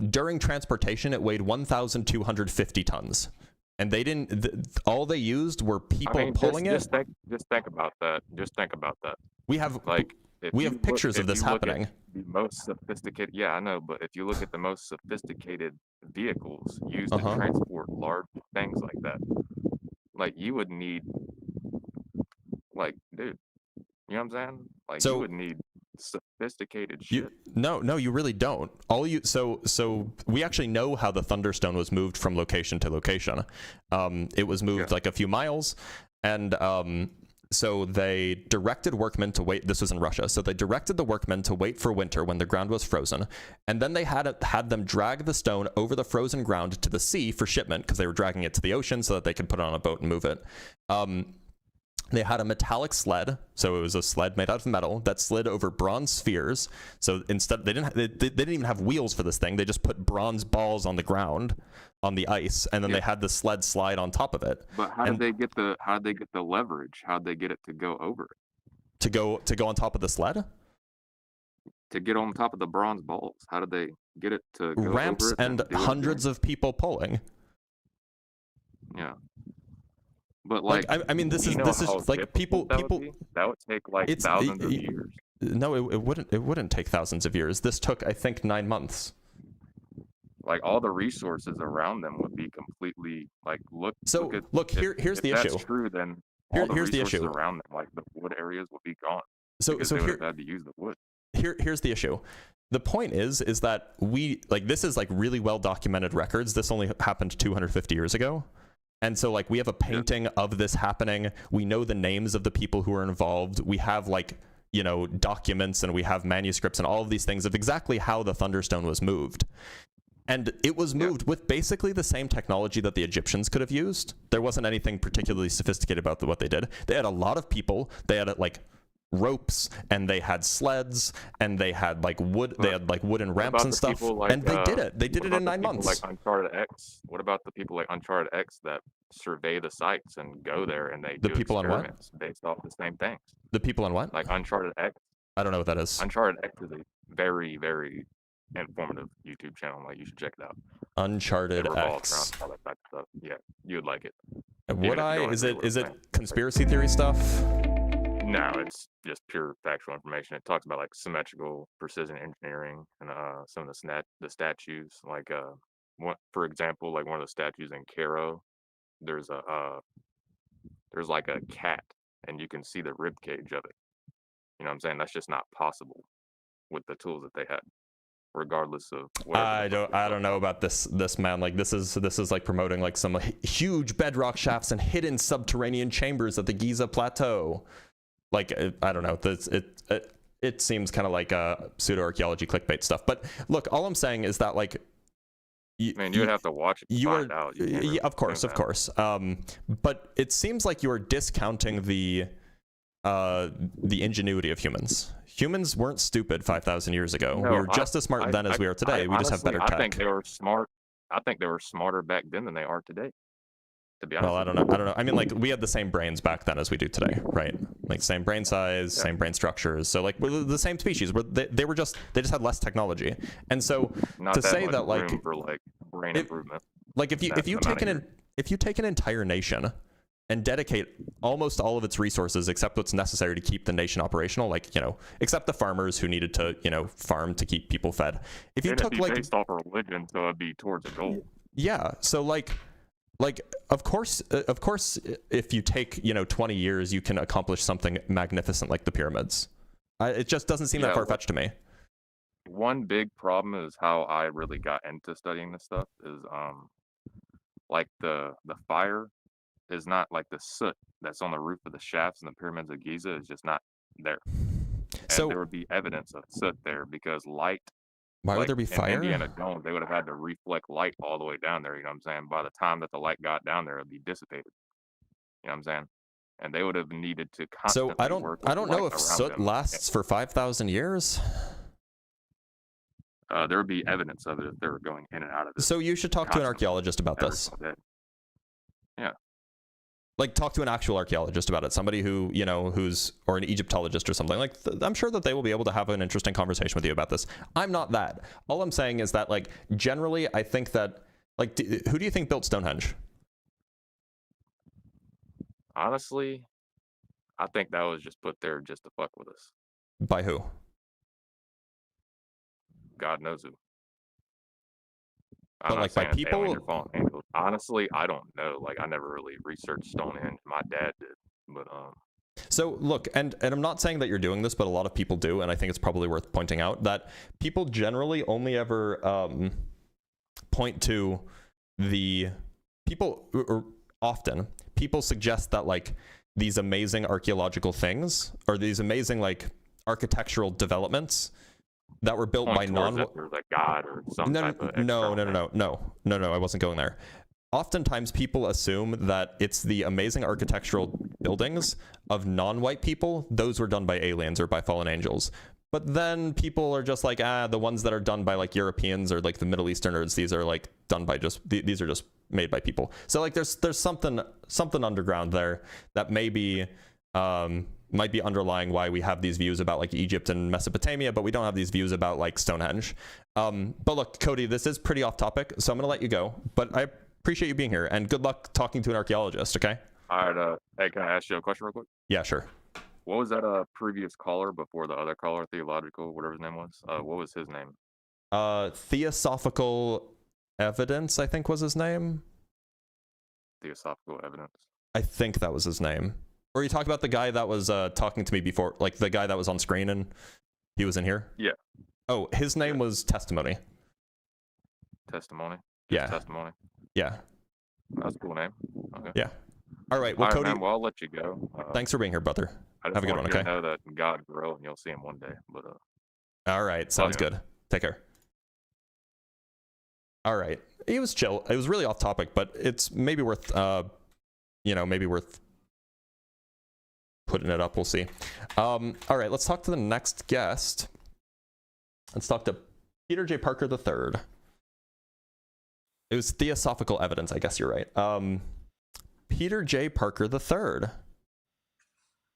During transportation, it weighed 1,250 tons, and they didn't. All they used were people pulling it. Just think about that. Just think about that. We have Like, we have pictures of this happening. The most sophisticated, yeah, I know, but if you look at the most sophisticated vehicles used to transport large things like that, like, you would need, like, dude, you know what I'm saying? Like, you would need sophisticated shit. No, you really don't. So we actually know how the Thunderstone was moved from location to location. It was moved like a few miles, and so they directed workmen to wait. This was in Russia. So they directed the workmen to wait for winter when the ground was frozen, and then they had them drag the stone over the frozen ground to the sea for shipment, because they were dragging it to the ocean so that they could put it on a boat and move it. They had a metallic sled, so it was a sled made out of metal that slid over bronze spheres. So instead, they didn't even have wheels for this thing. They just put bronze balls on the ground, on the ice, and then they had the sled slide on top of it. But how did they get the leverage? How did they get it to go over it? To go on top of the sled? To get on top of the bronze balls. How did they get it to go ramps over it and hundreds of people pulling. Yeah. But like I mean, this is like people that would take like thousands of years. No, it wouldn't take thousands of years. This took, I think, 9 months. Like, all the resources around them would be completely like look. Here's the issue. If that's true, then here's the issue around them, like the wood areas, would be gone. So they would have had to use the wood. Here's the issue. The point is that this is like really well documented records. This only happened 250 years ago. And so, like, we have a painting of this happening. We know the names of the people who are involved. We have, like, you know, documents, and we have manuscripts and all of these things of exactly how the Thunderstone was moved. And it was moved with basically the same technology that the Egyptians could have used. There wasn't anything particularly sophisticated about what they did. They had a lot of people. They had, like, ropes, and they had sleds, and they had like wood. They had like wooden ramps and stuff. And they did it. They did it in 9 months. Like Uncharted X. What about the people like Uncharted X that survey the sites and go there and they do people on what? Based off the same things? The people on what? Like Uncharted X. I don't know what that is. Uncharted X is a very, very informative YouTube channel. Like, you should check it out. Uncharted X. All that type of stuff. Yeah, you would like it. Would I? Is it conspiracy theory stuff? No, it's just pure factual information. It talks about like symmetrical precision engineering and some of the statues. Like for example, like one of the statues in Cairo, there's like a cat, and you can see the rib cage of it. You know what I'm saying? That's just not possible with the tools that they had, regardless of. I don't know about this man. Like, this is like promoting like some huge bedrock shafts and hidden subterranean chambers at the Giza Plateau. Like, I don't know. It seems kind of like pseudo archaeology clickbait stuff. But look, all I'm saying is that, like, you would have to watch it to find out. Yeah, of course. But it seems like you are discounting the ingenuity of humans. Humans weren't stupid 5,000 years ago. No, we were just as smart then as we are today. We just have better tech. I think they were smart. I think they were smarter back then than they are today. To be honest. Well, I don't know. I mean, like, we had the same brains back then as we do today, right? Like, same brain size, same brain structures. So, like, we're the same species. They just had less technology. And so to say that, like, for like brain improvement. Like, if you take an entire nation and dedicate almost all of its resources, except what's necessary to keep the nation operational, like, you know, except the farmers who needed to, you know, farm to keep people fed. If you took, like, based off of religion, so it'd be towards a goal. Yeah. So, like, of course, if you take, you know, 20 years, you can accomplish something magnificent like the pyramids. It just doesn't seem that far-fetched to me. One big problem is how I really got into studying this stuff is, like, the fire is not like the soot that's on the roof of the shafts in the pyramids of Giza is just not there. And So there would be evidence of soot there because light Why would Like there be in fire? Indiana Jones, they would have had to reflect light all the way down there. You know what I'm saying? By the time that the light got down there, it'd be dissipated. You know what I'm saying? And they would have needed to So constantly work with I don't light know if around soot them. lasts for 5,000 years. There would be evidence of it if they were going in and out of it. So you should talk to an constantly, archaeologist about every this. single day. Yeah. Like, talk to an actual archaeologist about it. Somebody who, you know, or an Egyptologist or something. Like, I'm sure that they will be able to have an interesting conversation with you about this. I'm not that. All I'm saying is that, like, generally, I think that, like, who do you think built Stonehenge? Honestly, I think that was just put there just to fuck with us. By who? God knows who. But, I'm like, not by saying it's people? aliens or fallen angels. Honestly, I don't know. Like, I never really researched Stonehenge. My dad did, but So look, and I'm not saying that you're doing this, but a lot of people do, and I think it's probably worth pointing out that people generally only ever point to the people, or often people suggest that, like, these amazing archaeological things or these amazing, like, architectural developments that were built by there's a god or some type of no, I wasn't going there. Oftentimes people assume that it's the amazing architectural buildings of non-white people. Those were done by aliens or by fallen angels. But then people are just like, the ones that are done by, like, Europeans or, like, the Middle Easterners, these are, like, done by these are just made by people. So, like, there's something underground there that maybe might be underlying why we have these views about, like, Egypt and Mesopotamia, but we don't have these views about, like, Stonehenge. But look, Cody, this is pretty off topic, so I'm gonna let you go. But I appreciate you being here, and good luck talking to an archaeologist. Okay. All right. Hey, can I ask you a question real quick? Yeah, sure. What was that previous caller before the other caller, theological, whatever his name was? What was his name? Theosophical Evidence, I think was his name. Theosophical Evidence. I think that was his name. Or you talk about the guy that was talking to me before, like the guy that was on screen and he was in here? Yeah. Oh, his name was Testimony. Testimony? Yeah. Testimony. Yeah. That's a cool name. Okay. Yeah. All right. Well, Cody, man, well, I'll let you go. Thanks for being here, brother. I just Have a good one, want you okay? to know that God grow and you'll see him one day. But all right. Sounds good. Take care. All right. He was chill. It was really off topic, but it's maybe worth, maybe worth putting it up. We'll see. All right. Let's talk to the next guest. Let's talk to Peter J. Parker III. It was Theosophical Evidence. I guess you're right. Peter J. Parker III.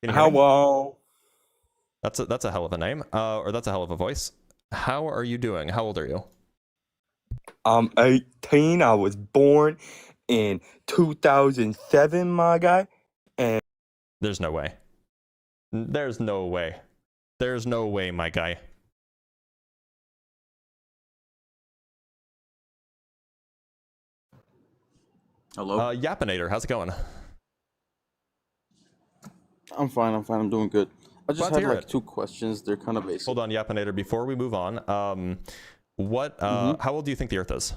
Hello. That's a hell of a name, or that's a hell of a voice. How are you doing? How old are you? I'm 18. I was born in 2007, my guy. And there's no way. There's no way. There's no way, my guy. Hello. Yapinator, how's it going? I'm fine. I'm doing good. I just Glad to had hear like it. 2 questions. They're kind of basic. Hold on, Yapinator. Before we move on, how old do you think the Earth is?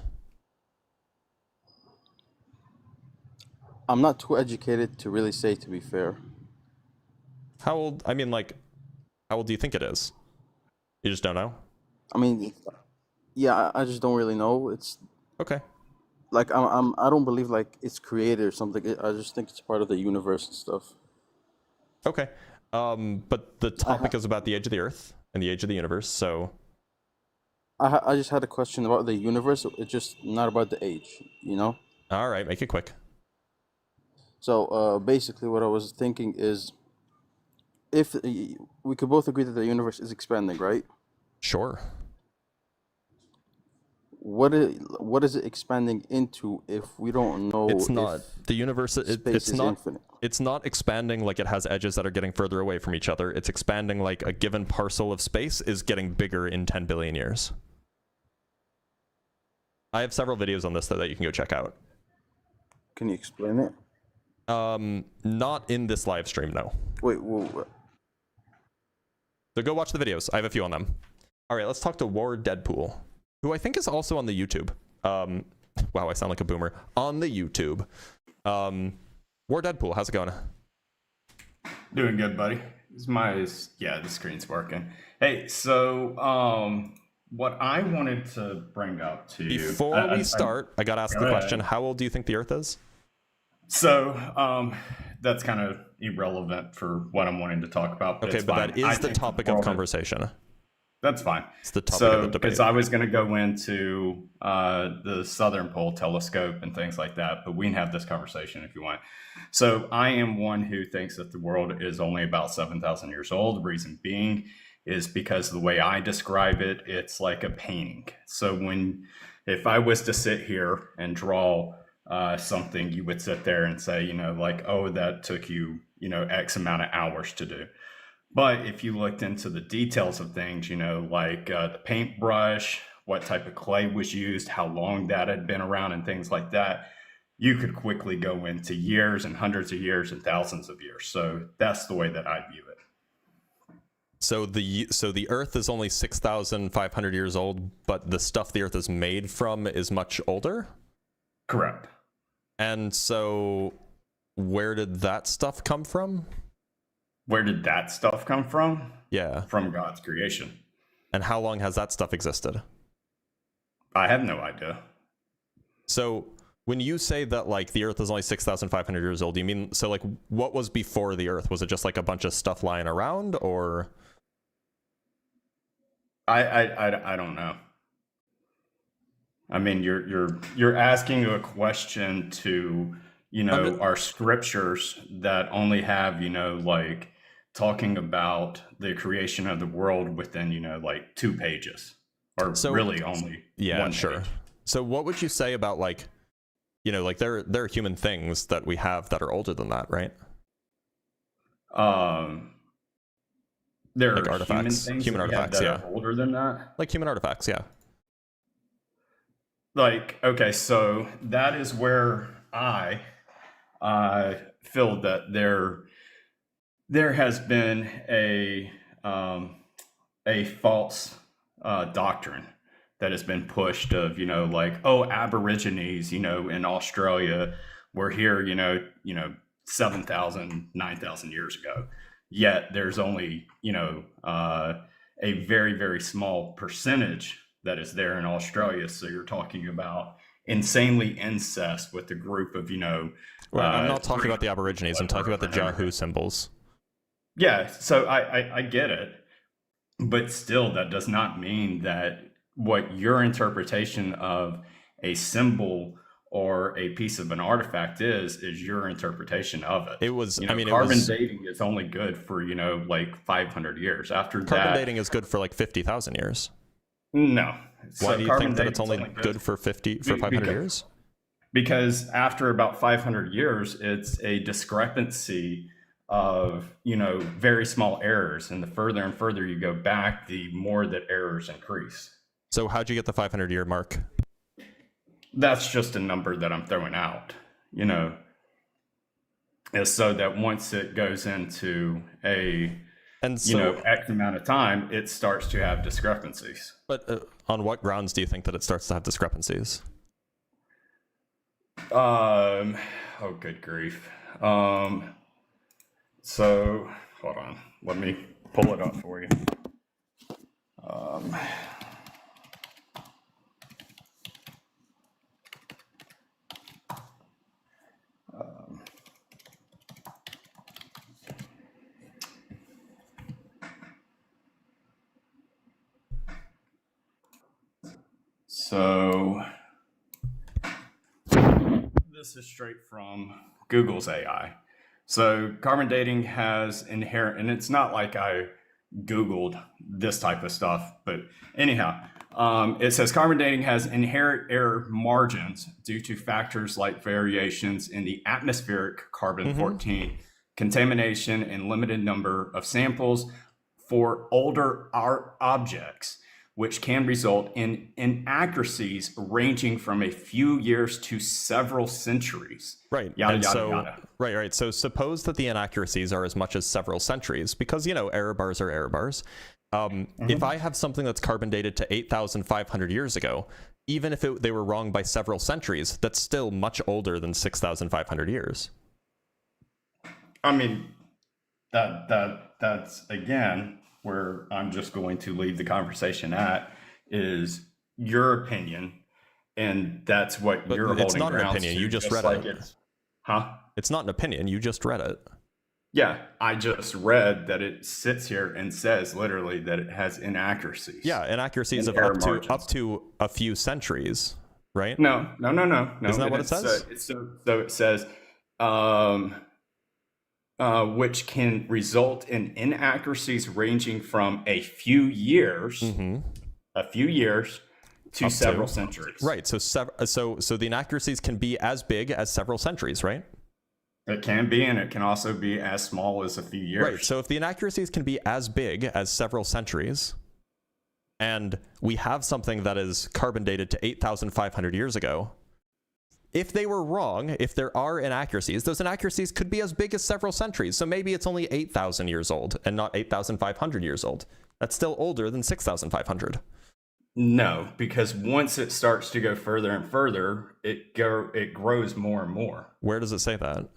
I'm not too educated to really say, to be fair. How old? I mean, like, how old do you think it is? You just don't know? I mean, yeah, I just don't really know. It's okay. Like I don't believe like it's created or something. I just think it's part of the universe and stuff. Okay. But the topic is about the age of the Earth and the age of the universe, so I just had a question about the universe. It's just not about the age, you know? All right, make it quick. So basically what I was thinking is, if we could both agree that the universe is expanding, right? Sure. What is it expanding into if we don't know? It's not the universe. It's not infinite. It's not expanding like it has edges that are getting further away from each other. It's expanding like a given parcel of space is getting bigger in 10 billion years. I have several videos on this though that you can go check out. Can you explain it? Not in this live stream, no. Wait, whoa. So go watch the videos. I have a few on them. All right, let's talk to War Deadpool, who I think is also on the YouTube. Wow, I sound like a boomer. On the YouTube. War Deadpool, how's it going? Doing good, buddy. The screen's working. Hey, so what I wanted to bring up to you Before we start, I got to ask the question, how old do you think the Earth is? So that's kind of irrelevant for what I'm wanting to talk about. But okay, but that is the topic of conversation. That's fine. It's the topic of the debate. Because I was going to go into the Southern Pole telescope and things like that, but we can have this conversation if you want. So I am one who thinks that the world is only about 7,000 years old. The reason being is because the way I describe it, it's like a painting. So if I was to sit here and draw something, you would sit there and say, like, oh, that took you, X amount of hours to do. But if you looked into the details of things, like the paintbrush, what type of clay was used, how long that had been around and things like that, you could quickly go into years and hundreds of years and thousands of years. So that's the way that I view it. So the Earth is only 6,500 years old, but the stuff the Earth is made from is much older? Correct. And so where did that stuff come from? Where did that stuff come from? Yeah. From God's creation. And how long has that stuff existed? I have no idea. So when you say that like the Earth is only 6,500 years old, you mean, so like what was before the Earth? Was it just like a bunch of stuff lying around, or? I don't know. I mean, you're asking a question to, our scriptures that only have, like talking about the creation of the world within, like 2 pages, or really only one sure. page. So what would you say about like, like there are human things that we have that are older than that, right? There like are artifacts, human artifacts, that yeah, are older than that. Like human artifacts, yeah. Like, okay, so that is where I feel that there has been a false doctrine that has been pushed of, like, oh, Aborigines, in Australia were here, 7,000, 9,000 years ago. Yet there's only, a very, very small percentage that is there in Australia. So you're talking about insanely incest with a group of, Well, I'm not talking about the Aborigines. I'm talking about the Yahoo symbols. Yeah, so I get it. But still, that does not mean that what your interpretation of a symbol or a piece of an artifact is your interpretation of it. It was, carbon dating is only good for, like 500 years. After that, carbon dating is good for like 50,000 years. No. Why do you think that it's only good for 500 years? Because after about 500 years, it's a discrepancy of, very small errors. And the further and further you go back, the more that errors increase. So how'd you get the 500-year mark? That's just a number that I'm throwing out, is so that once it goes into X amount of time, it starts to have discrepancies. But on what grounds do you think that it starts to have discrepancies? Oh, good grief. So hold on, let me pull it up for you. So this is straight from Google's AI. So carbon dating has inherent, and it's not like I Googled this type of stuff, but anyhow, it says carbon dating has inherent error margins due to factors like variations in the atmospheric carbon-14, contamination, and limited number of samples for older objects, which can result in inaccuracies ranging from a few years to several centuries. Right. Yada, and yada, so, yada. Right. So suppose that the inaccuracies are as much as several centuries, because, error bars are error bars. If I have something that's carbon dated to 8,500 years ago, even if they were wrong by several centuries, that's still much older than 6,500 years. I mean, that's again where I'm just going to leave the conversation at is your opinion, and that's what But you're it's holding not an grounds opinion. to, You just read like it. Huh? It's not an opinion. You just read it. Yeah, I just read that it sits here and says literally that it has inaccuracies. Yeah, inaccuracies and of error up margins. to a few centuries, right? No. Isn't that what it says? So it says, which can result in inaccuracies ranging from a few years, to Up several to. centuries. Right. So the inaccuracies can be as big as several centuries, right? It can be, and it can also be as small as a few years. Right. So if the inaccuracies can be as big as several centuries, and we have something that is carbon dated to 8,500 years ago, if they were wrong, if there are inaccuracies, those inaccuracies could be as big as several centuries. So maybe it's only 8,000 years old and not 8,500 years old. That's still older than 6,500. No, because once it starts to go further and further, it grows more and more. Where does it say that?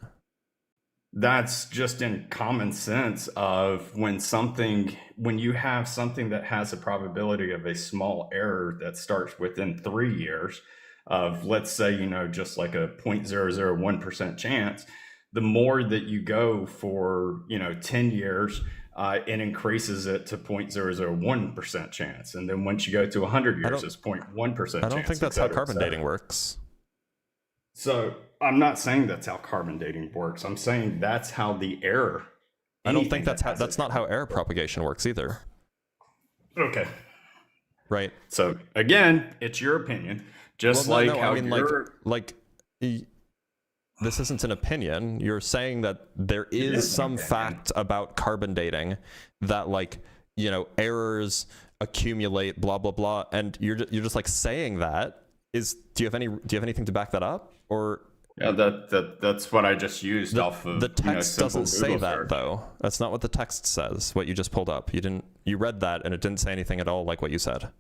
That's just in common sense of when you have something that has a probability of a small error that starts within 3 years of, let's say, just like a 0.001% chance, the more that you go for, 10 years, it increases it to 0.001% chance. And then once you go to 100 years, it's 0.1% chance. I don't think that's how carbon dating works. So I'm not saying that's how carbon dating works. I'm saying that's how the error. I don't think that's not how error propagation works either. Okay. Right. So again, it's your opinion. Just well, like how I mean, this isn't an opinion. You're saying that there is some fact about carbon dating that, errors accumulate, blah blah blah, and you're just like saying that. Do you have anything to back that up? Or yeah, that's what I just used off of the text doesn't say Google that search. though. That's not what the text says. What you just pulled up, you read that and it didn't say anything at all like what you said.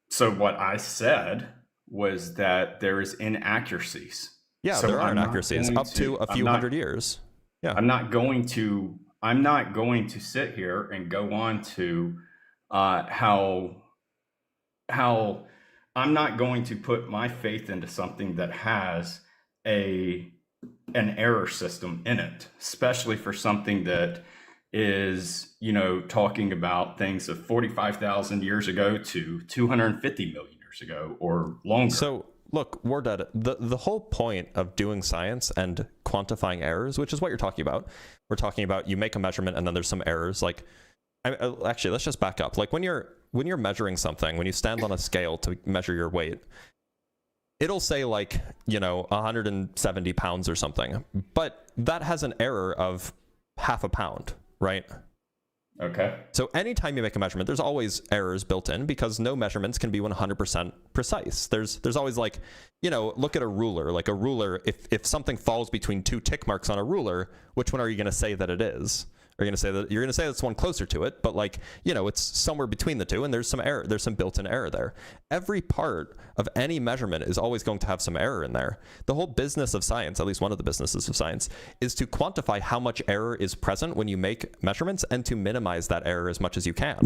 So what I said was that there is inaccuracies. Yeah, so there are inaccuracies up to a few hundred years. Yeah, I'm not going to sit here and go on to how I'm not going to put my faith into something that has an error system in it, especially for something that is, talking about things of 45,000 years ago to 250 million years ago or longer. So look, Wardad, the whole point of doing science and quantifying errors, which is what you're talking about, we're talking about you make a measurement and then there's some errors. Actually, let's just back up. Like when you're measuring something, when you stand on a scale to measure your weight, it'll say 170 pounds or something, but that has an error of half a pound, right? Okay. So anytime you make a measurement, there's always errors built in because no measurements can be 100% precise. There's always look at a ruler. Like a ruler, if something falls between two tick marks on a ruler, which one are you going to say that it is? You're going to say that's one closer to it, but it's somewhere between the two, and there's some error. There's some built-in error there. Every part of any measurement is always going to have some error in there. The whole business of science, at least one of the businesses of science, is to quantify how much error is present when you make measurements and to minimize that error as much as you can.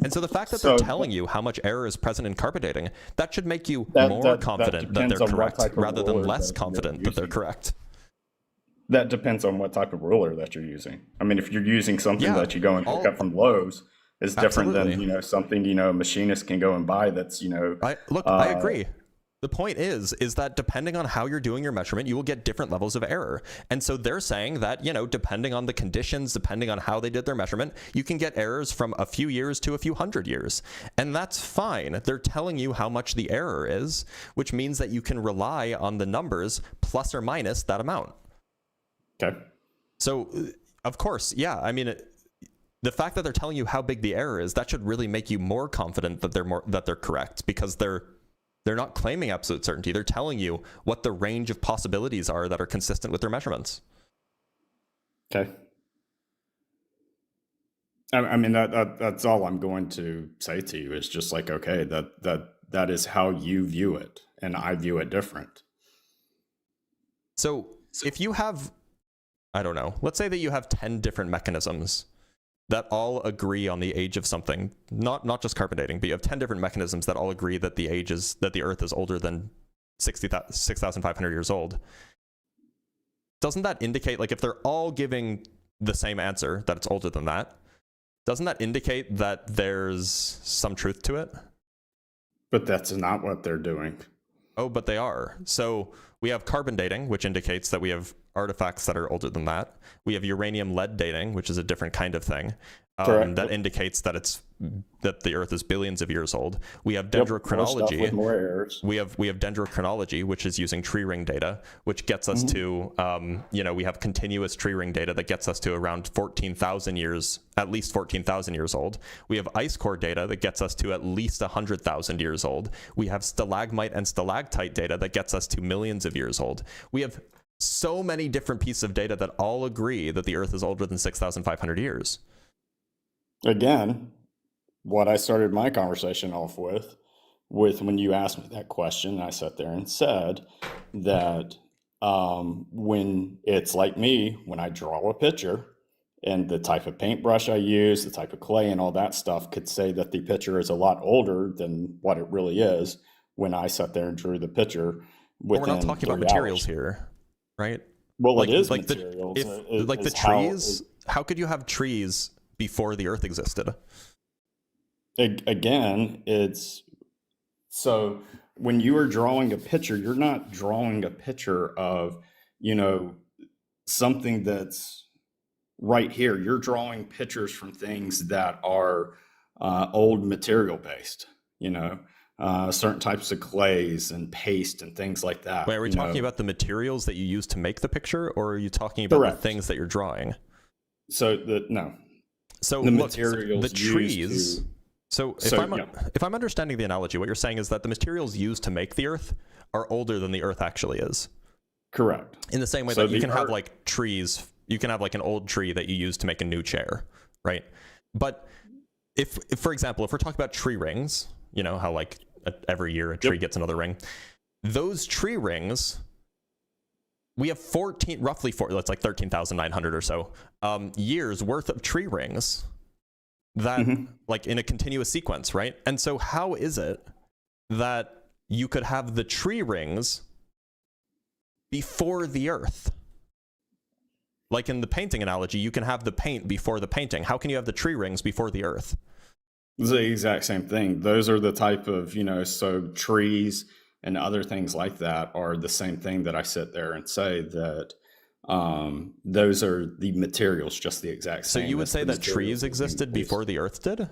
And so the fact that they're telling you how much error is present in carbon dating, that should make you more confident that they're correct rather than less confident that they're correct. That depends on what type of ruler that you're using. I mean, if you're using something that you go and pick up from Lowe's, it's different than, something, a machinist can go and buy that's, I agree. The point is that depending on how you're doing your measurement, you will get different levels of error. And so they're saying that, depending on the conditions, depending on how they did their measurement, you can get errors from a few years to a few hundred years. And that's fine. They're telling you how much the error is, which means that you can rely on the numbers plus or minus that amount. Okay. So, of course, yeah. I mean, the fact that they're telling you how big the error is, that should really make you more confident that they're correct, because they're not claiming absolute certainty. They're telling you what the range of possibilities are that are consistent with their measurements. Okay. I mean that's all I'm going to say to you is just okay, that is how you view it, and I view it different. So if you have, I don't know, let's say that you have 10 different mechanisms that all agree on the age of something, not just carbon dating, but you have 10 different mechanisms that all agree that the Earth is older than 6,500 years old, doesn't that indicate, like, if they're all giving the same answer, that it's older than that, doesn't that indicate that there's some truth to it? But that's not what they're doing. Oh, but they are. So we have carbon dating, which indicates that we have artifacts that are older than that. We have uranium lead dating, which is a different kind of thing. That indicates that that the Earth is billions of years old. We have dendrochronology. With more errors. We have dendrochronology, which is using tree ring data, which gets us to we have continuous tree ring data that gets us to around 14,000 years, at least 14,000 years old. We have ice core data that gets us to at least 100,000 years old. We have stalagmite and stalactite data that gets us to millions of years old. We have so many different pieces of data that all agree that the Earth is older than 6,500 years. Again, what I started my conversation off with when you asked me that question, I sat there and said that when it's like me, when I draw a picture and the type of paintbrush I use, the type of clay and all that stuff could say that the picture is a lot older than what it really is when I sat there and drew the picture. But we're not talking about materials here, right? Well, it is like materials. The trees, how could you have trees before the Earth existed? Again, it's so when you are drawing a picture, you're not drawing a picture of, something that's right here. You're drawing pictures from things that are old material based, certain types of clays and paste and things like that. Wait, are we talking about the materials that you use to make the picture, or are you talking about the things that you're drawing? So the materials, the trees. If I'm understanding the analogy, what you're saying is that the materials used to make the Earth are older than the Earth actually is. Correct. In the same way that you can have like trees, you can have like an old tree that you use to make a new chair, right? But if for example, if we're talking about tree rings, how like every year a tree gets another ring, those tree rings, we have roughly 13,900 or so years worth of tree rings that like in a continuous sequence, right? And so how is it that you could have the tree rings before the Earth? Like in the painting analogy, you can have the paint before the painting. How can you have the tree rings before the Earth? It's the exact same thing. Those are the type of, so trees and other things like that are the same thing that I sit there and say that those are the materials, just the exact same. So you would say that trees existed before the Earth did?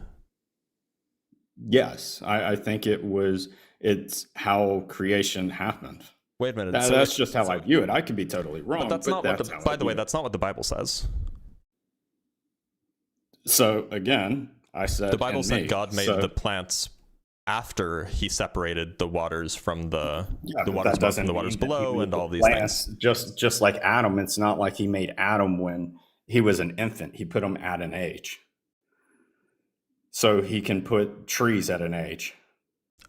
Yes, I think it's how creation happened. Wait a minute. That's just how I view it. I could be totally wrong. But by the way, that's not what the Bible says. So again, I said the Bible said God made the plants after he separated the waters from the waters above from the waters below and all these things. Just like Adam, it's not like he made Adam when he was an infant. He put him at an age. So he can put trees at an age.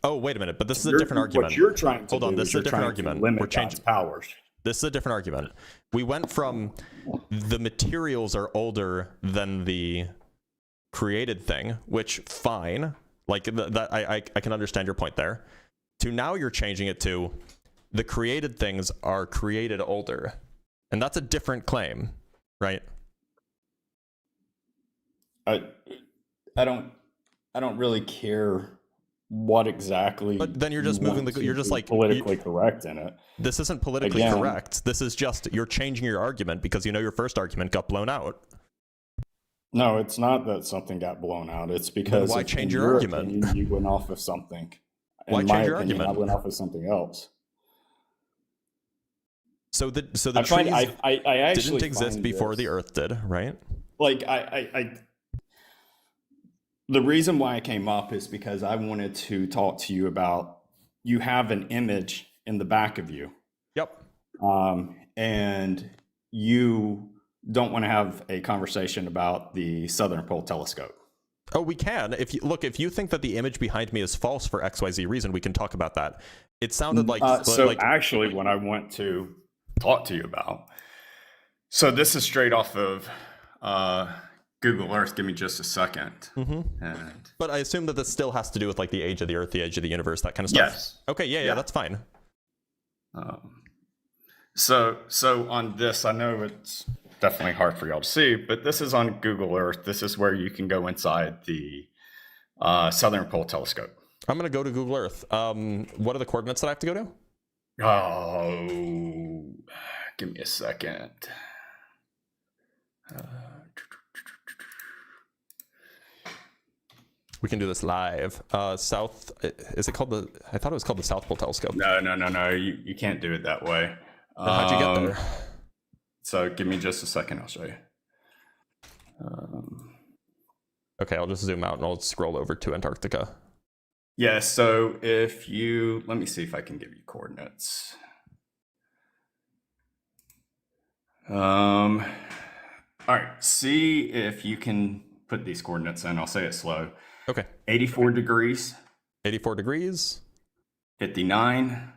Oh, wait a minute. But this is a different argument. What you're trying to Hold on, this is a different argument. We're changing powers. This is a different argument. We went from the materials are older than the created thing, which fine. Like that, I can understand your point there. To now you're changing it to the created things are created older, and that's a different claim, right? I don't really care what exactly. But then you're just moving you're just like politically correct in it. This isn't politically correct. This is just you're changing your argument because your first argument got blown out. No, it's not that something got blown out. It's because why change your argument? Opinion, you went off of something. Why change your argument? I went off of something else. So the trees I didn't exist before the Earth did, right? Like the reason why I came up is because I wanted to talk to you about you have an image in the back of you. Yep. And you don't want to have a conversation about the Southern Pole Telescope. Oh, we can. If you think that the image behind me is false for XYZ reason, we can talk about that. It sounded like actually what I want to talk to you about. So this is straight off of Google Earth. Give me just a second. And but I assume that this still has to do with like the age of the Earth, the age of the universe, that kind of stuff. Yes. Okay. Yeah. That's fine. So on this, I know it's definitely hard for y'all to see, but this is on Google Earth. This is where you can go inside the Southern Pole Telescope. I'm going to go to Google Earth. What are the coordinates that I have to go to? Oh, give me a second. We can do this live. South, is it called the, I thought it was called the South Pole Telescope. No. You can't do it that way. How'd you get there? So give me just a second. I'll show you. Okay, I'll just zoom out and I'll scroll over to Antarctica. Yeah, so if you, let me see if I can give you coordinates. All right, see if you can put these coordinates in. I'll say it slow. Okay. 84 degrees. 84 degrees. 59.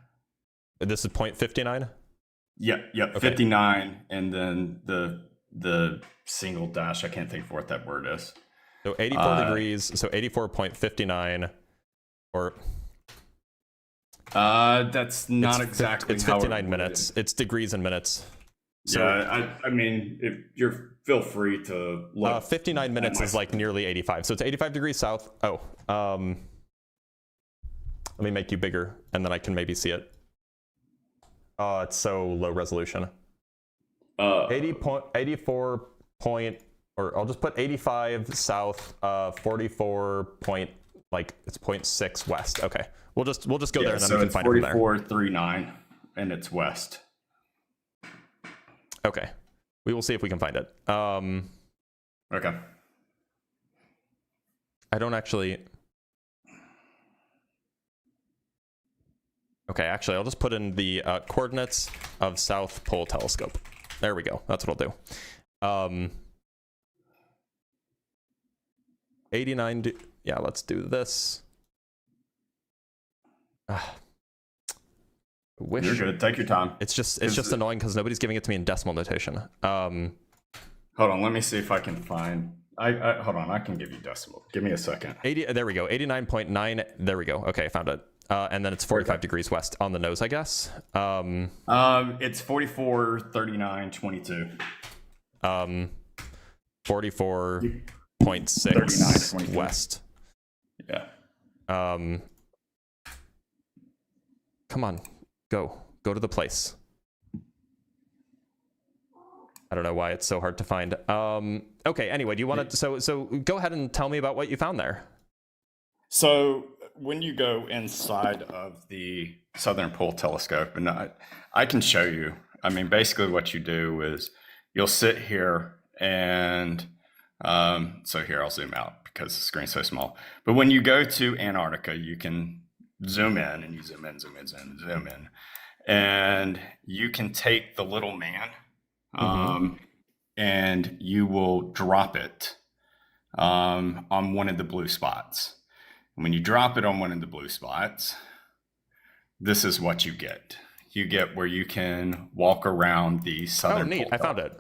This is 0.59? Yep, okay. 59, and then the single dash, I can't think of what that word is. So 84 degrees, so 84.59, or... that's not exactly it's how 59 minutes. It's degrees and minutes. So, yeah, I mean, if you're feel free to look. 59 minutes is like nearly 85. So it's 85 degrees south. Oh, let me make you bigger, and then I can maybe see it. Oh, it's so low resolution. 84 point, or I'll just put 85 south, 44 point, like it's 0.6 west. Okay, we'll just go there and then we can find it from there. 4439, and it's west. Okay, we will see if we can find it. Okay. I don't actually. Okay, actually, I'll just put in the coordinates of South Pole Telescope. There we go. That's what I'll do. 89. Yeah, let's do this. Wish. You're good. Take your time. It's just annoying because nobody's giving it to me in decimal notation. Hold on. Let me see if I can find. Hold on. I can give you decimal. Give me a second. 80. There we go. 89.9. There we go. Okay, I found it. And then it's 45 degrees west on the nose, I guess. It's 44, 39, 22. 44.6 west. Yeah. Come on, go to the place. I don't know why it's so hard to find. Okay. Anyway, do you want to? So go ahead and tell me about what you found there. So when you go inside of the Southern Pole Telescope, and I can show you. I mean, basically what you do is you'll sit here and so here I'll zoom out because the screen's so small. But when you go to Antarctica, you can zoom in and you zoom in, and you can take the little man and you will drop it on one of the blue spots. When you drop it on one of the blue spots, this is what you get. You get where you can walk around the Southern Pole. Oh, neat. I found it,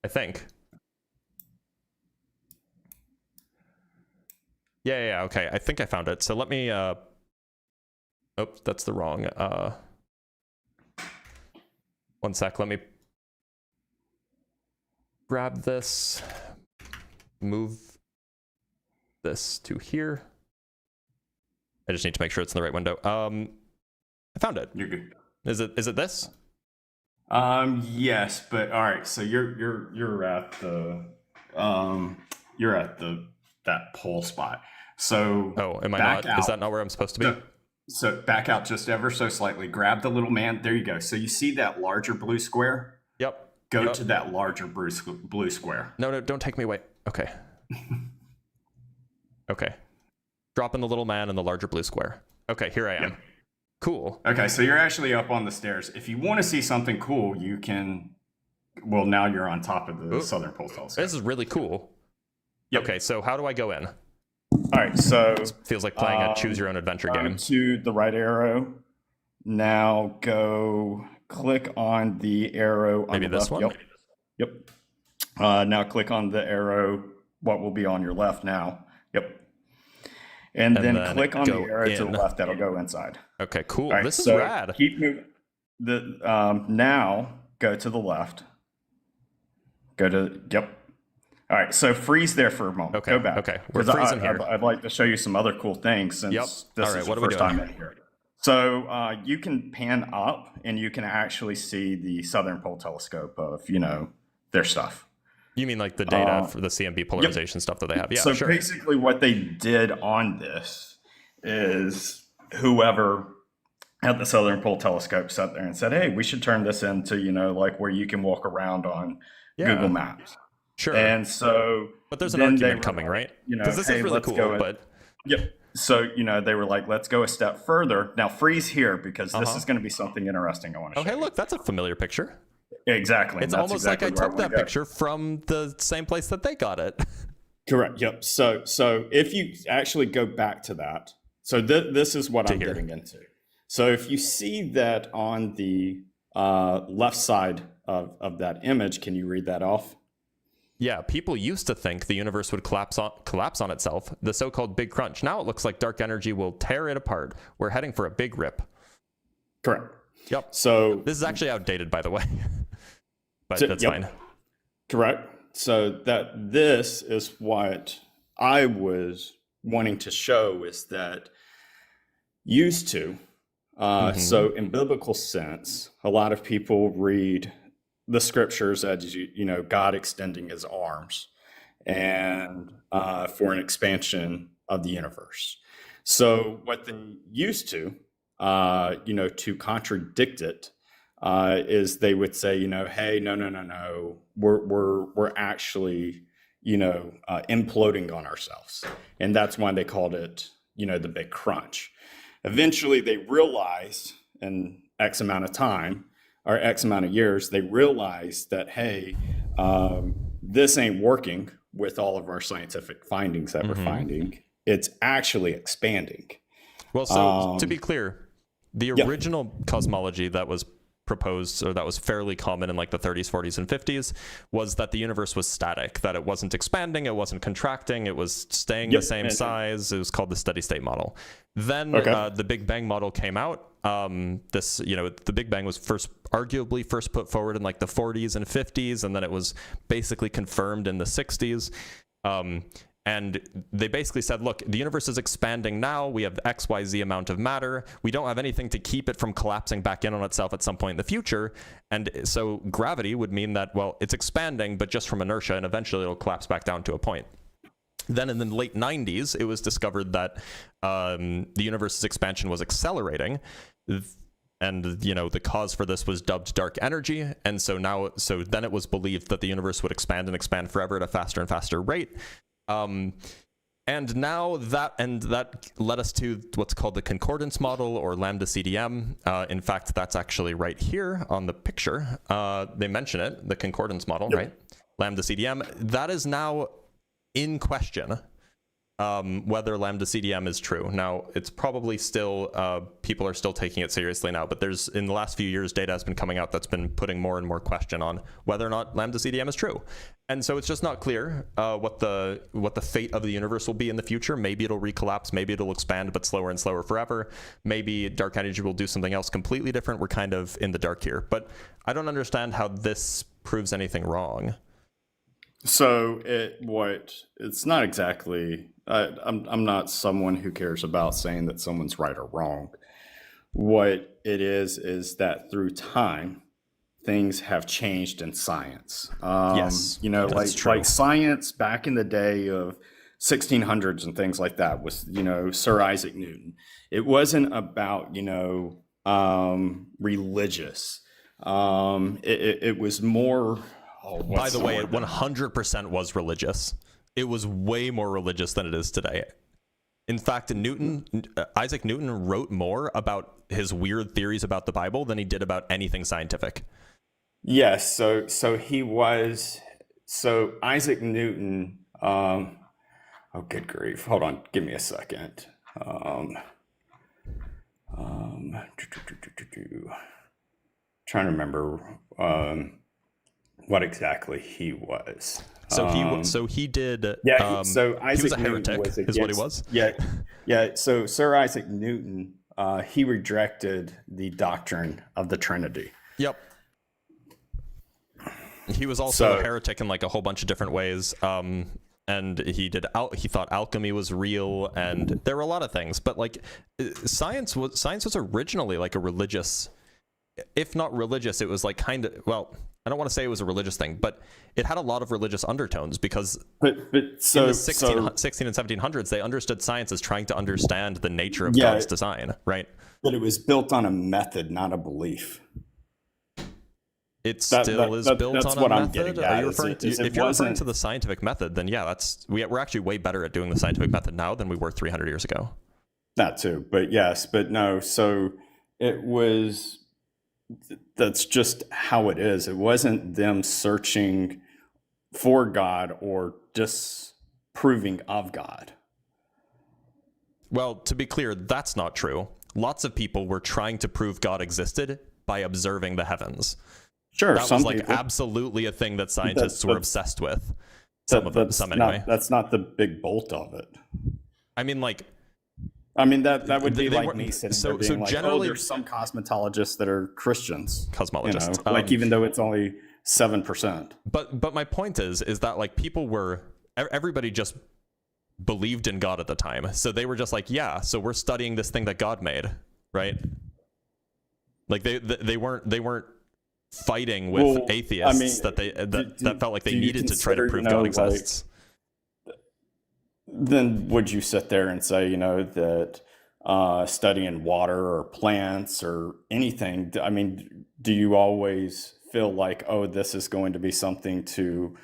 I think. Yeah, okay. I think I found it. So let me, oops, that's the wrong, one sec. Let me grab this, move this to here. I just need to make sure it's in the right window. I found it. You're good. Is it this? Yes, but all right. So you're at the that pole spot. So am I not? Is that not where I'm supposed to be? So back out just ever so slightly. Grab the little man. There you go. So you see that larger blue square? Yep. Go to that larger blue square. No, don't take me away. Okay. Okay. Drop in the little man in the larger blue square. Okay, here I am. Yep. Cool. Okay, so you're actually up on the stairs. If you want to see something cool, you can. Well, now you're on top of the Southern Pole Telescope. This is really cool. Yep. Okay, so how do I go in? All right, so this feels like playing a choose your own adventure game. To the right arrow. Now go click on the arrow on Maybe the this left. one? Yep. Now click on the arrow what will be on your left now. Yep. And then click on the arrow to the left. That'll go inside. Okay, cool. All right, This is so rad. keep moving. Now go to the left. Yep. All right, so freeze there for a moment. Okay, Go back. okay. We're 'Cause freezing here. I'd like to show you some other cool things since this All right, is what the are we first doing? time in here. So you can pan up and you can actually see the Southern Pole Telescope of, their stuff. You mean like the data for the CMB polarization stuff that they have? Yeah, so sure. basically what they did on this is whoever at the Southern Pole Telescope sat there and said, hey, we should turn this into, like where you can walk around on Google Maps. Sure. And so, but there's an argument coming, right? Because this is really cool. But yep. So they were like, let's go a step further. Now freeze here because this is going to be something interesting I want to show. Okay, look, that's a familiar picture. Exactly. It's almost like I took that picture from the same place that they got it. Correct. Yep. So if you actually go back to that, so this is what I'm getting into. So if you see that on the left side of that image, can you read that off? Yeah, people used to think the universe would collapse on itself, the so-called Big Crunch. Now it looks like dark energy will tear it apart. We're heading for a big rip. Correct. Yep. So this is actually outdated, by the way, but that's fine. Correct. So this is what I was wanting to show is that used to. So in biblical sense, a lot of people read the scriptures as God extending his arms and for an expansion of the universe. So what they used to contradict it is they would say, hey, no, we're actually imploding on ourselves, and that's why they called it the Big Crunch. Eventually, they realized in X amount of time or X amount of years, they realized that, hey, this ain't working with all of our scientific findings that we're finding. It's actually expanding. Well, so to be clear, the original cosmology that was proposed, or that was fairly common in like the 30s, 40s, and 50s, was that the universe was static, that it wasn't expanding, it wasn't contracting, it was staying the same size. It was called the steady state model. Then the Big Bang model came out. The Big Bang was arguably first put forward in like the 40s and 50s, and then it was basically confirmed in the 60s. And they basically said, look, the universe is expanding now. We have XYZ amount of matter. We don't have anything to keep it from collapsing back in on itself at some point in the future. And so gravity would mean that, well, it's expanding, but just from inertia, and eventually it'll collapse back down to a point. Then in the late 90s, it was discovered that the universe's expansion was accelerating. And, the cause for this was dubbed dark energy. And so then it was believed that the universe would expand and expand forever at a faster and faster rate. And now that led us to what's called the concordance model, or lambda CDM. In fact, that's actually right here on the picture. They mention it, the concordance model, right? Lambda CDM. That is now in question, whether lambda CDM is true. Now, it's probably still, people are still taking it seriously now, but in the last few years, data has been coming out that's been putting more and more question on whether or not lambda CDM is true. And so it's just not clear what the fate of the universe will be in the future. Maybe it'll recollapse, maybe it'll expand, but slower and slower forever. Maybe dark energy will do something else completely different. We're kind of in the dark here, but I don't understand how this proves anything wrong. So it's not exactly, I'm not someone who cares about saying that someone's right or wrong. What it is that through time, things have changed in science. Yes, like science back in the day of 1600s and things like that was, Sir Isaac Newton. It wasn't about, religious. It was more. By the way, it 100% was religious. It was way more religious than it is today. In fact, Isaac Newton wrote more about his weird theories about the Bible than he did about anything scientific. Yes, so Isaac Newton, oh good grief, hold on, give me a second. Trying to remember what exactly he was. So he did. Yeah. So Isaac he was a Newton heretic, was is what he was. Yeah. So Sir Isaac Newton, he rejected the doctrine of the Trinity. Yep. He was also a heretic in like a whole bunch of different ways. And he thought alchemy was real, and there were a lot of things. But like, science was originally like a religious, if not religious, it was like kind of, well, I don't want to say it was a religious thing, but it had a lot of religious undertones because in the 16 and 1700s, they understood science as trying to understand the nature of God's design, right? But it was built on a method, not a belief. It still is built on a method. I'm getting at. Are you referring to, if you're referring to the scientific method, then yeah, we're actually way better at doing the scientific method now than we were 300 years ago. That too, but yes, but no. So it was. That's just how it is. It wasn't them searching for God or disproving of God. Well, to be clear, that's not true. Lots of people were trying to prove God existed by observing the heavens. Sure, that was like absolutely a thing that scientists were obsessed with. Some anyway. That's not the big bolt of it. I mean, like. I mean, that would be like me sitting there being like, generally, there's some cosmetologists that are Christians. Cosmologists. You know, like even though it's only 7%. But my point is that like everybody just believed in God at the time. So they were just like, yeah, so we're studying this thing that God made, right? Like they weren't fighting with atheists that felt like they needed to try to prove God exists. Then would you sit there and say, that studying water or plants or anything, I mean, do you always feel like, oh, this is going to be something to,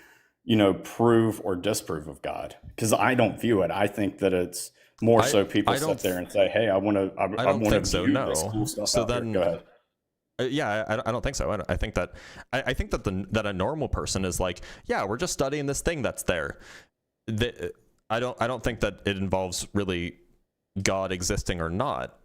prove or disprove of God? Because I don't view it. I think that it's more so people sit there and say, hey, I want to view this cool stuff so out then, there. Go ahead. I don't think so. I think that that a normal person is like, yeah, we're just studying this thing that's there. I don't think that it involves really God existing or not,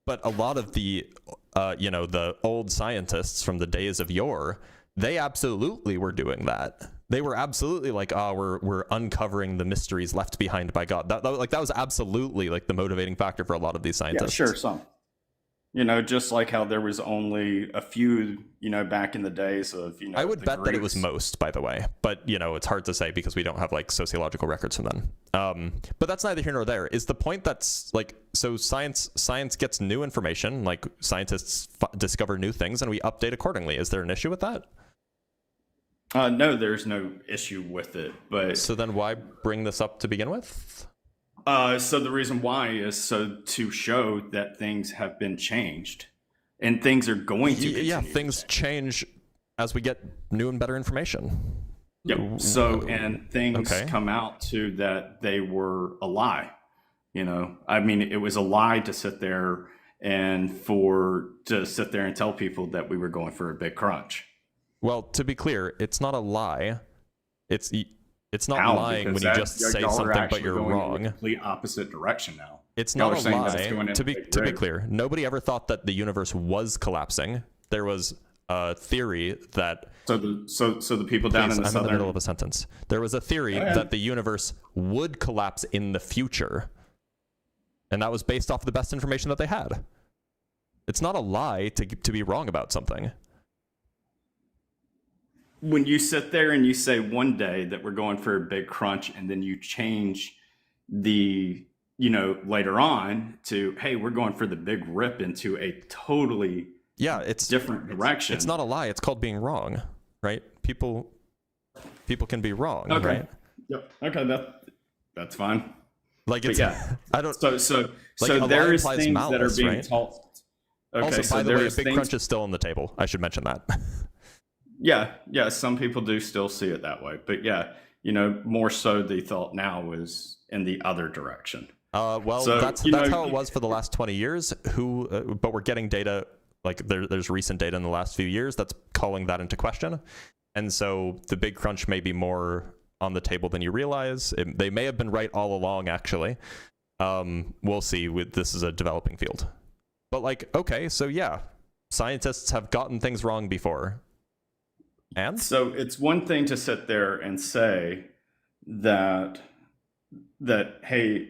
but a lot of the the old scientists from the days of yore, they absolutely were doing that. They were absolutely like, we're uncovering the mysteries left behind by God. That was absolutely like the motivating factor for a lot of these scientists. Yeah, sure, some. Just like how there was only a few, back in the days of, I would bet that it was most, by the way, but it's hard to say because we don't have like sociological records from then. But that's neither here nor there. Is the point that's like, so science gets new information, like scientists discover new things and we update accordingly. Is there an issue with that? No, there's no issue with it, but. So then why bring this up to begin with? So the reason why is to show that things have been changed and things are going to continue. Yeah, things change as we get new and better information. Yep. So, and things come out to that they were a lie. I mean, it was a lie to sit there and tell people that we were going for a big crunch. Well, to be clear, it's not a lie. It's not lying when you just say something, but you're wrong. In the complete opposite direction now. It's not a lie. To be clear, nobody ever thought that the universe was collapsing. There was a theory that. So the people down in the southern. I'm in the middle of a sentence. There was a theory that the universe would collapse in the future, and that was based off of the best information that they had. It's not a lie to be wrong about something. When you sit there and you say one day that we're going for a big crunch and then you change the, later on to, hey, we're going for the big rip into a totally different direction. It's not a lie. It's called being wrong, right? People can be wrong, right? Yep. Okay. That's fine. Like, it's, I don't. So there is things malice, that are being taught. Okay. Also, by the way, a big crunch is still on the table. I should mention that. Yeah, some people do still see it that way, but more so the thought now is in the other direction. That's how it was for the last 20 years. But we're getting data, like there's recent data in the last few years that's calling that into question, and so the big crunch may be more on the table than you realize. They may have been right all along, actually. We'll see. This is a developing field, but scientists have gotten things wrong before. And So it's one thing to sit there and say that hey,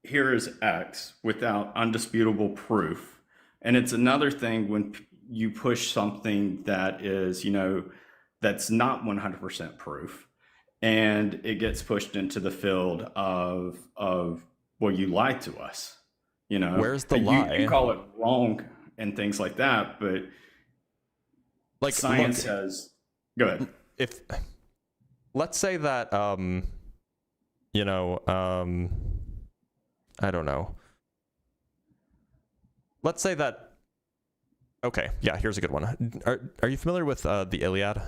here is X without undisputable proof, and it's another thing when you push something that is, that's not 100% proof, and it gets pushed into the field of well, you lied to us. Where's the lie? You call it wrong and things like that, but like science has. Go ahead. If let's say that I don't know. Let's say that. Okay, yeah, here's a good one. Are you familiar with the Iliad?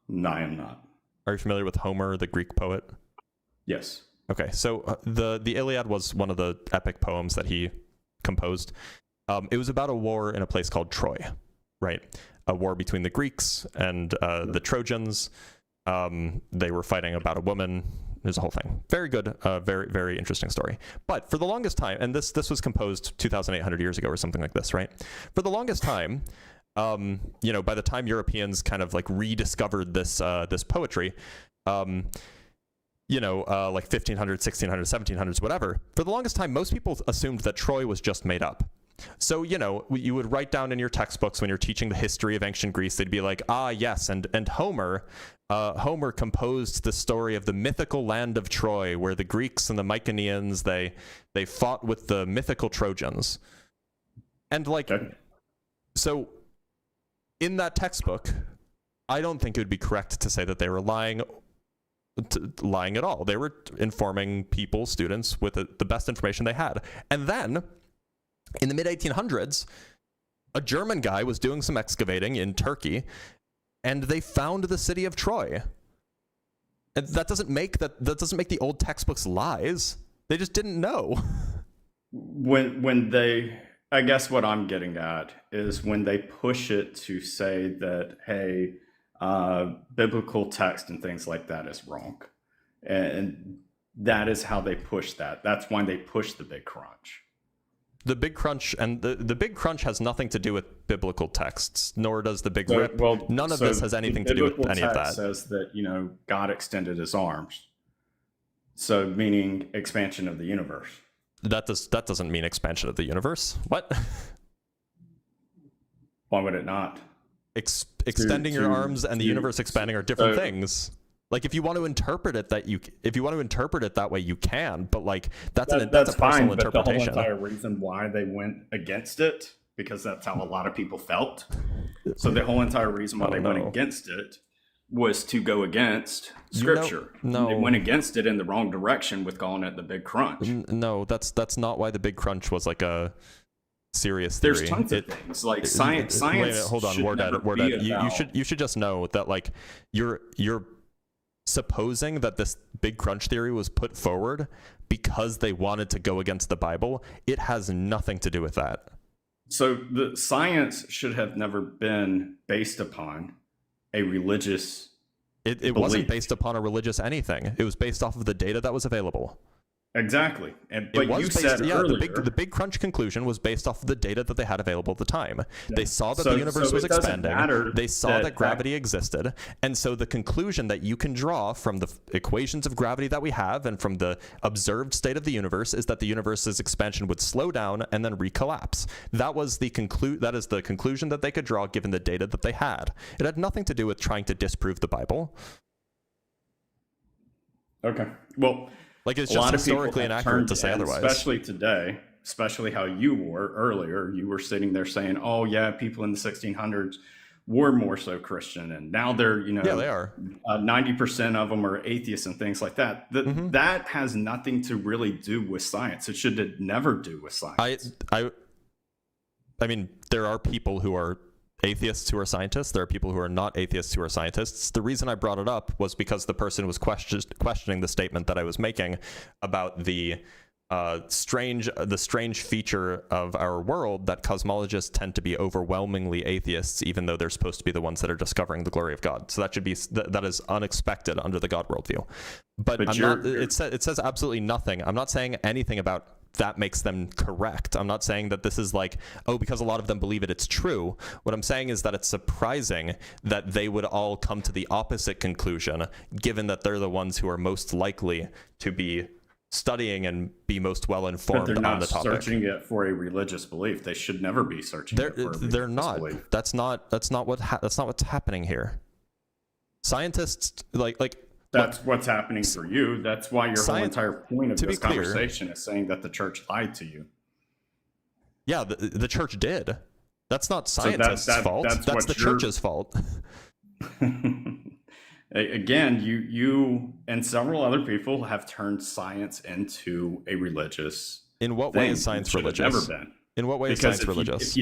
No, I am not. Are you familiar with Homer, the Greek poet? Yes. Okay, so the Iliad was one of the epic poems that he composed. It was about a war in a place called Troy, right? A war between the Greeks and the Trojans. They were fighting about a woman. There's a whole thing. Very good, very, very interesting story. But for the longest time, and this was composed 2,800 years ago or something like this, right? For the longest time, by the time Europeans kind of like rediscovered this poetry, like 1500s, 1600s, 1700s, whatever, for the longest time, most people assumed that Troy was just made up. So, you would write down in your textbooks when you're teaching the history of ancient Greece, they'd be like, yes, and Homer composed the story of the mythical land of Troy, where the Greeks and the Mycenaeans, they fought with the mythical Trojans. And so in that textbook, I don't think it would be correct to say that they were lying at all. They were informing people, students, with the best information they had. And then in the mid-1800s, a German guy was doing some excavating in Turkey, and they found the city of Troy. And that doesn't make the old textbooks lies. They just didn't know. I guess what I'm getting at is when they push it to say that, hey, biblical text and things like that is wrong. And that is how they push that. That's why they push the big crunch. The big crunch, and the big crunch has nothing to do with biblical texts, nor does the big rip. Well, none of this has anything to do with any of that. It says that, God extended his arms. So meaning expansion of the universe. That doesn't mean expansion of the universe. What? Why would it not? Extending your arms and the universe expanding are different things. Like, if you want to interpret it that way, you can. But that's a personal fine, interpretation. But the whole entire reason why they went against it, because that's how a lot of people felt. So the whole entire reason why they went against it was to go against Scripture. No, they went against it in the wrong direction with calling it the big crunch. No, that's not why the big crunch was like a serious theory. There's tons of things like science. Wait a minute, hold on, Wardad. You should just know that you're supposing that this big crunch theory was put forward because they wanted to go against the Bible. It has nothing to do with that. So the science should have never been based upon a religious it wasn't based upon a religious anything. It was based off of the data that was available. Exactly. But you said earlier, the big crunch conclusion was based off of the data that they had available at the time. Yeah. They saw that the universe was expanding. They saw that gravity existed. And so the conclusion that you can draw from the equations of gravity that we have and from the observed state of the universe is that the universe's expansion would slow down and then recollapse. That is the conclusion that they could draw given the data that they had. It had nothing to do with trying to disprove the Bible. Okay. Well, it's just historically inaccurate to say otherwise. Especially today, especially how you were earlier. You were sitting there saying, oh, yeah, people in the 1600s were more so Christian. And now they're, yeah, they are. 90% of them are atheists and things like that. That has nothing to really do with science. It should never do with science. I mean, there are people who are atheists who are scientists. There are people who are not atheists who are scientists. The reason I brought it up was because the person was questioning the statement that I was making about the strange feature of our world that cosmologists tend to be overwhelmingly atheists, even though they're supposed to be the ones that are discovering the glory of God. So that is unexpected under the God worldview. But it says absolutely nothing. I'm not saying anything about that makes them correct. I'm not saying that this is like, oh, because a lot of them believe it, it's true. What I'm saying is that it's surprising that they would all come to the opposite conclusion, given that they're the ones who are most likely to be studying and be most well informed on the topic. They're searching it for a religious belief. They should never be searching it for a religious they're not. belief. That's not what's happening here. Scientists That's what's happening for you. That's why your whole entire point of to be this clear, conversation is saying that the church lied to you. Yeah, the church did. That's not scientists' fault. That's the church's fault. Again, you and several other people have turned science into a religious. In what way is science religious? Never been. In what way is science religious? If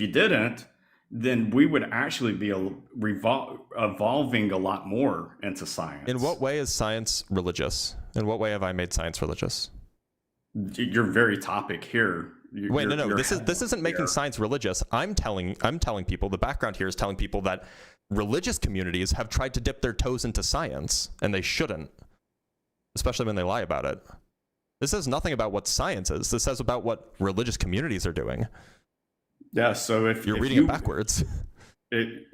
you didn't, then we would actually be evolving a lot more into science. In what way is science religious? In what way have I made science religious? Your very topic here. Wait, no. This isn't making science religious. I'm telling people. The background here is telling people that religious communities have tried to dip their toes into science, and they shouldn't, especially when they lie about it. This says nothing about what science is. This says about what religious communities are doing. Yeah, so if you're reading it backwards.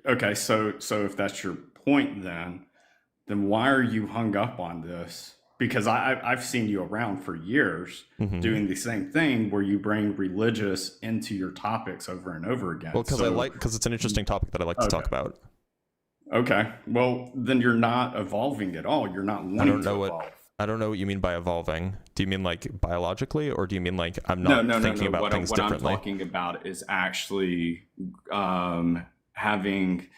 Okay, so if that's your point, then why are you hung up on this? Because I've seen you around for years doing the same thing where you bring religious into your topics over and over again. Well, because it's an interesting topic that I like to talk about. Okay, well then you're not evolving at all. You're not wanting to evolve. I don't know what you mean by evolving. Do you mean like biologically, or do you mean like I'm not thinking about things differently? What I'm talking about is actually having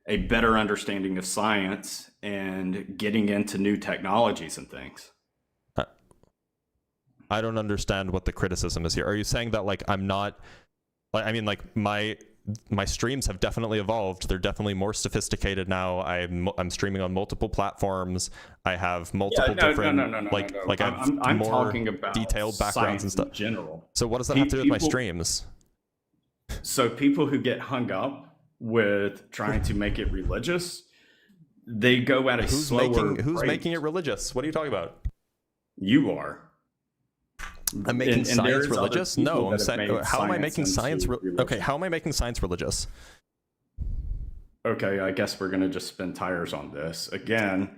a better understanding of science and getting into new technologies and things. I don't understand what the criticism is here. Are you saying that like I'm not, like, I mean, like my streams have definitely evolved. They're definitely more sophisticated now. I'm streaming on multiple platforms. I have multiple different like I'm more talking about detailed backgrounds and stuff in general. So what does that have to do with my streams? So people who get hung up with trying to make it religious, they go at a slower Who's rate. making it religious? What are you talking about? You are. I'm making science religious? No, I'm saying, how am I making science okay, how am I making science religious? Okay, I guess we're gonna just spin tires on this. Again,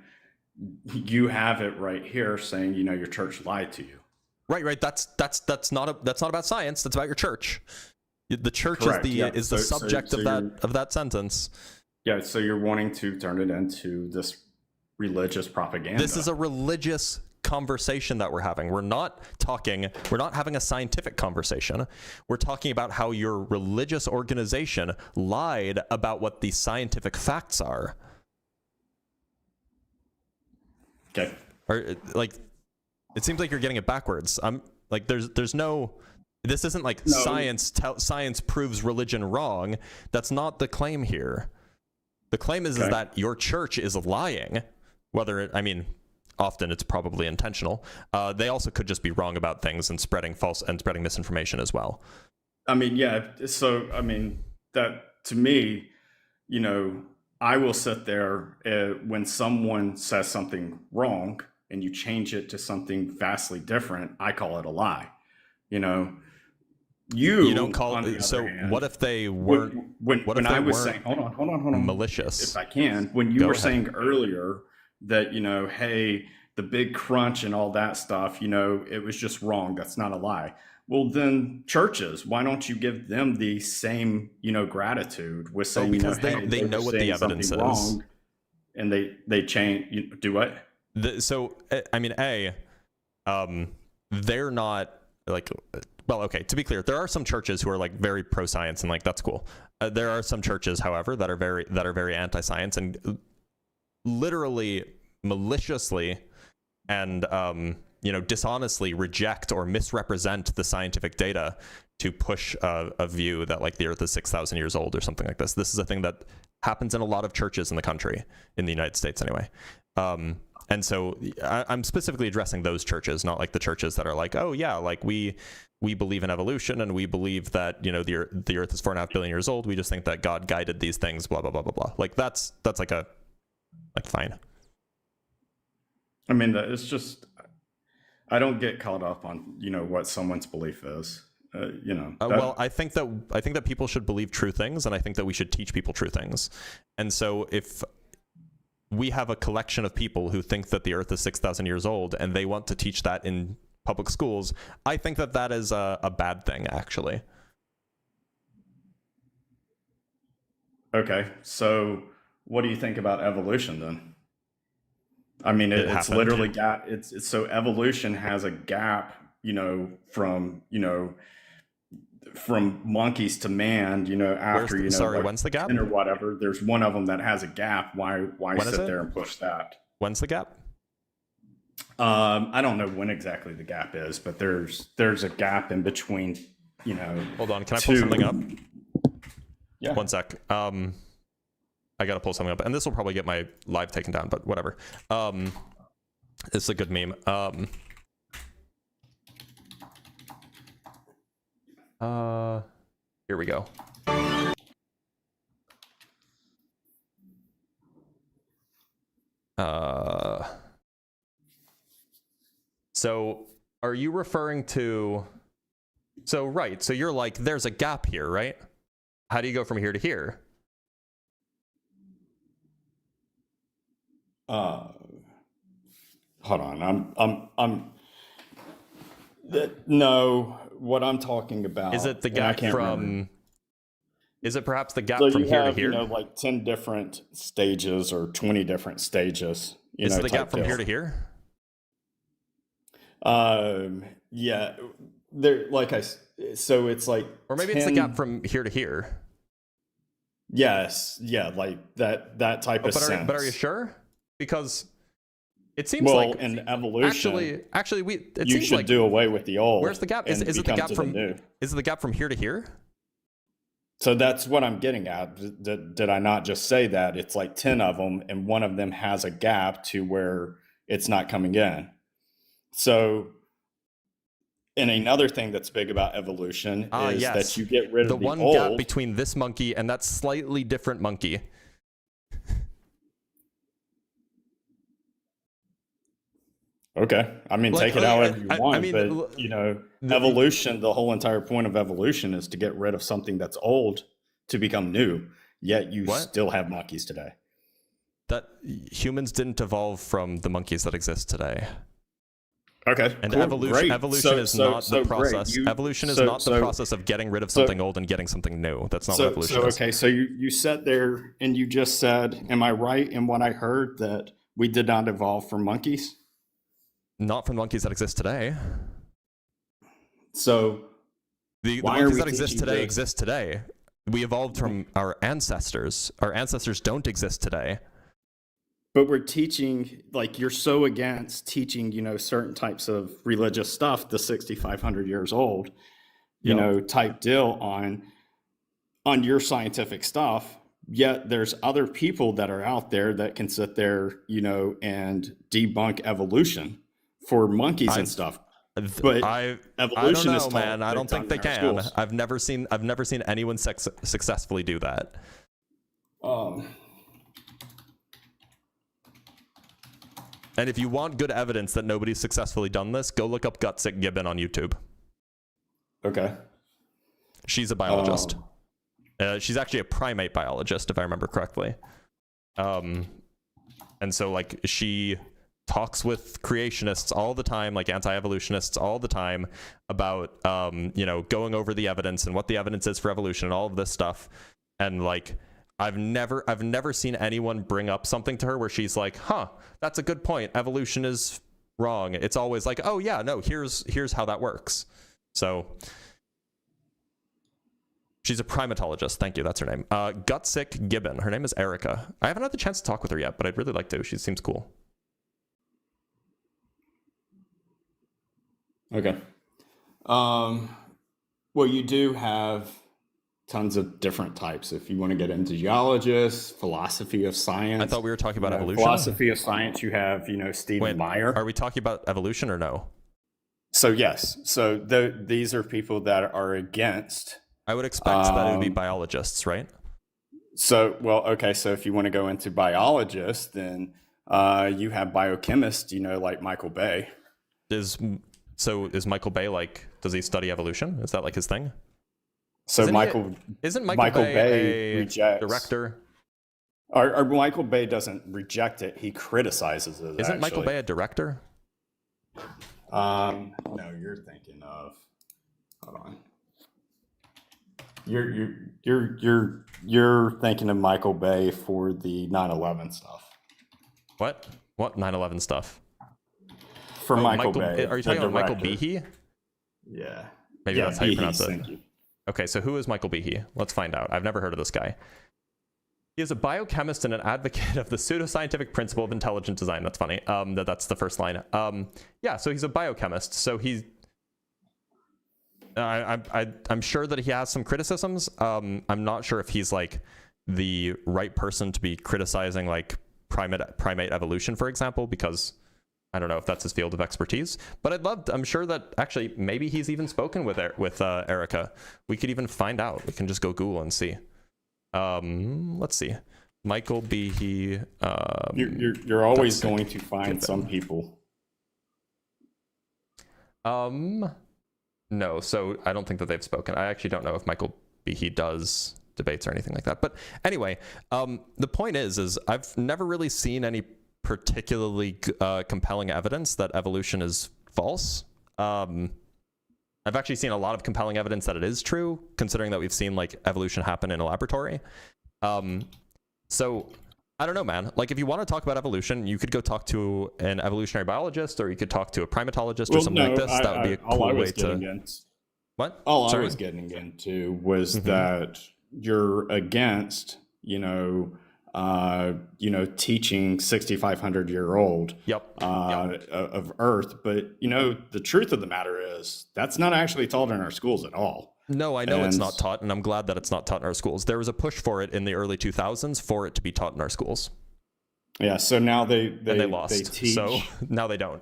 you have it right here saying, you know, your church lied to you. Right. That's not about science. That's about your church. The church Correct, is the subject of that sentence. Yeah, so you're wanting to turn it into this religious propaganda. This is a religious conversation that we're having. We're not having a scientific conversation. We're talking about how your religious organization lied about what the scientific facts are. Okay. Or like, it seems like you're getting it backwards. I'm like, there's no. This isn't like science proves religion wrong. That's not the claim here. The claim is that your church is lying. Often it's probably intentional. They also could just be wrong about things and spreading misinformation as well. I mean, yeah. So, I mean, that to me, you know, I will sit there when someone says something wrong and you change it to something vastly different. I call it a lie. You know, you don't call it. So hand, what if they weren't? When I was saying, hold on, malicious. If I can, when you were saying earlier that, you know, hey, the big crunch and all that stuff, you know, it was just wrong. That's not a lie. Well, then churches, why don't you give them the same, you know, gratitude with saying, because they know what the evidence is, wrong, and they change. Do what? They're not like. Well, okay, to be clear, there are some churches who are like very pro-science and like that's cool. There are some churches, however, that are very anti-science and literally maliciously and dishonestly reject or misrepresent the scientific data to push a view that like the Earth is 6,000 years old or something like this. This is a thing that happens in a lot of churches in the country, in the United States anyway. And so I'm specifically addressing those churches, not like the churches that are like, oh yeah, like we believe in evolution and we believe that, you know, the Earth is 4.5 billion years old. We just think that God guided these things, blah, blah, blah, blah, blah. Like that's fine. I mean, it's just, I don't get caught up on, what someone's belief is. Well, I think that people should believe true things, and I think that we should teach people true things. And so if we have a collection of people who think that the Earth is 6,000 years old, and they want to teach that in public schools, I think that that is a bad thing, actually. Okay, so what do you think about evolution then? I mean, it's happened. literally it's so evolution has a gap, from monkeys to man, after sorry, like when's the gap? 10 or whatever. There's one of them that has a gap. Why When is sit it? there and push that? When's the gap? I don't know when exactly the gap is, but there's a gap in between, Hold on, can I pull something up? Yeah. One sec. I gotta pull something up, and this will probably get my live taken down, but whatever. This is a good meme. Here we go. So are you referring to, so you're like, there's a gap here, right? How do you go from here to here? Hold on. No, what I'm talking about Is it the and I gap can't from, remember. is it perhaps the gap So from you here have, to here? like 10 different stages or 20 different stages. Is it the type gap from deal. here to here? Yeah, so it's like, Or maybe 10, it's the gap from here to here. Yes, yeah, like that type of sense. But are you sure? Because it seems well, like in evolution, actually, it you seems should like, do away with the old. where's the gap? Is and it the become gap to from? new. Is it the gap from here to here? So that's what I'm getting at. Did I not just say that? It's like 10 of them, and one of them has a gap to where it's not coming in. So, and another thing that's big about evolution is yes. that you get rid of the one old. gap between this monkey and that slightly different monkey. Okay. I mean, Like, take it however you want, I mean, but evolution, the whole entire point of evolution is to get rid of something that's old to become new, yet you still have monkeys today. That humans didn't evolve from the monkeys that exist today. Okay. And cool, evolution is not the process. Great. Evolution is not the process of getting rid of something old and getting something new. That's not what evolution is. Okay, so you sat there and you just said, am I right in what I heard, that we did not evolve from monkeys? Not from monkeys that exist today. So the monkeys that exist today. We evolved from our ancestors. Our ancestors don't exist today. But we're teaching, like, you're so against teaching, certain types of religious stuff, the 6,500 years old, type deal on your scientific stuff. Yet there's other people that are out there that can sit there, and debunk evolution for monkeys and stuff. But I don't know, man. I don't think they can. I've never seen anyone successfully do that. And if you want good evidence that nobody's successfully done this, go look up Gutsick Gibbon on YouTube. Okay. She's a biologist. She's actually a primate biologist, if I remember correctly. And so, like, she talks with creationists all the time, like anti-evolutionists all the time, about going over the evidence and what the evidence is for evolution and all of this stuff. And like, I've never seen anyone bring up something to her where she's like, huh, that's a good point, evolution is wrong. It's always like, oh yeah, no, here's how that works. So she's a primatologist. Thank you. That's her name. Gutsick Gibbon. Her name is Erica. I haven't had the chance to talk with her yet, but I'd really like to. She seems cool. Okay. Well, you do have tons of different types. If you want to get into geologists, philosophy of science. I thought we were talking about evolution. Philosophy of science, you have, Stephen Meyer. Are we talking about evolution or no? So yes. So these are people that are against. I would expect that it would be biologists, right? So, well, okay. So if you want to go into biologists, then you have biochemists, like Michael Bay. is Michael Bay like? Does he study evolution? Is that like his thing? So Isn't Michael Bay a rejects director? Or Michael Bay doesn't reject it; he criticizes it. Isn't Michael Bay a director? No, you're thinking of. Hold on. You're thinking of Michael Bay for the 9/11 stuff. What 9/11 stuff? For Michael Bay. Are you talking about Michael Behe? Yeah. Maybe that's how you pronounce it. Thank you. Okay, so who is Michael Behe? Let's find out. I've never heard of this guy. He is a biochemist and an advocate of the pseudoscientific principle of intelligent design. That's funny. That's the first line. Yeah, so he's a biochemist. So he's... I'm sure that he has some criticisms. I'm not sure if he's like the right person to be criticizing like primate evolution, for example, because I don't know if that's his field of expertise. But I'm sure that actually maybe he's even spoken with Erica. We could even find out. We can just go Google and see. Let's see. Michael Behe. You're always going to find some people. No, so I don't think that they've spoken. I actually don't know if Michael Behe does debates or anything like that. But anyway, the point is I've never really seen any particularly compelling evidence that evolution is false. I've actually seen a lot of compelling evidence that it is true, considering that we've seen like evolution happen in a laboratory. So I don't know, man. Like, if you want to talk about evolution, you could go talk to an evolutionary biologist, or you could talk to a primatologist or something like this. That would be a cool way to... What? I was getting into was that you're against, teaching 6,500-year-old of Earth. But, the truth of the matter is that's not actually taught in our schools at all. No, I know it's not taught, and I'm glad that it's not taught in our schools. There was a push for it in the early 2000s for it to be taught in our schools. Yeah, so now they lost. They teach, so now they don't.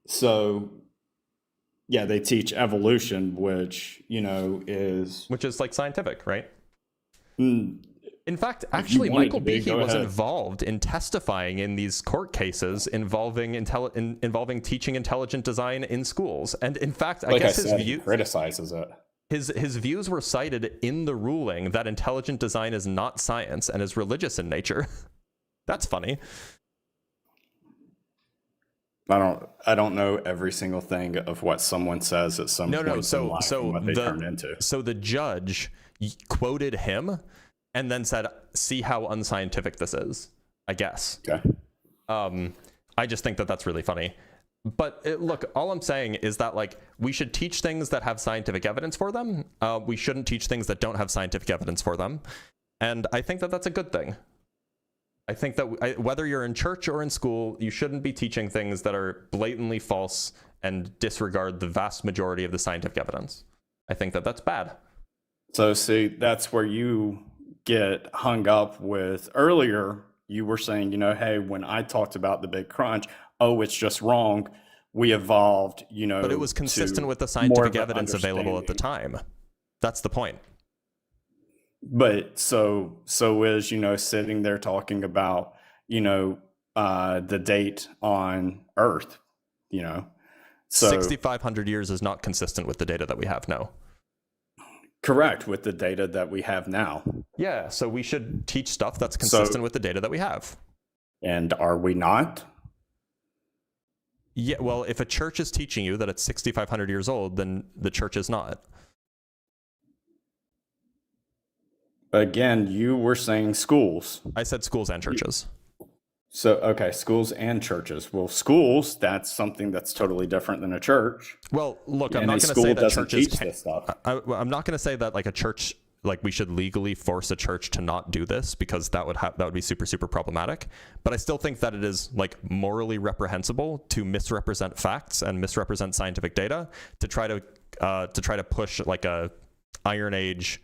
So, yeah, they teach evolution, which is like scientific, right? In fact, actually, Michael Behe was involved in testifying in these court cases involving teaching intelligent design in schools. And in fact, I guess his view criticizes it. His views were cited in the ruling that intelligent design is not science and is religious in nature. That's funny. I don't know every single thing of what someone says at some point in life and what they turn into. So the judge quoted him and then said, "See how unscientific this is," I guess. Okay. I just think that that's really funny. But look, all I'm saying is that like we should teach things that have scientific evidence for them. We shouldn't teach things that don't have scientific evidence for them. And I think that that's a good thing. I think that whether you're in church or in school, you shouldn't be teaching things that are blatantly false and disregard the vast majority of the scientific evidence. I think that that's bad. So see, that's where you get hung up with. Earlier you were saying, hey, when I talked about the big crunch, it's just wrong, we evolved, but it was consistent with the scientific evidence available at the time. That's the point. But so is sitting there talking about the date on Earth, so 6,500 years is not consistent with the data that we have now. Correct, with the data that we have now. Yeah, so we should teach stuff that's consistent with the data that we have. And are we not? Yeah, well, if a church is teaching you that it's 6,500 years old, then the church is not. Again, you were saying schools. I said schools and churches. So, okay, schools and churches. Well, schools, that's something that's totally different than a church. Well, look, I'm not going to say that churches can't. I'm not going to say that like a church, like we should legally force a church to not do this, because that would be super, super problematic. But I still think that it is like morally reprehensible to misrepresent facts and misrepresent scientific data to try to push like a Iron Age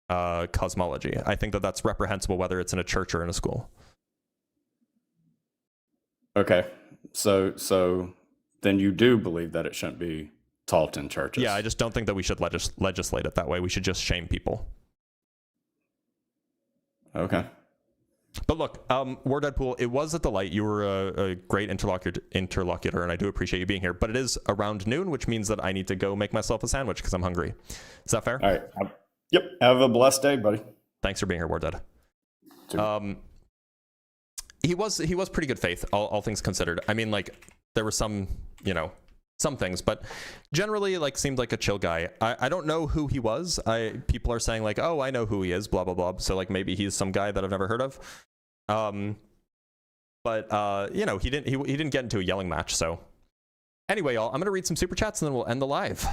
cosmology. I think that that's reprehensible whether it's in a church or in a school. Okay, so then you do believe that it shouldn't be taught in churches? Yeah, I just don't think that we should legislate it that way. We should just shame people. Okay. But look, War Deadpool, it was a delight. You were a great interlocutor, and I do appreciate you being here. But it is around noon, which means that I need to go make myself a sandwich because I'm hungry. Is that fair? All right. Yep. Have a blessed day, buddy. Thanks for being here, War Dead. He was pretty good faith, all things considered. I mean, like, there were some, some things, but generally, like, seemed like a chill guy. I don't know who he was. People are saying, like, oh, I know who he is, blah, blah, blah. So, like, maybe he's some guy that I've never heard of. But he didn't get into a yelling match, so. Anyway, y'all, I'm going to read some super chats and then we'll end the live.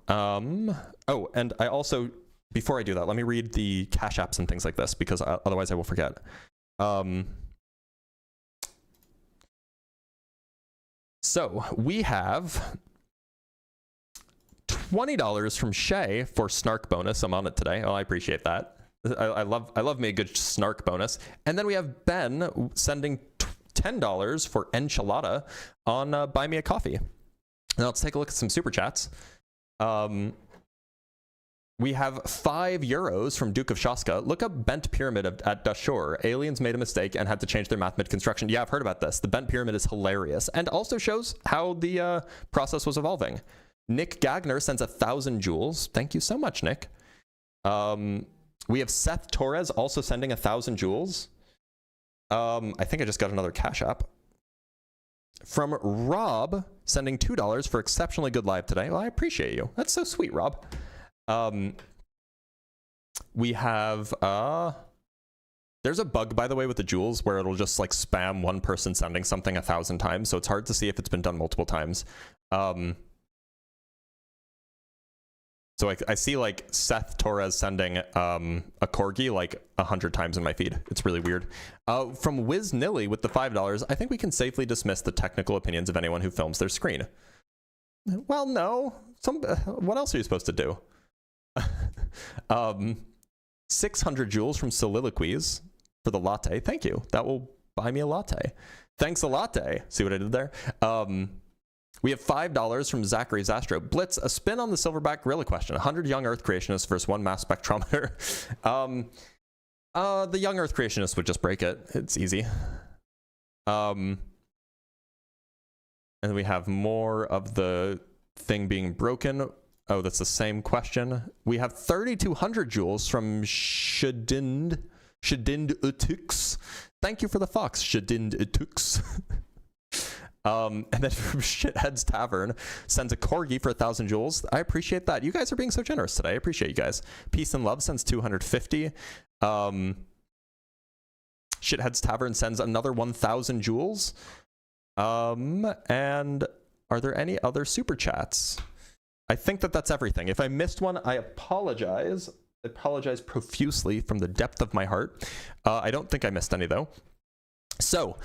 Oh, and I also, before I do that, let me read the cash apps and things like this because otherwise I will forget. So we have $20 from Shay for snark bonus. I'm on it today. Oh, I appreciate that. I love me a good snark bonus. And then we have Ben sending $10 for enchilada on Buy Me a Coffee. Now let's take a look at some super chats. We have €5 from Duke of Shaska. Look up bent pyramid at Dashur. Aliens made a mistake and had to change their math mid-construction. Yeah, I've heard about this. The bent pyramid is hilarious and also shows how the process was evolving. Nick Gagner sends 1,000 joules. Thank you so much, Nick. We have Seth Torres also sending 1,000 joules. I think I just got another cash app. From Rob sending $2 for exceptionally good live today. Well, I appreciate you. That's so sweet, Rob. We have there's a bug, by the way, with the joules where it'll just like spam one person sending something 1,000 times, so it's hard to see if it's been done multiple times. So I see like Seth Torres sending a corgi like 100 times in my feed. It's really weird. From Wiz Nilly with the $5, I think we can safely dismiss the technical opinions of anyone who films their screen. Well, no. What else are you supposed to do? 600 joules from Soliloquies for the latte. Thank you. That will buy me a latte. Thanks a latte. See what I did there? We have $5 from Zachary Zastro. Blitz, a spin on the silverback gorilla question. 100 young Earth creationists versus one mass spectrometer. The young Earth creationists would just break it. It's easy. And then we have more of the thing being broken. Oh, that's the same question. We have 3,200 joules from Shadind Utux. Thank you for the fox, Shadind Utux. And then from Shithead's Tavern sends a corgi for 1,000 joules. I appreciate that. You guys are being so generous today. I appreciate you guys. Peace and Love sends 250. Shithead's Tavern sends another 1,000 joules. And are there any other super chats? I think that's everything. If I missed one, I apologize. I apologize profusely from the depth of my heart. I don't think I missed any though. So,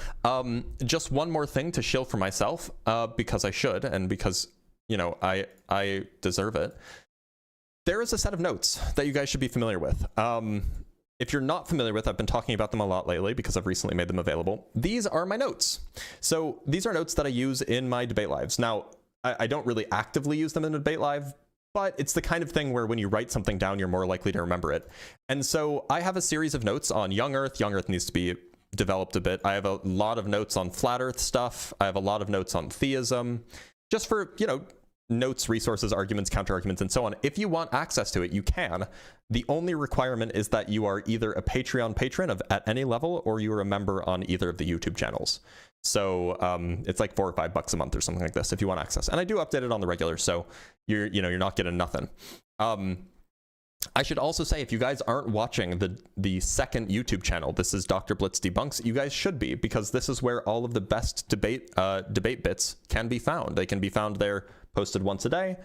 just one more thing to shill for myself, because I should, and because, I deserve it. There is a set of notes that you guys should be familiar with. If you're not familiar with, I've been talking about them a lot lately because I've recently made them available. These are my notes. So these are notes that I use in my debate lives. Now, I don't really actively use them in a debate live, but it's the kind of thing where when you write something down, you're more likely to remember it. And so I have a series of notes on Young Earth. Young Earth needs to be developed a bit. I have a lot of notes on flat Earth stuff. I have a lot of notes on theism, just for, notes, resources, arguments, counter arguments, and so on. If you want access to it, you can. The only requirement is that you are either a Patreon patron at any level, or you are a member on either of the YouTube channels. So it's like $4 or $5 a month or something like this if you want access. And I do update it on the regular, so you're not getting nothing. I should also say, if you guys aren't watching the second YouTube channel, this is Dr. Blitz Debunks, you guys should be, because this is where all of the best debate bits can be found. They can be found there, posted once a day.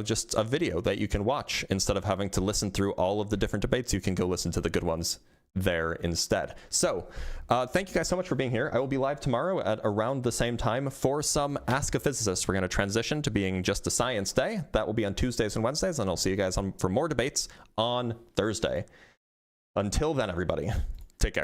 Just a video that you can watch instead of having to listen through all of the different debates. You can go listen to the good ones there instead. So thank you guys so much for being here. I will be live tomorrow at around the same time for some Ask a Physicist. We're going to transition to being just a science day. That will be on Tuesdays and Wednesdays, and I'll see you guys for more debates on Thursday. Until then, everybody,